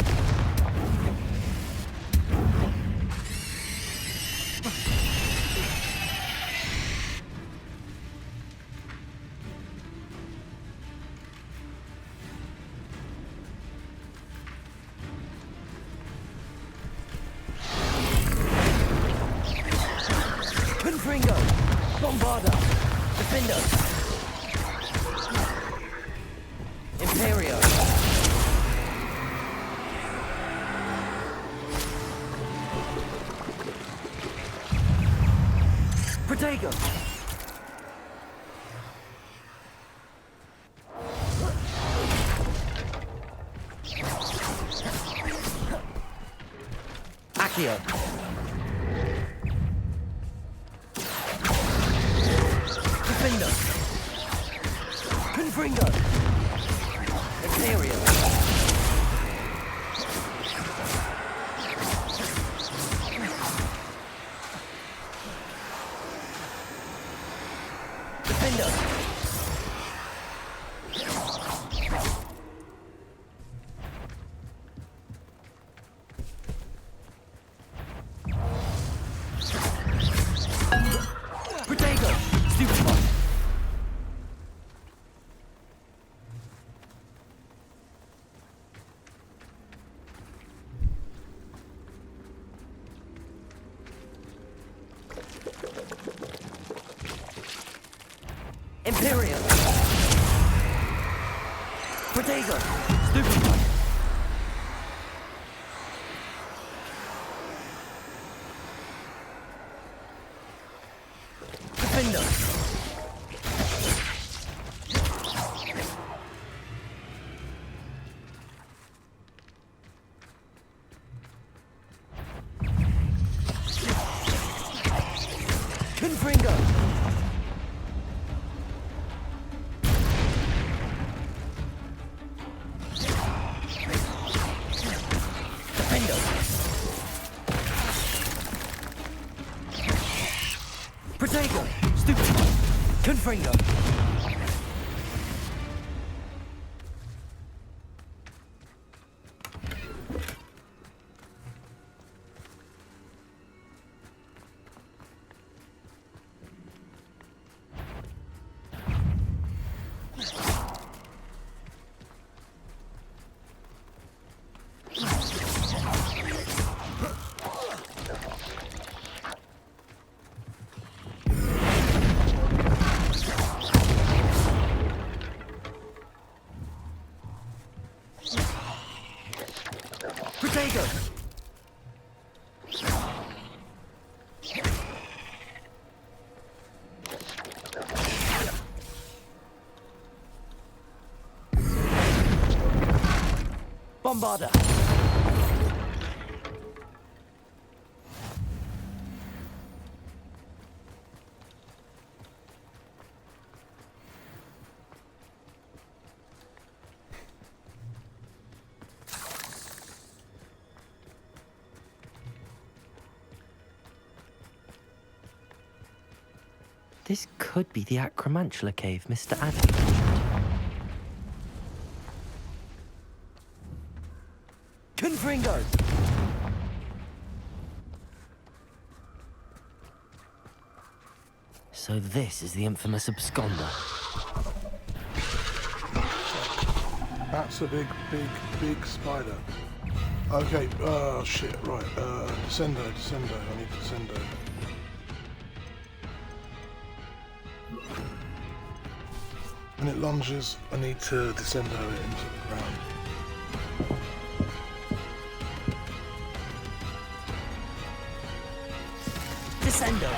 Confringo. Bombarda. Defender. Protego! Accio! Defender! Confringo! Imperial! Defender! Protego! Stupefy! Imperial! Protego! Stupefy! Defender! Confringo! Defender! Protego! Stupefy! Confringo! Protego! Bombarder! This could be the Acromantula cave Mr. Adam. Confringo! So this is the infamous absconder. That's a big spider. Okay, shit, right. Descendo. I need Descendo. When it lunges, I need to Descendo it into the ground. Descendo!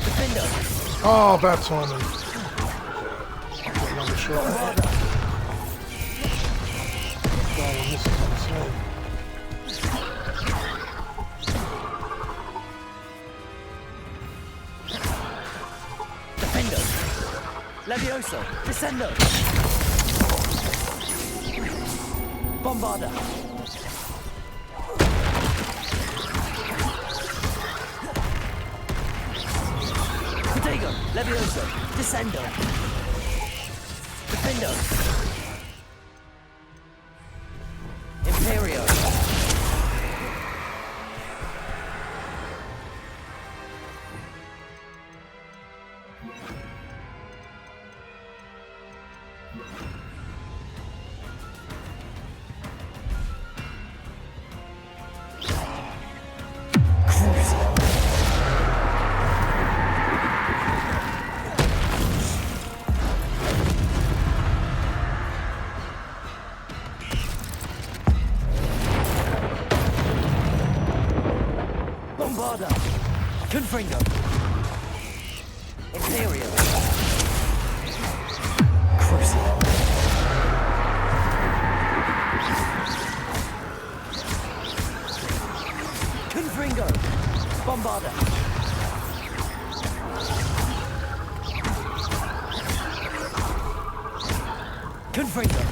Defender! Oh, bad timing. Got another shot. Oh, this is insane. Defender! Levioso! Descendo! Bombarder! Protego! Levioso! Descendo! Defendo! Imperio! Confringo. Imperial. Crucible. Confringo. Bombarda. Confringo.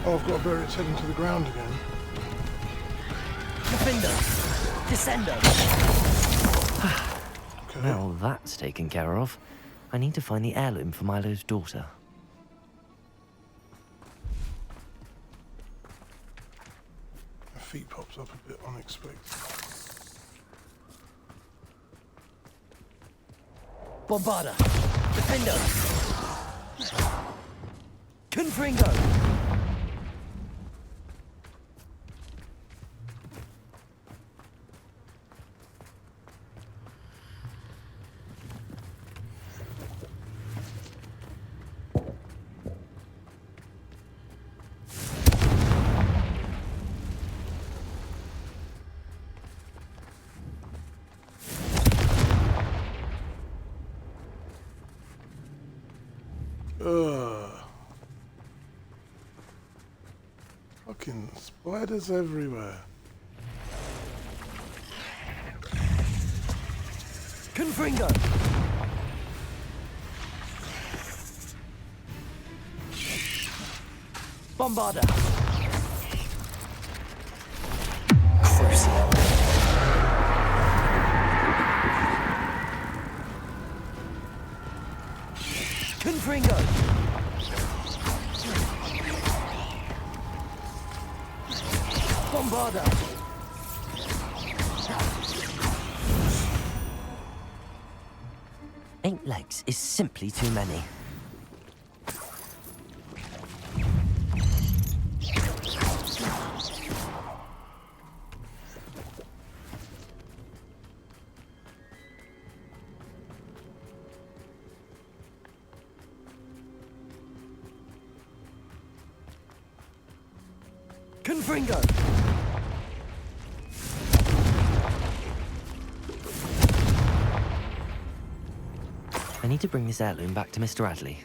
Oh, I've got to bury its head into the ground again. Defender. Descendo. Okay. Well, that's taken care of. I need to find the heirloom for Milo's daughter. My feet pops up a bit unexpected. Bombarda. Defender. Confringo. Ugh. Fucking spiders everywhere. Confringo. Bombarda. Crucible. Confringo. Bombarda. Eight legs is simply too many. Confringo. I need to bring this heirloom back to Mr. Adley.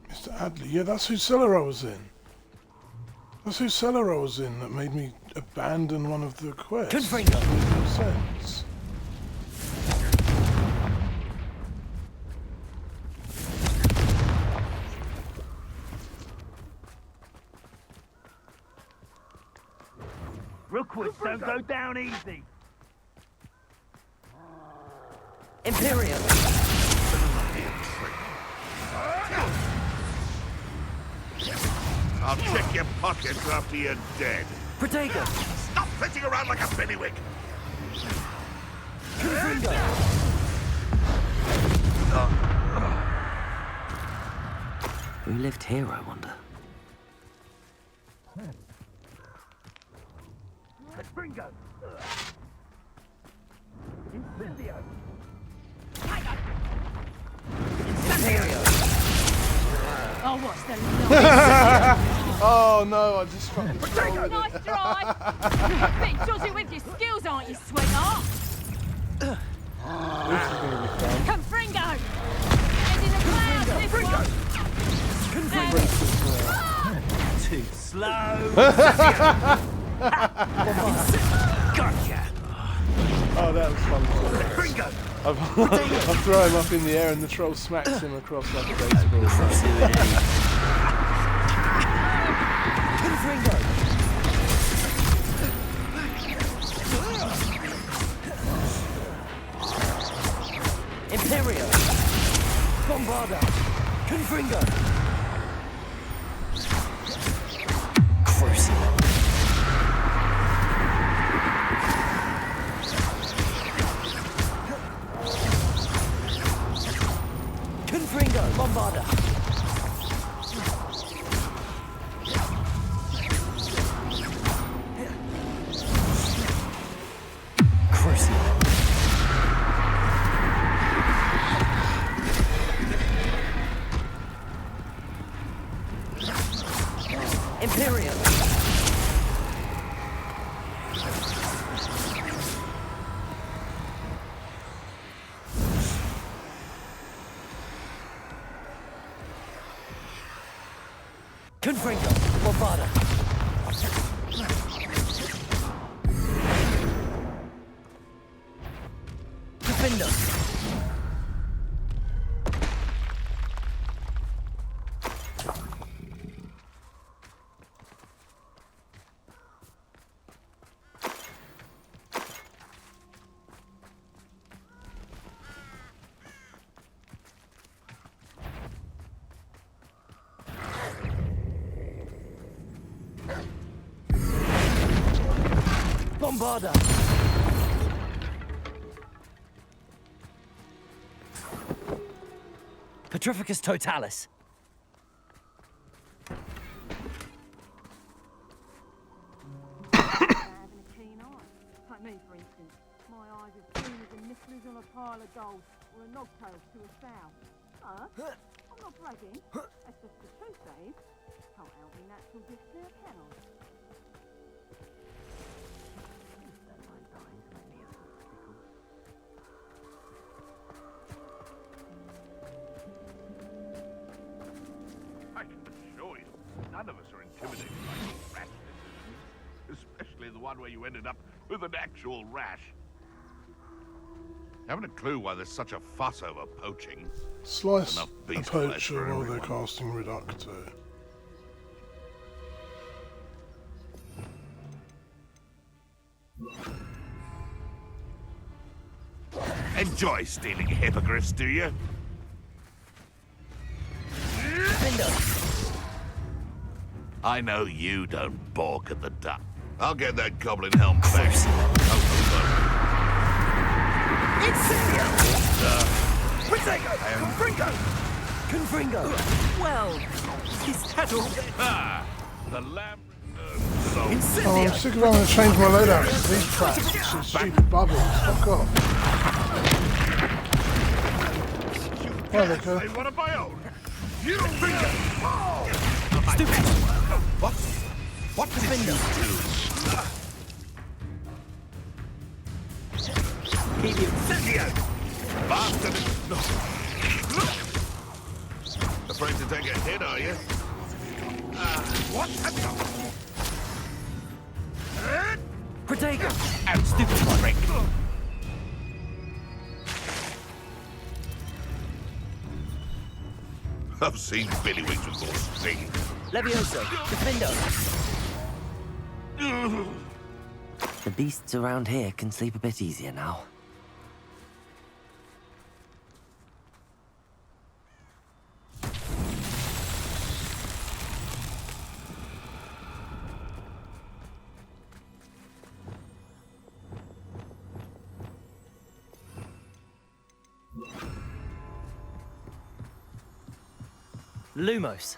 Mr. Adley, yeah, that's whose cellar I was in. That's whose cellar I was in that made me abandon one of the quests. Confringo. Made no sense. Rookwoods don't go down easy. Imperial. I'll check your pockets after you're dead. Protego. Stop flitting around like a bellywig. Confringo. Who lived here, I wonder? Confringo. Incendio. Imperial. Oh, what's the noise? Oh no, I just fucking Nice try. Bit dodgy with your skills, aren't you, sweetheart? This is gonna be fun. Confringo! Head in the clouds, this one! Too slow. Gotcha. Oh, that was fun. Confringo. I'll throw him up in the air and the troll smacks him across like a baseball. Confringo. Imperial. Bombarda. Confringo. Crucible. Imperium. Confringo. Bombada. Defender. Bombarda! Petrificus totalis. Having a keen eye. Like me, for instance. My eyes are keen as a nipples on a pile of gold, or a knobtail to a sow. I'm not bragging. That's just the truth, that is. Can't help me natural gifts there, can I? I can assure you, none of us are intimidated by these rash decisions, especially the one where you ended up with an actual rash. Haven't a clue why there's such a fuss over poaching. Slice Enough a beast flesh poacher for while they're everyone. casting Reducto. Enjoy stealing hippogriffs, do you? I know you don't balk at the duck. I'll get that goblin helm back. Confringo! Well, is that all? The lamb Oh, I'm sick of having to change my loadout to these traps. It's just stupid bubbles. Fuck off. There they go. One of my own. You Stupid! What? What did you do? Bastard! Afraid to take a hit, are you? What have you? Protego! And stupid trick! I've seen billywings with more sting. Levioso! Defendo! The beasts around here can sleep a bit easier now. Lumos.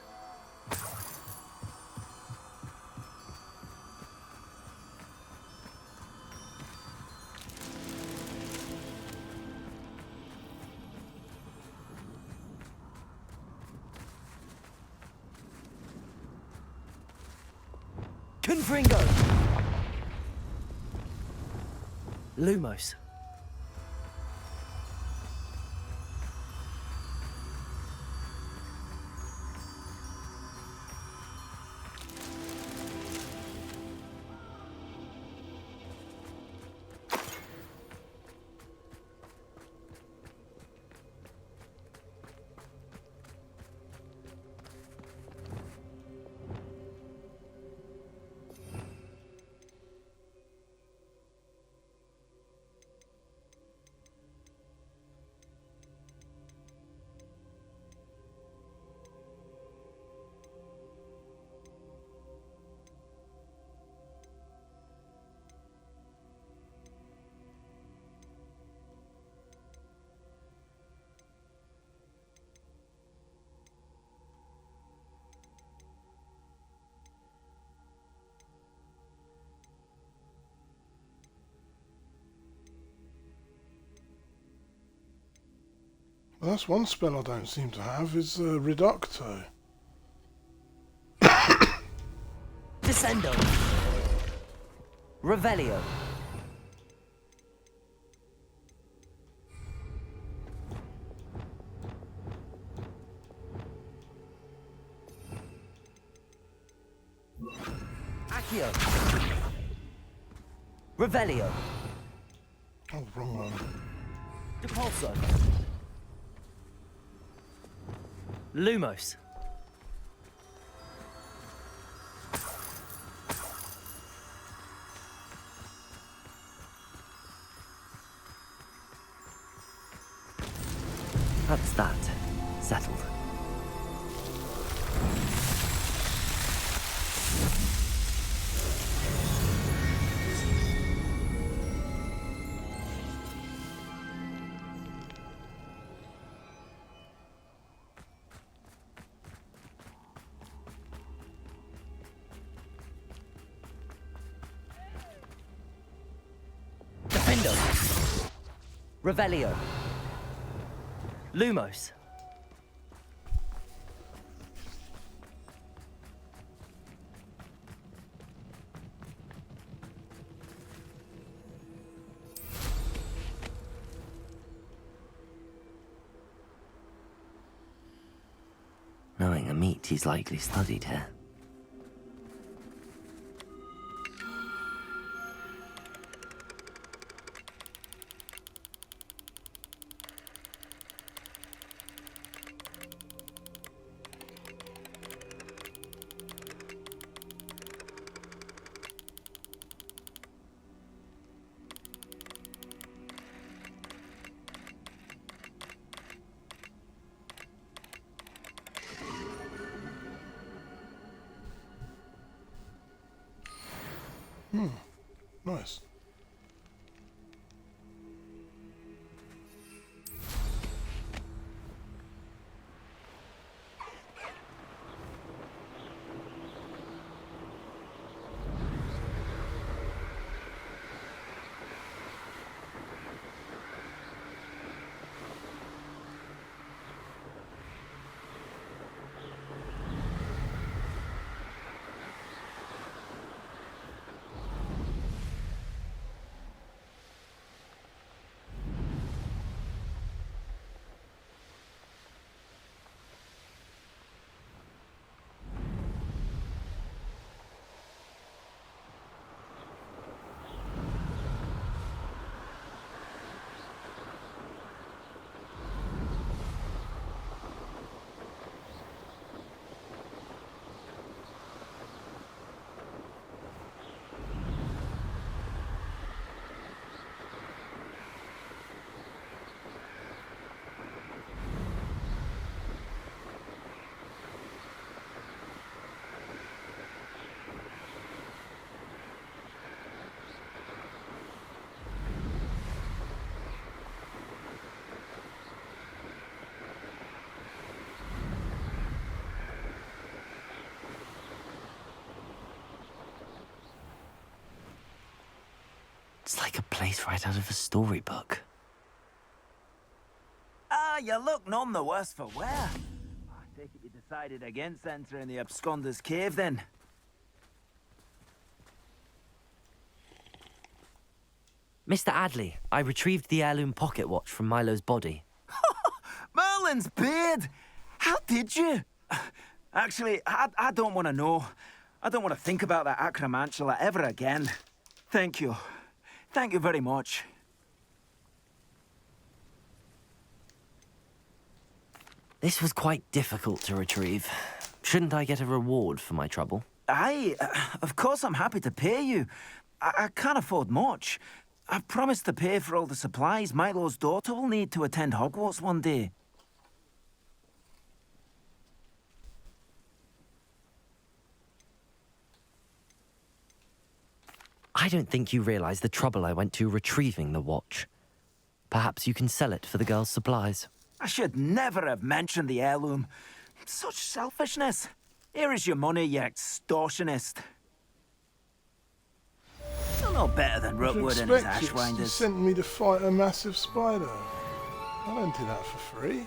Confringo! Lumos. Well, that's one spell I don't seem to have, is Reducto. Descendo. Revelio. Accio. Revelio. Oh, wrong one. Depulso. Lumos. That's that. Settled. Defendo. Revelio. Lumos. Knowing a meat, he's likely studied here. Nice. It's like a place right out of a storybook. Ah, you look none the worse for wear. I take it you decided against entering the absconder's cave, then? Mr. Adley, I retrieved the heirloom pocket watch from Milo's body. Merlin's beard! How did you? Actually, I don't want to know. I don't want to think about that acromantula ever again. Thank you. Thank you very much. This was quite difficult to retrieve. Shouldn't I get a reward for my trouble? Aye, of course I'm happy to pay you. I can't afford much. I've promised to pay for all the supplies Milo's daughter will need to attend Hogwarts one day. I don't think you realize the trouble I went to retrieving the watch. Perhaps you can sell it for the girl's supplies. I should never have mentioned the heirloom. Such selfishness. Here is your money, you extortionist. You're no better than Rookwood and his You Ashwinders. sent me to fight a massive spider. I don't do that for free.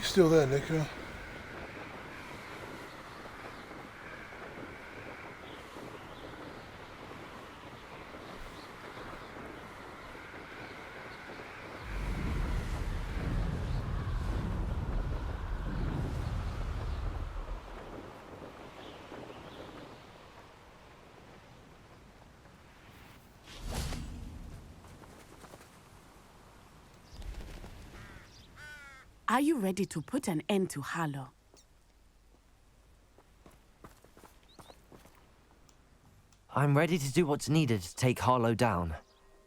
still there, Nico? Are you ready to put an end to Harlow? I'm ready to do what's needed to take Harlow down.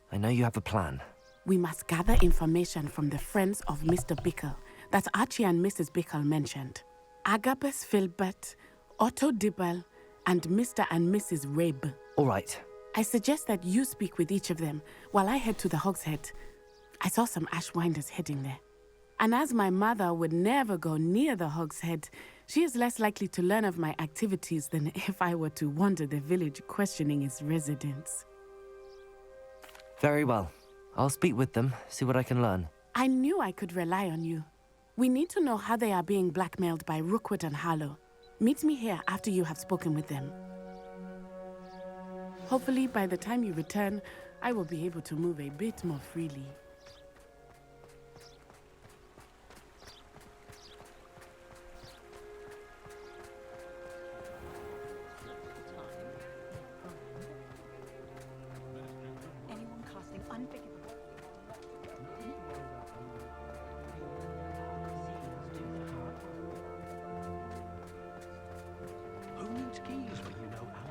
I know you have a plan. We must gather information from the friends of Mr. Bickle that Archie and Mrs. Bickle mentioned. Agabus Filbert, Otto Dibble, and Mr. and Mrs. Rabe. All right. I suggest that you speak with each of them while I head to the Hog's Head. I saw some Ashwinders heading there. And as my mother would never go near the Hog's Head, she is less likely to learn of my activities than if I were to wander the village questioning its residents. Very well. I'll speak with them, see what I can learn. I knew I could rely on you. We need to know how they are being blackmailed by Rookwood and Harlow. Meet me here after you have spoken with them. Hopefully, by the time you return, I will be able to move a bit more freely. Anyone casting unforgivable. Who needs keys when you know how?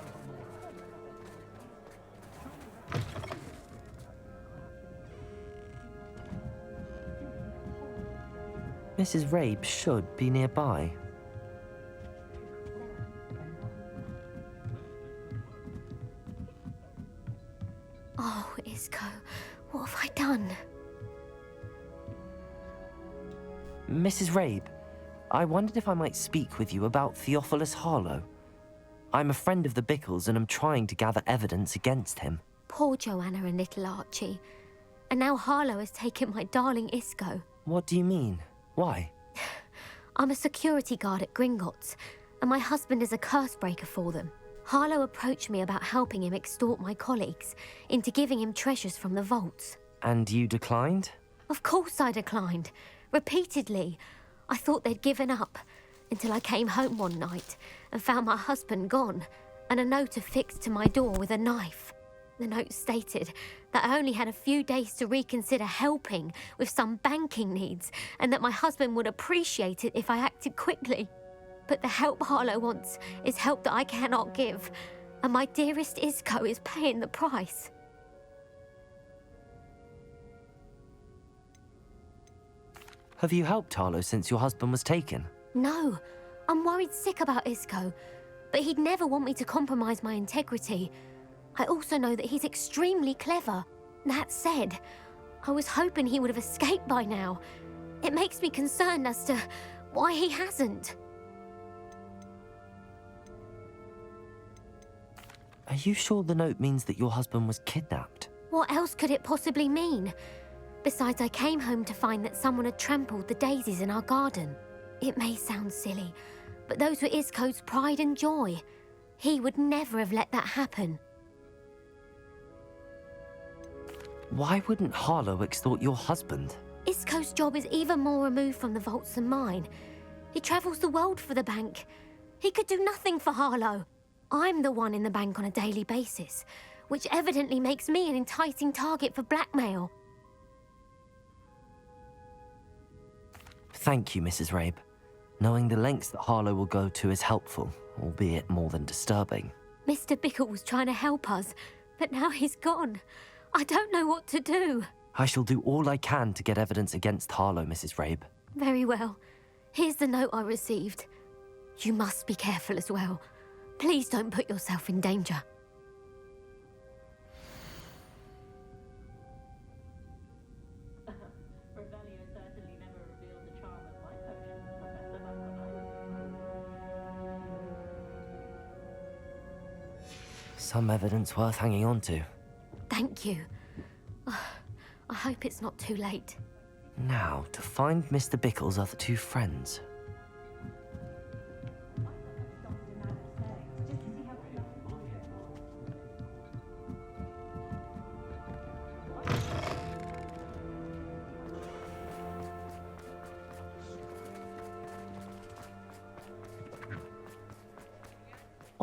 Mrs. Rabe should be nearby. Oh, Isco, what have I done? Mrs. Rabe, I wondered if I might speak with you about Theophilus Harlow. I'm a friend of the Bickles and am trying to gather evidence against him. Poor Joanna and little Archie. And now Harlow has taken my darling Isco. What do you mean? Why? I'm a security guard at Gringotts, and my husband is a curse breaker for them. Harlow approached me about helping him extort my colleagues into giving him treasures from the vaults. And you declined? Of course I declined. Repeatedly. I thought they'd given up, until I came home one night and found my husband gone, and a note affixed to my door with a knife. The note stated that I only had a few days to reconsider helping with some banking needs, and that my husband would appreciate it if I acted quickly. But the help Harlow wants is help that I cannot give, and my dearest Isco is paying the price. Have you helped Harlow since your husband was taken? No, I'm worried sick about Isco, but he'd never want me to compromise my integrity. I also know that he's extremely clever. That said, I was hoping he would have escaped by now. It makes me concerned as to why he hasn't. Are you sure the note means that your husband was kidnapped? What else could it possibly mean? Besides, I came home to find that someone had trampled the daisies in our garden. It may sound silly, but those were Isco's pride and joy. He would never have let that happen. Why wouldn't Harlow extort your husband? Isco's job is even more removed from the vaults than mine. He travels the world for the bank. He could do nothing for Harlow. I'm the one in the bank on a daily basis, which evidently makes me an enticing target for blackmail. Thank you, Mrs. Rabe. Knowing the lengths that Harlow will go to is helpful, albeit more than disturbing. Mr. Bickle was trying to help us, but now he's gone. I don't know what to do. I shall do all I can to get evidence against Harlow, Mrs. Rabe. Very well. Here's the note I received. You must be careful as well. Please don't put yourself in danger. Some evidence worth hanging on to. Thank you. I hope it's not too late. Now, to find Mr. Bickle's other two friends.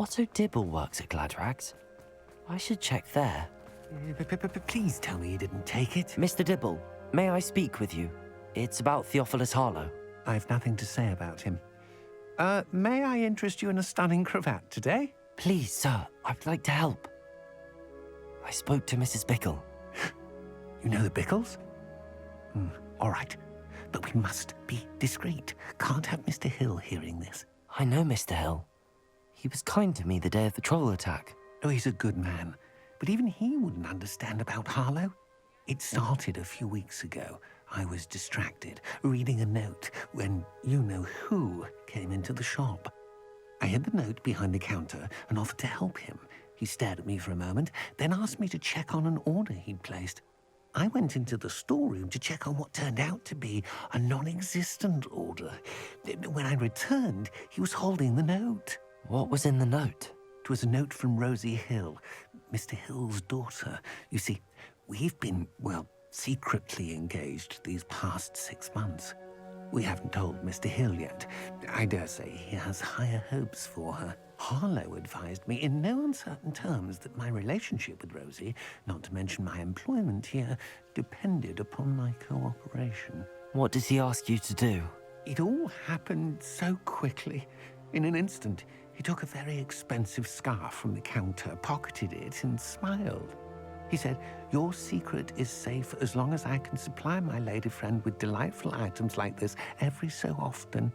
Otto Dibble works at Gladrags. I should check there. Please tell me you didn't take it. Mr. Dibble, may I speak with you? It's about Theophilus Harlow. I've nothing to say about him. May I interest you in a stunning cravat today? Please, sir, I'd like to help. I spoke to Mrs. Bickle. You know the Bickles? All right, but we must be discreet. Can't have Mr. Hill hearing this. I know Mr. Hill. He was kind to me the day of the troll attack. Oh, he's a good man. But even he wouldn't understand about Harlow. It started a few weeks ago. I was distracted, reading a note, when you-know-who came into the shop. I hid the note behind the counter and offered to help him. He stared at me for a moment, then asked me to check on an order he'd placed. I went into the storeroom to check on what turned out to be a non-existent order. When I returned, he was holding the note. What was in the note? It was a note from Rosie Hill, Mr. Hill's daughter. You see, we've been, well, secretly engaged these past 6 months. We haven't told Mr. Hill yet. I dare say he has higher hopes for her. Harlow advised me in no uncertain terms that my relationship with Rosie, not to mention my employment here, depended upon my cooperation. What does he ask you to do? It all happened so quickly. In an instant, he took a very expensive scarf from the counter, pocketed it, and smiled. He said, "Your secret is safe as long as I can supply my lady friend with delightful items like this every so often."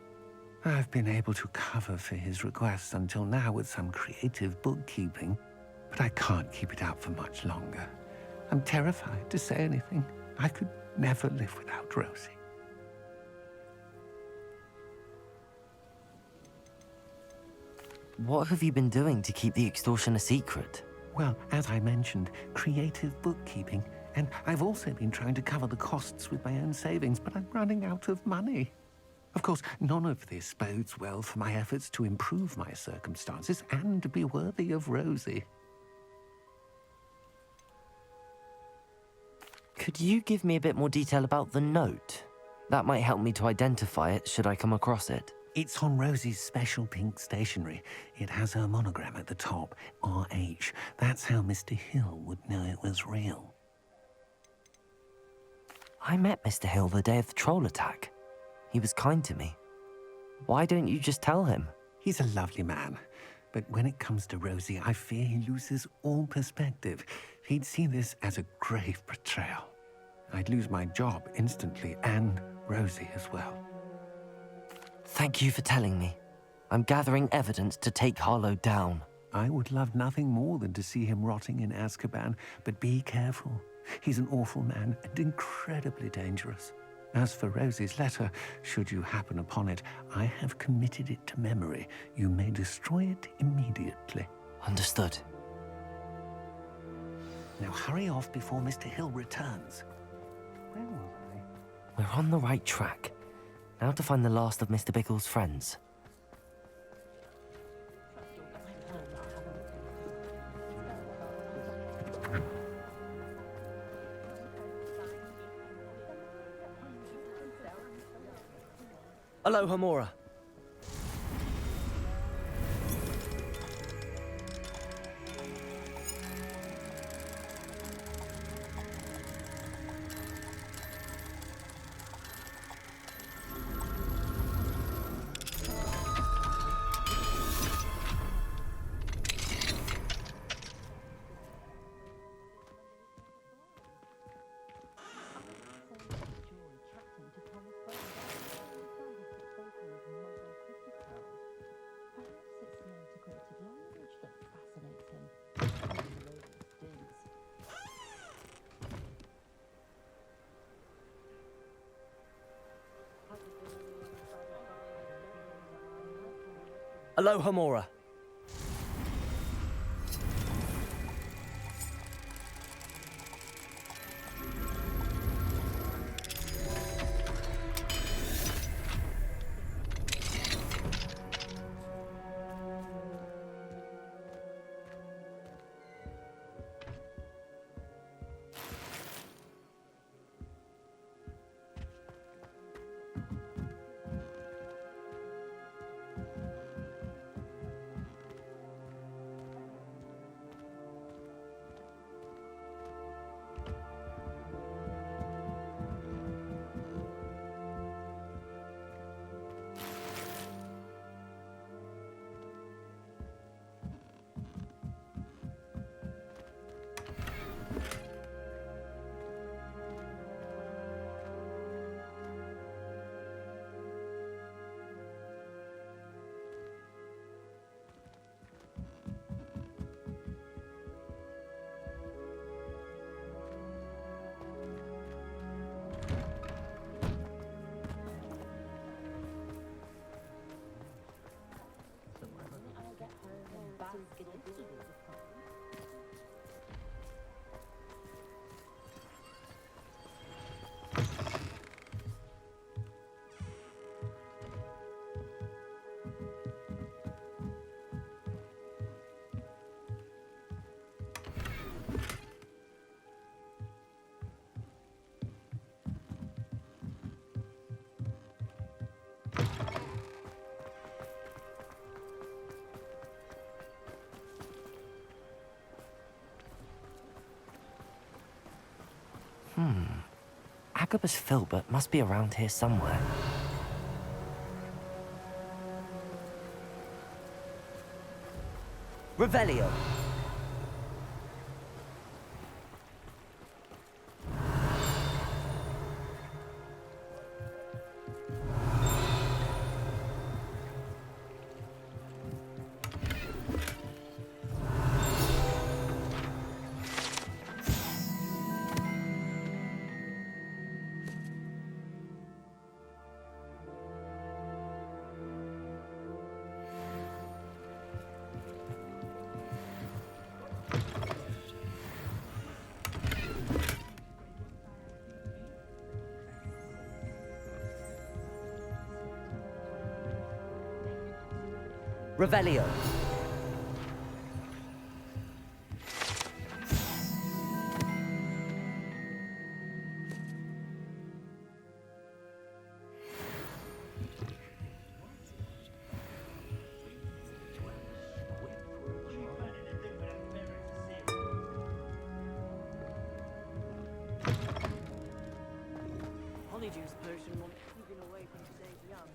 I've been able to cover for his requests until now with some creative bookkeeping, but I can't keep it up for much longer. I'm terrified to say anything. I could never live without Rosie. What have you been doing to keep the extortion a secret? Well, as I mentioned, creative bookkeeping. And I've also been trying to cover the costs with my own savings, but I'm running out of money. Of course, none of this bodes well for my efforts to improve my circumstances and to be worthy of Rosie. Could you give me a bit more detail about the note? That might help me to identify it should I come across it. It's on Rosie's special pink stationery. It has her monogram at the top, RH. That's how Mr. Hill would know it was real. I met Mr. Hill the day of the troll attack. He was kind to me. Why don't you just tell him? He's a lovely man. But when it comes to Rosie, I fear he loses all perspective. He'd see this as a grave betrayal. I'd lose my job instantly, and Rosie as well. Thank you for telling me. I'm gathering evidence to take Harlow down. I would love nothing more than to see him rotting in Azkaban, but be careful. He's an awful man and incredibly dangerous. As for Rosie's letter, should you happen upon it, I have committed it to memory. You may destroy it immediately. Understood. Now hurry off before Mr. Hill returns. Where was I? We're on the right track. Now to find the last of Mr. Bickle's friends. Aloha, Mora. Aloha, Mora. Agabus Filbert must be around here somewhere. Revelio. Revelio. Honeyjuice potion won't keep you away from today's young.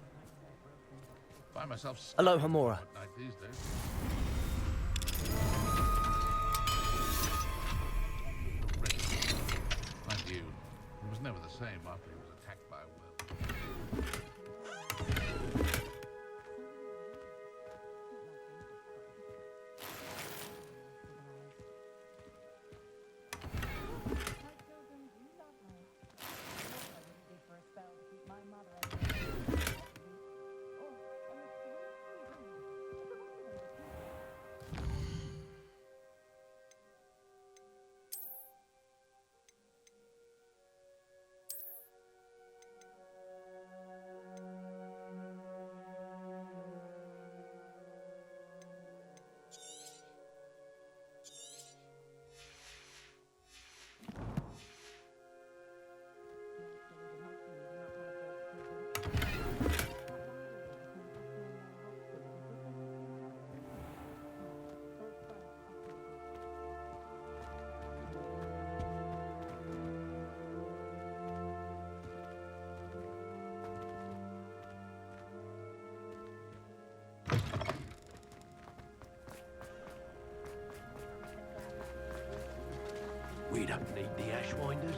Find myself Aloha, Mora. night these days. Mind you, he was never the same after he was attacked by a will. We don't need the Ashwinders.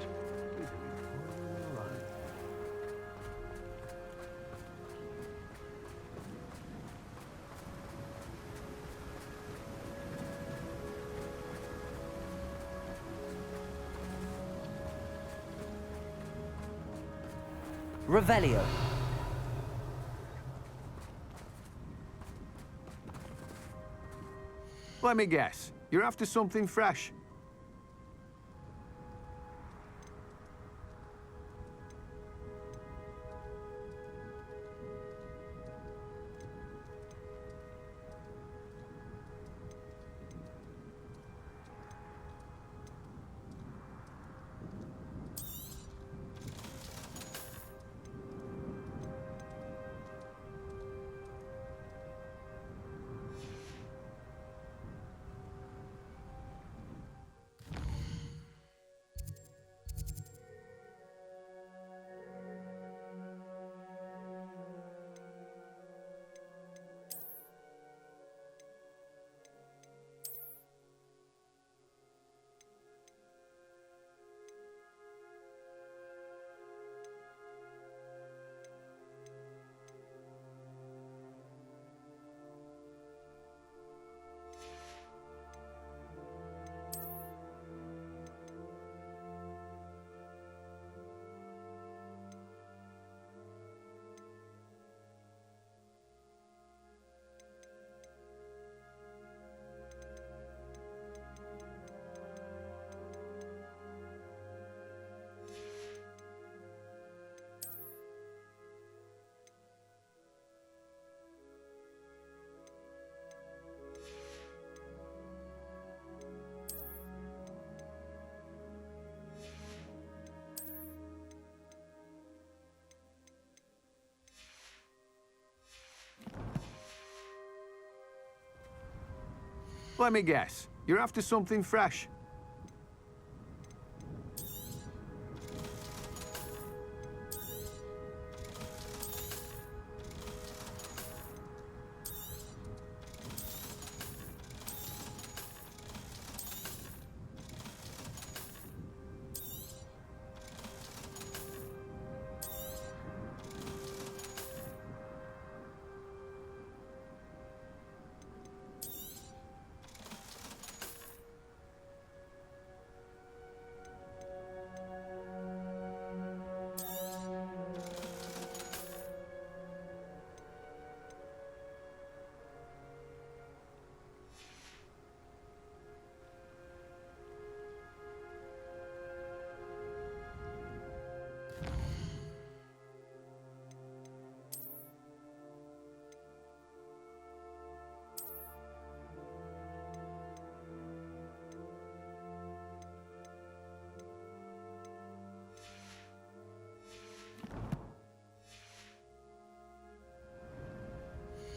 Revelio. Let me guess. You're after something fresh. Let me guess. You're after something fresh.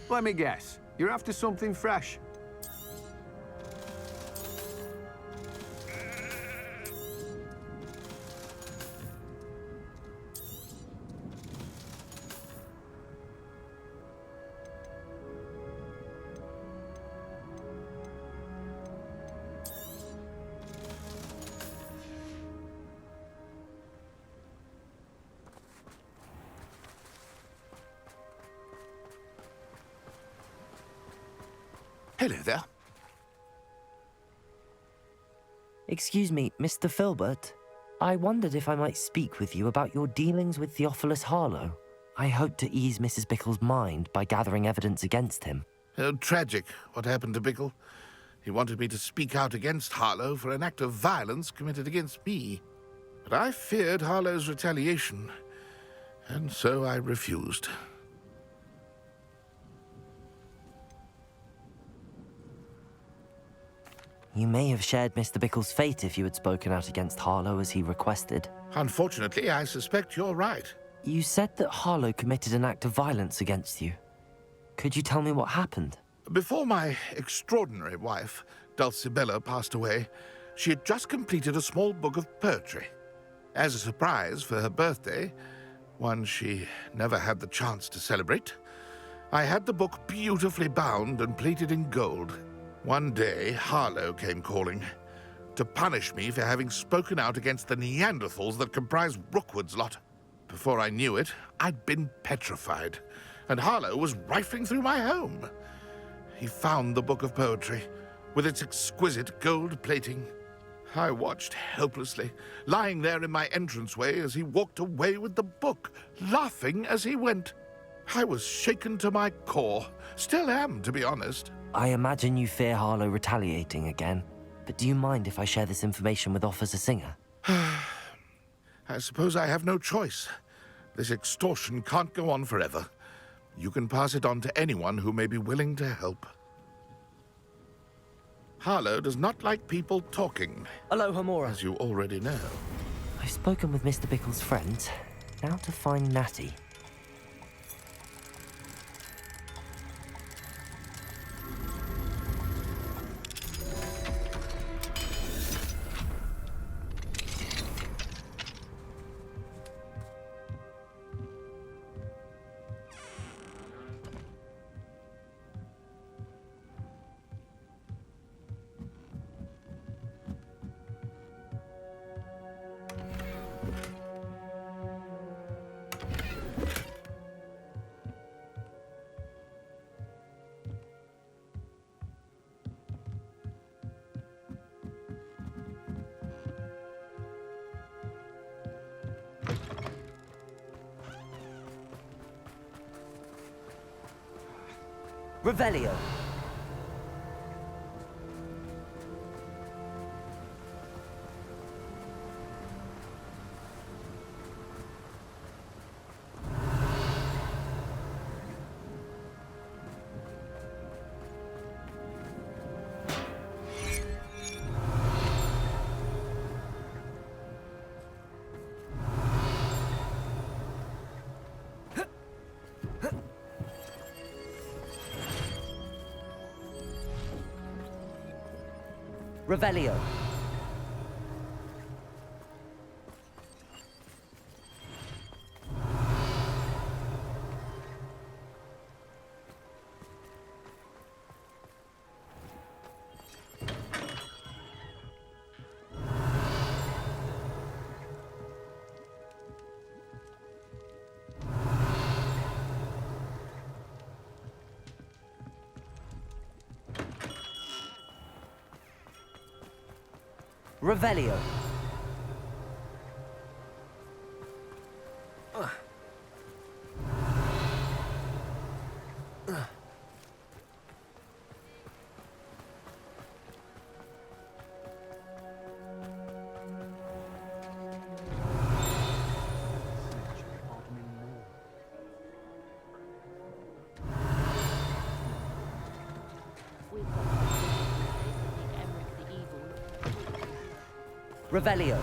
Let me guess. You're after something fresh. Hello there. Excuse me, Mr. Filbert. I wondered if I might speak with you about your dealings with Theophilus Harlow. I hope to ease Mrs. Bickle's mind by gathering evidence against him. Oh, tragic, what happened to Bickle. He wanted me to speak out against Harlow for an act of violence committed against me. But I feared Harlow's retaliation, and so I refused. You may have shared Mr. Bickle's fate if you had spoken out against Harlow as he requested. Unfortunately, I suspect you're right. You said that Harlow committed an act of violence against you. Could you tell me what happened? Before my extraordinary wife, Dulcibella, passed away, she had just completed a small book of poetry. As a surprise for her birthday, one she never had the chance to celebrate, I had the book beautifully bound and plated in gold. One day, Harlow came calling to punish me for having spoken out against the Neanderthals that comprise Rookwood's lot. Before I knew it, I'd been petrified, and Harlow was rifling through my home. He found the book of poetry, with its exquisite gold plating. I watched helplessly, lying there in my entranceway as he walked away with the book, laughing as he went. I was shaken to my core. Still am, to be honest. I imagine you fear Harlow retaliating again, but do you mind if I share this information with Officer Singer? I suppose I have no choice. This extortion can't go on forever. You can pass it on to anyone who may be willing to help. Harlow does not like people talking. Aloha, Mora. As you already know. I've spoken with Mr. Bickle's friends. Now to find Natty. Revelio. Revelio. Revelio. Revelio.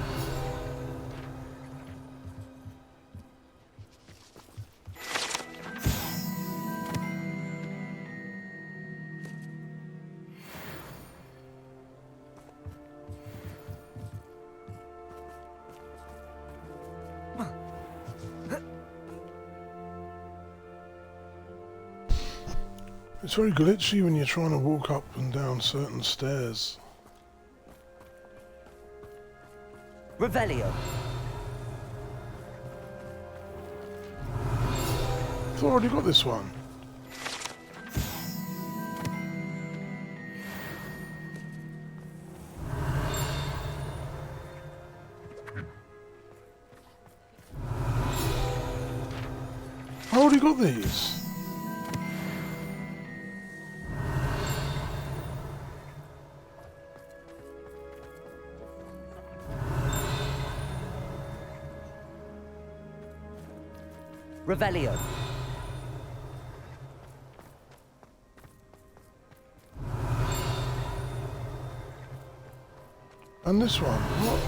It's very glitchy when you're trying to walk up and down certain stairs. Revelio. I've already got this one. I already got these. Revelio. And this one. What?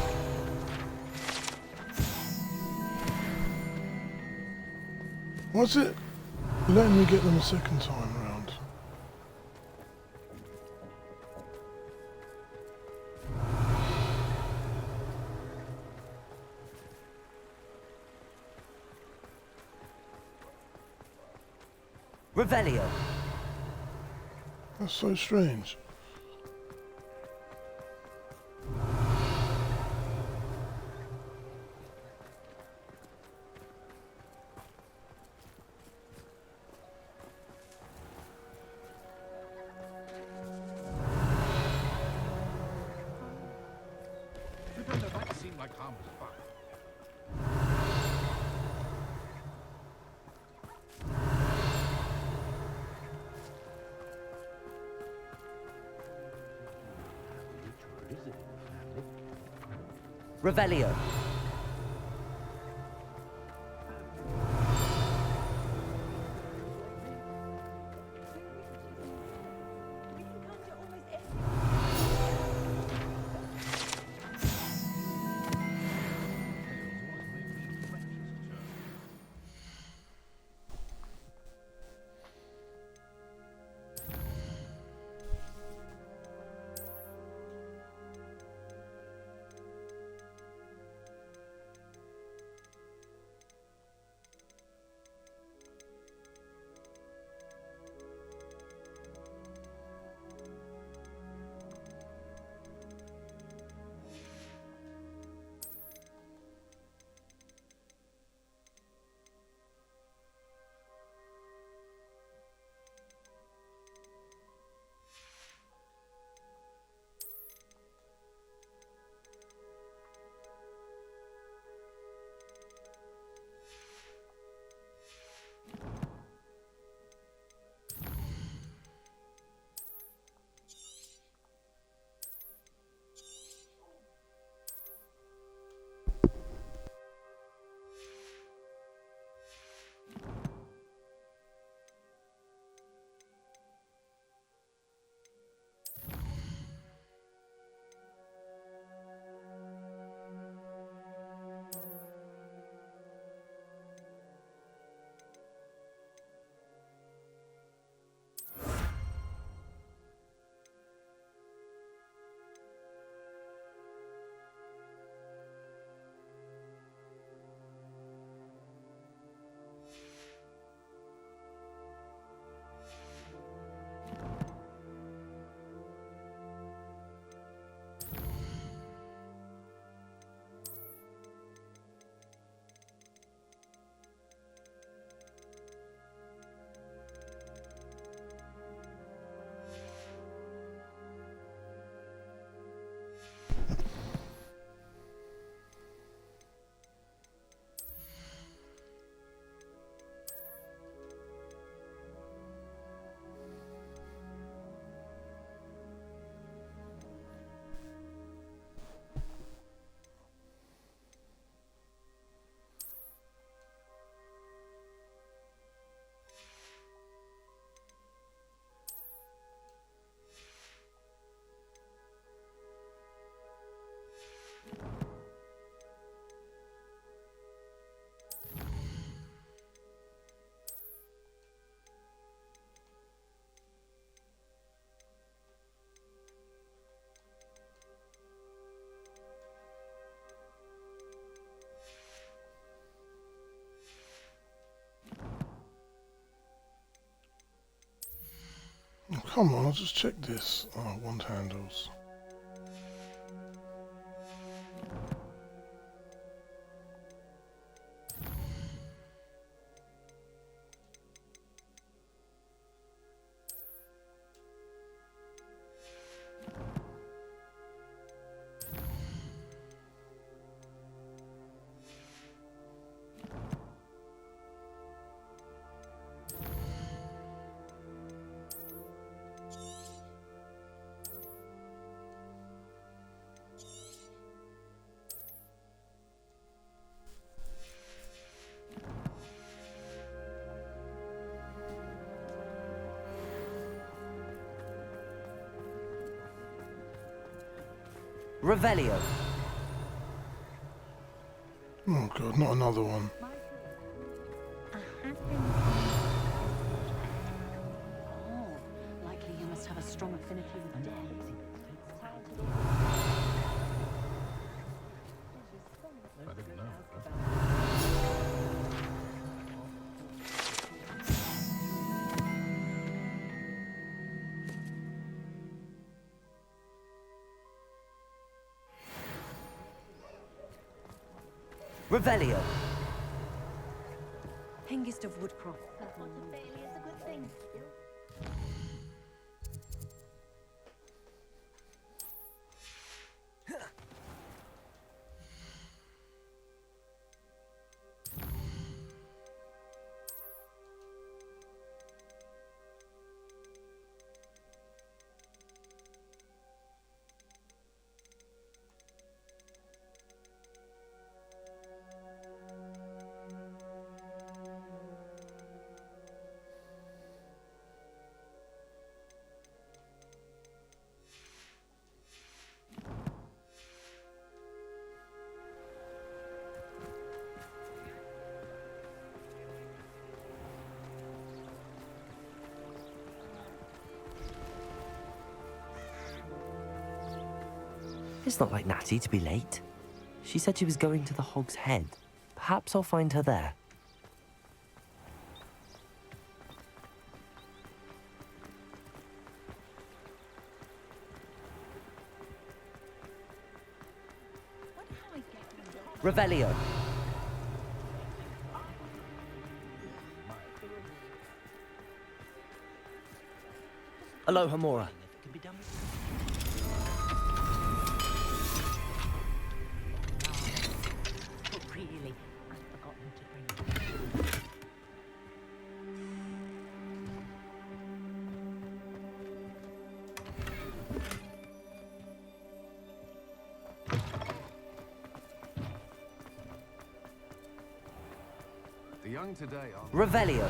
What's it letting me get them a second time round? Revelio. That's so strange. You don't know that seem like harmless fun. Revelio. Oh, come on, I'll just check this. Oh, wand handles. Revelio. Oh god, not another one. Oh, likely you must have a strong affinity with death. I didn't know. Revelio. Hengist of Woodcroft. That's what a failure is a good thing. It's not like Natty to be late. She said she was going to the Hog's Head. Perhaps I'll find her there. Revelio. Aloha Mora. Really, I've forgotten to bring it. The young today are... Revelio.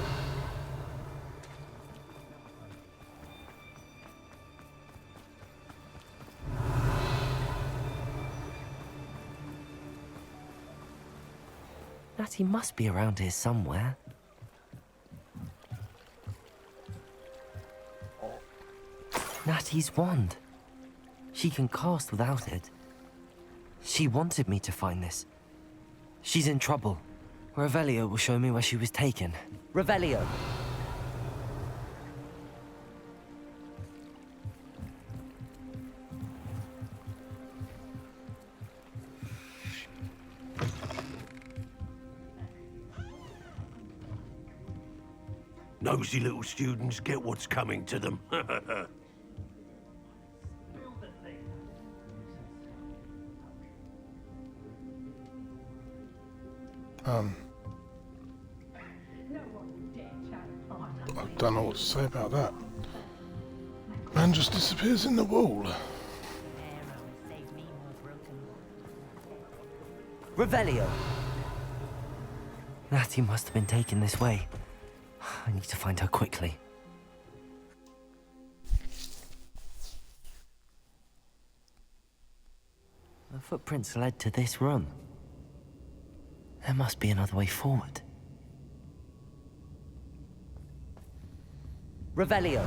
Natty must be around here somewhere. Natty's wand. She can cast without it. She wanted me to find this. She's in trouble. Revelio will show me where she was taken. Revelio! Nosy little students get what's coming to them. I don't know what to say about that. Man just disappears in the wall. Revelio! Natty must have been taken this way. I need to find her quickly. The footprints led to this room. There must be another way forward. Revelio!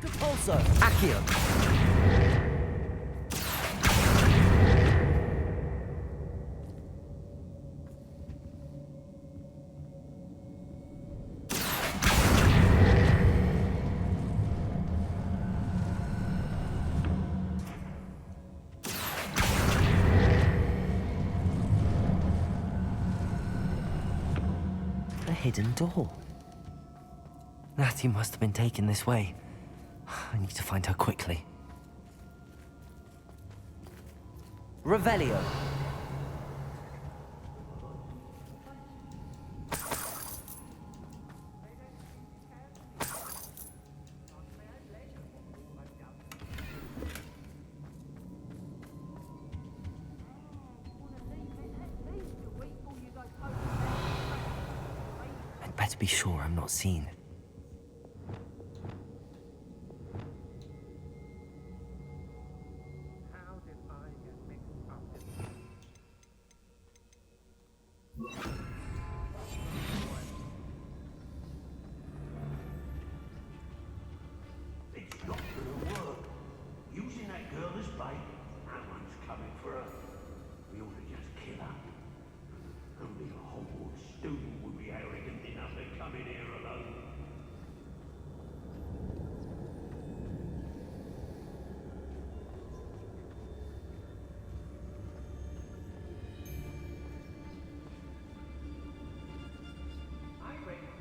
Repulsor! Accio! hidden door. Natty must have been taken this way. I need to find her quickly. Revelio. I'd better be sure I'm not seen. It's not gonna work. Using that girl as bait, no one's coming for her. We ought to just kill her. Only a Hogwarts student would be arrogant enough to come in here alone.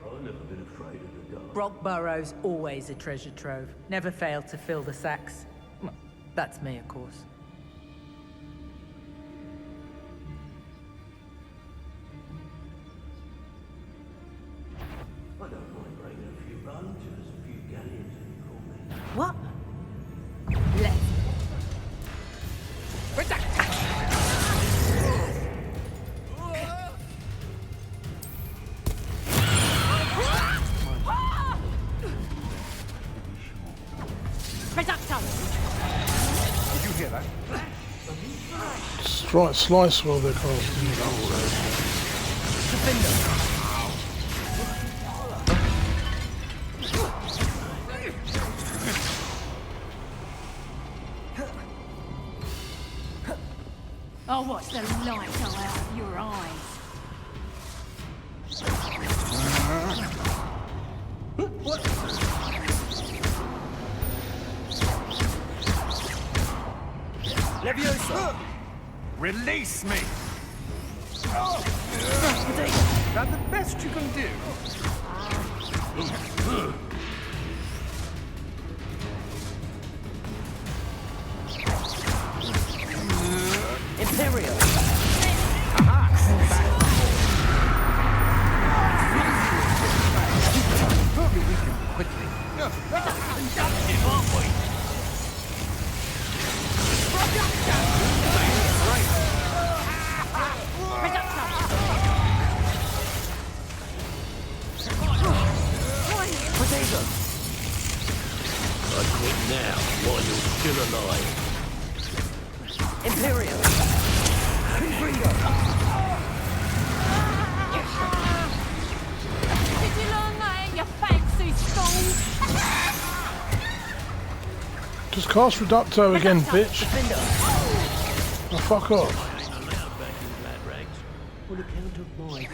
I've never been afraid of the dark. Brockborough's always a treasure trove. Never failed to fill the sacks. Well, that's me, of course. I don't mind breaking a few bones, there's a few galleons that you call me. What? Let's... Did you hear that? Slice while they're casting. I'll watch the light go out of your eyes. Leviosa! Release me! That the best you can do? Imperial! Quickly. Potato! I quit now, while you're still alive. Imperial! Confringo! Did you learn that in your fancy school? Just cast Reducto again, bitch. Oh, fuck off. I ain't allowed back in glad rags. On account of my life.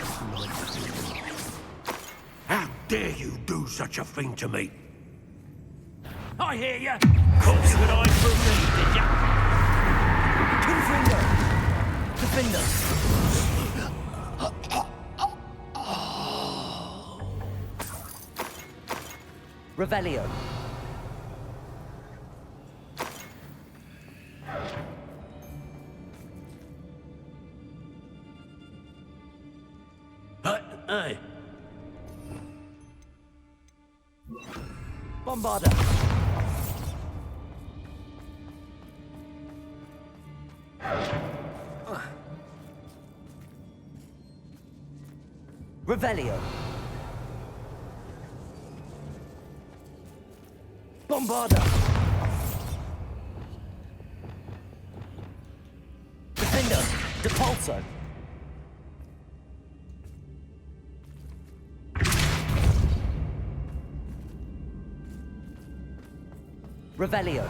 How dare you do such a thing to me? I hear you. Thought you could hide from me, did ya? Confringo! Defender! Revelio! Hey. Bombarda! Revelio! Bombarda! Defender! Depulso! Revelio!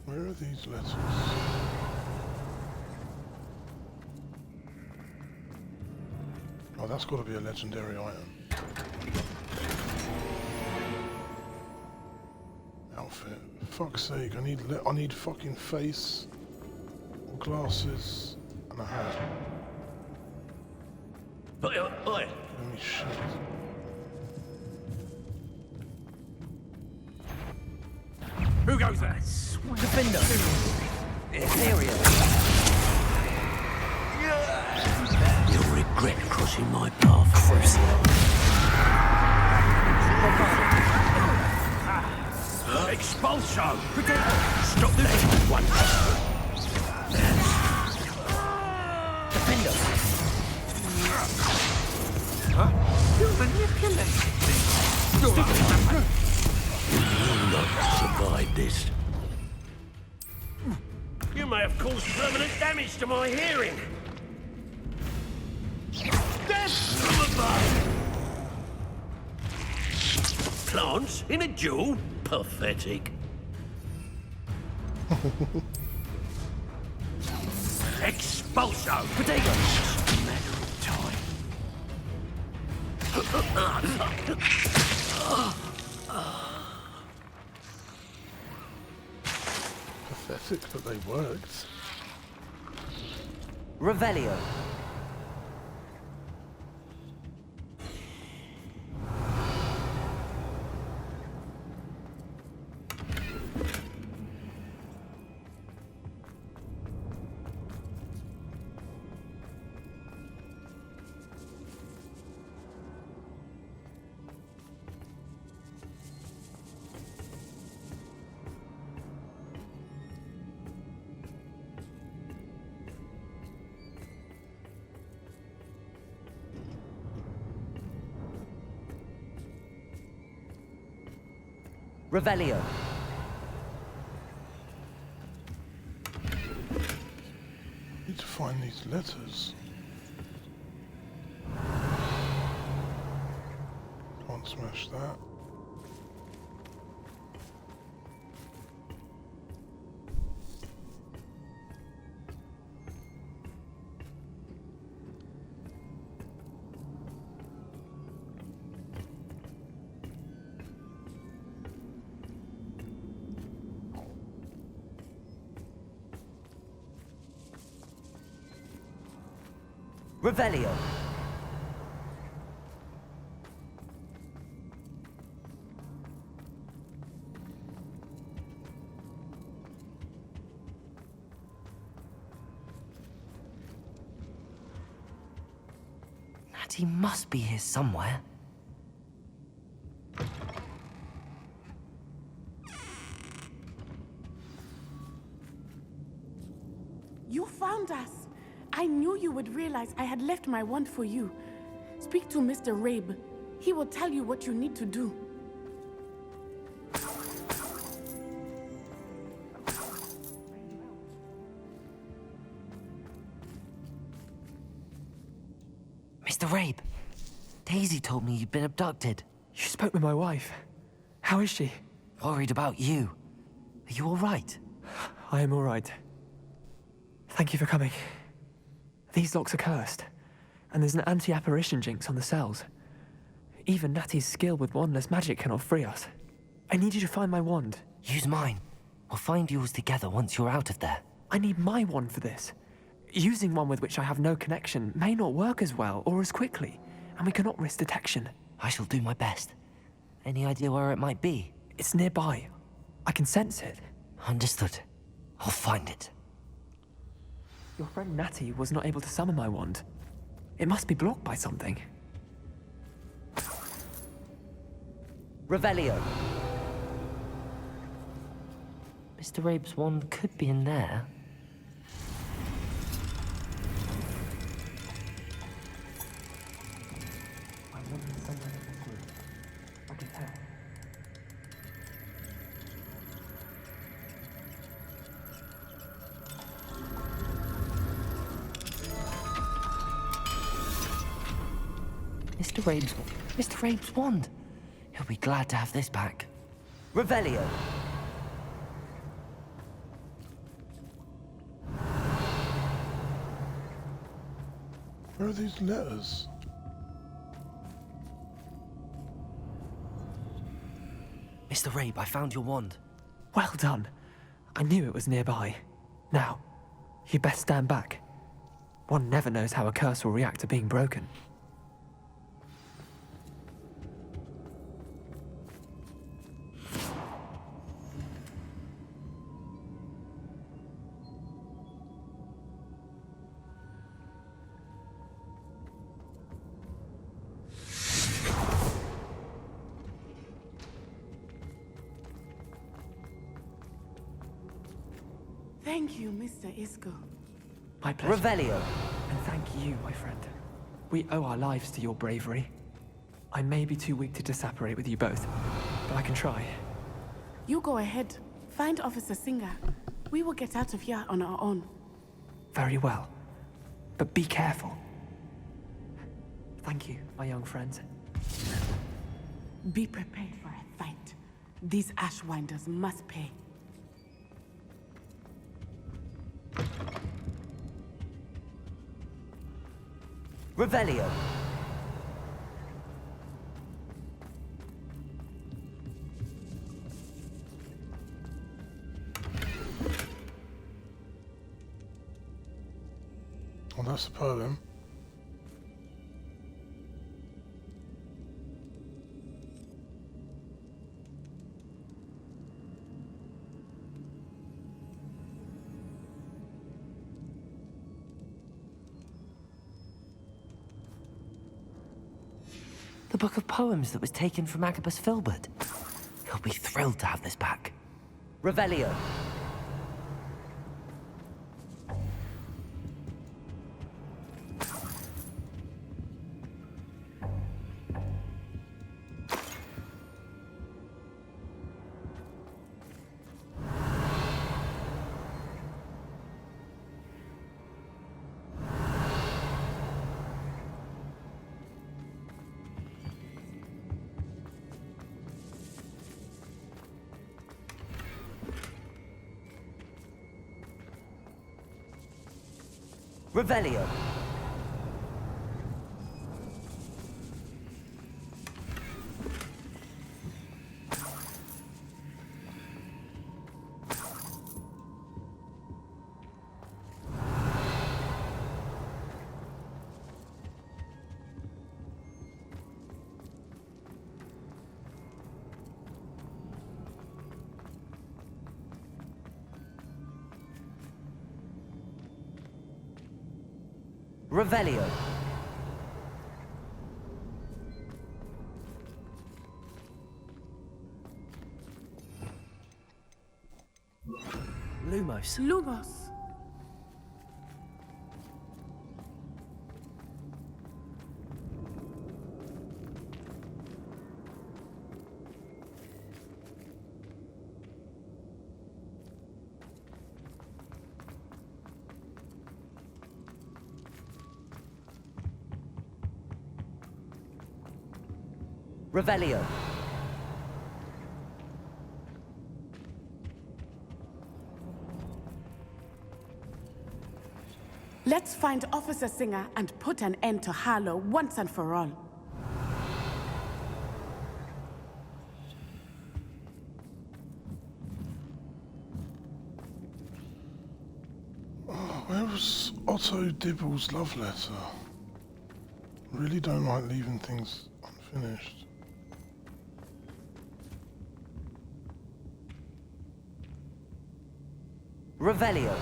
Where are these letters? Oh, that's got to be a legendary item. Fuck's sake, I need fucking face, glasses, and a hat. Oi! Holy shit. Who goes there? Defender! Area! You'll regret crossing my path. Expulso! Stop there! One. Defender! You're manipulating me. You will not survive this. You may have caused permanent damage to my hearing. Death from above! Plants in a duel? Pathetic. Expulso! Potato! Matter of time. Pathetic, but they worked. Revelio. Revelio. Need to find these letters. Can't smash that. Revelio. Natty must be here somewhere. You found us. I knew you would realize I had left my wand for you. Speak to Mr. Rabe. He will tell you what you need to do. Mr. Rabe, Daisy told me you'd been abducted. You spoke with my wife. How is she? Worried about you. Are you all right? I am all right. Thank you for coming. These locks are cursed, and there's an anti-apparition jinx on the cells. Even Natty's skill with wandless magic cannot free us. I need you to find my wand. Use mine. We'll find yours together once you're out of there. I need my wand for this. Using one with which I have no connection may not work as well or as quickly, and we cannot risk detection. I shall do my best. Any idea where it might be? It's nearby. I can sense it. Understood. I'll find it. Your friend Natty was not able to summon my wand. It must be blocked by something. Revelio. Mr. Rabe's wand could be in there. My wand is somewhere in this room. I can tell. Mr. Rabe's wand. He'll be glad to have this back. Revelio. Where are these letters? Mr. Rabe, I found your wand. Well done. I knew it was nearby. Now, you best stand back. One never knows how a curse will react to being broken. Thank you, Mr. Isco. My pleasure. Revelio. And thank you, my friend. We owe our lives to your bravery. I may be too weak to disapparate with you both, but I can try. You go ahead. Find Officer Singer. We will get out of here on our own. Very well. But be careful. Thank you, my young friend. Be prepared for a fight. These Ashwinders must pay. Revelio. Well, that's the poem. The book of poems that was taken from Agabus Filbert. He'll be thrilled to have this back. Revelio. Revelio. Revelio. Lumos. Lumos. Revelio. Let's find Officer Singer and put an end to Harlow once and for all. Oh, where was Otto Dibble's love letter? Really don't like leaving things unfinished. Revelio.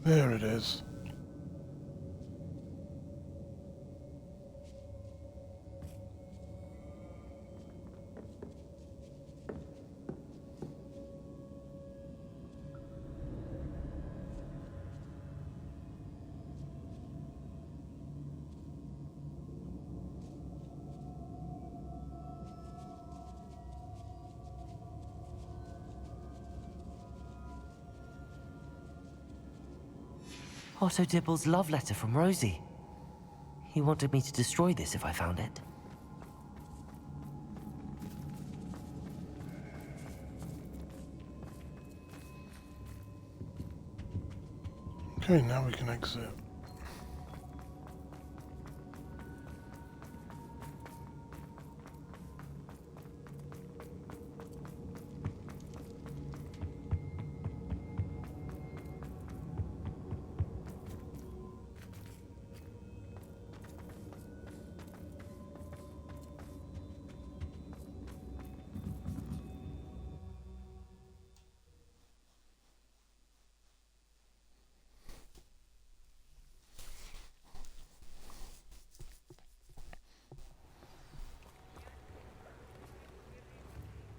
There it is. Otto Dibble's love letter from Rosie. He wanted me to destroy this if I found it. Okay, now we can exit.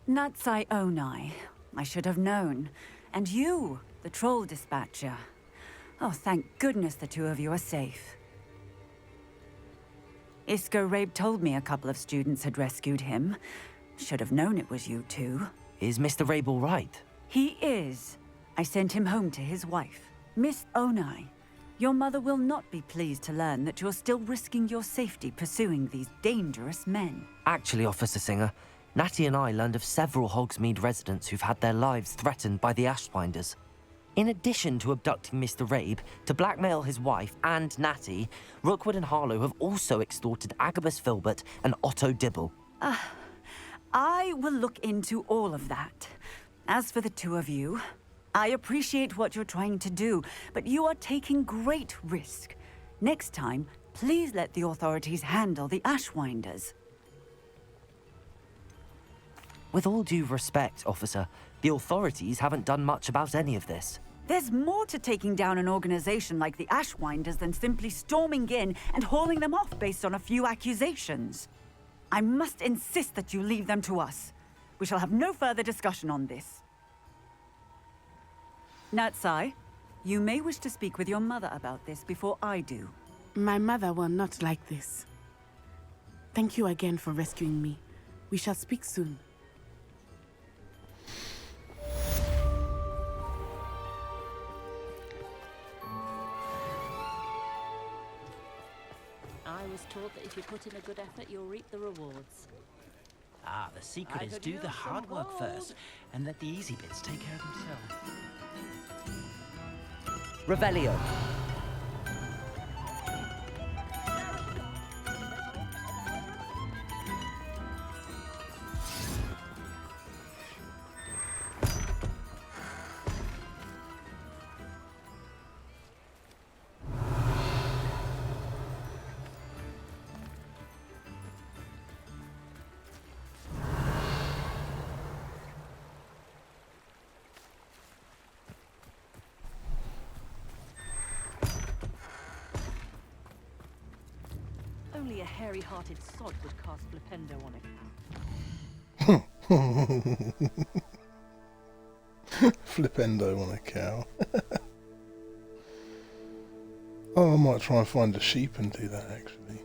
Natsai Onai. I should have known. And you, the troll dispatcher. Oh, thank goodness the two of you are safe. Isco Rabe told me a couple of students had rescued him. Should have known it was you two. Is Mr. Rabe all right? He is. I sent him home to his wife. Miss Onai, your mother will not be pleased to learn that you're still risking your safety pursuing these dangerous men. Actually, Officer Singer, Natty and I learned of several Hogsmeade residents who've had their lives threatened by the Ashbinders. In addition to abducting Mr. Rabe to blackmail his wife and Natty, Rookwood and Harlow have also extorted Agabus Filbert and Otto Dibble. I will look into all of that. As for the two of you, I appreciate what you're trying to do, but you are taking great risk. Next time, please let the authorities handle the Ashwinders. With all due respect, officer, the authorities haven't done much about any of this. There's more to taking down an organization like the Ashwinders than simply storming in and hauling them off based on a few accusations. I must insist that you leave them to us. We shall have no further discussion on this. Natsai, you may wish to speak with your mother about this before I do. My mother will not like this. Thank you again for rescuing me. We shall speak soon. I was taught that if you put in a good effort, you'll reap the rewards. Ah, the secret is do the hard work first, and let the easy bits take care of themselves. Revelio. Only a hairy-hearted sod would cast Flipendo on it. Flipendo on a cow. Oh, I might try and find a sheep and do that actually.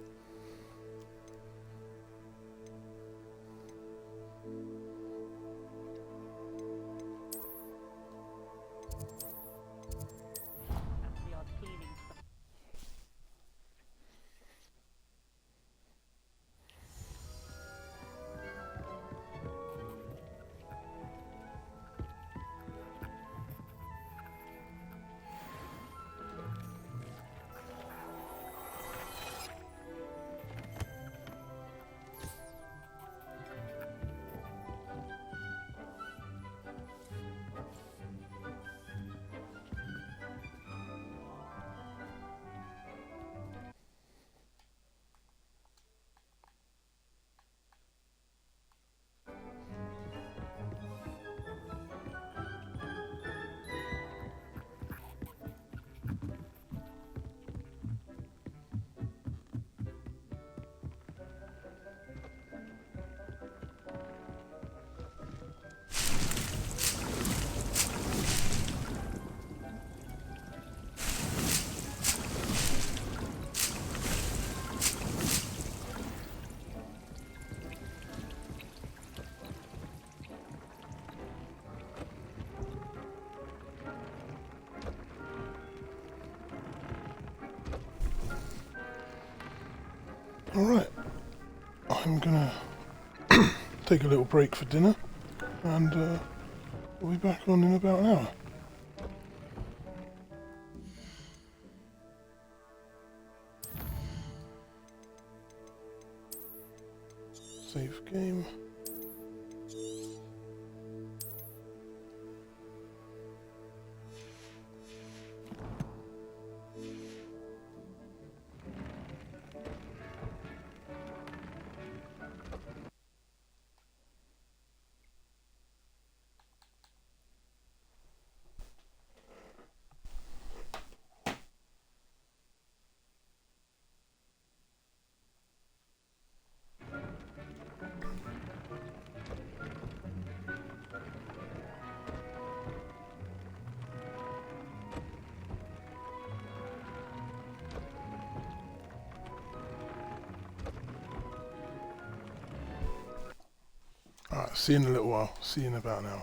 Alright, I'm gonna take a little break for dinner, and we'll be back on in about an hour. Save game. Alright, see you in a little while. See you in about an hour.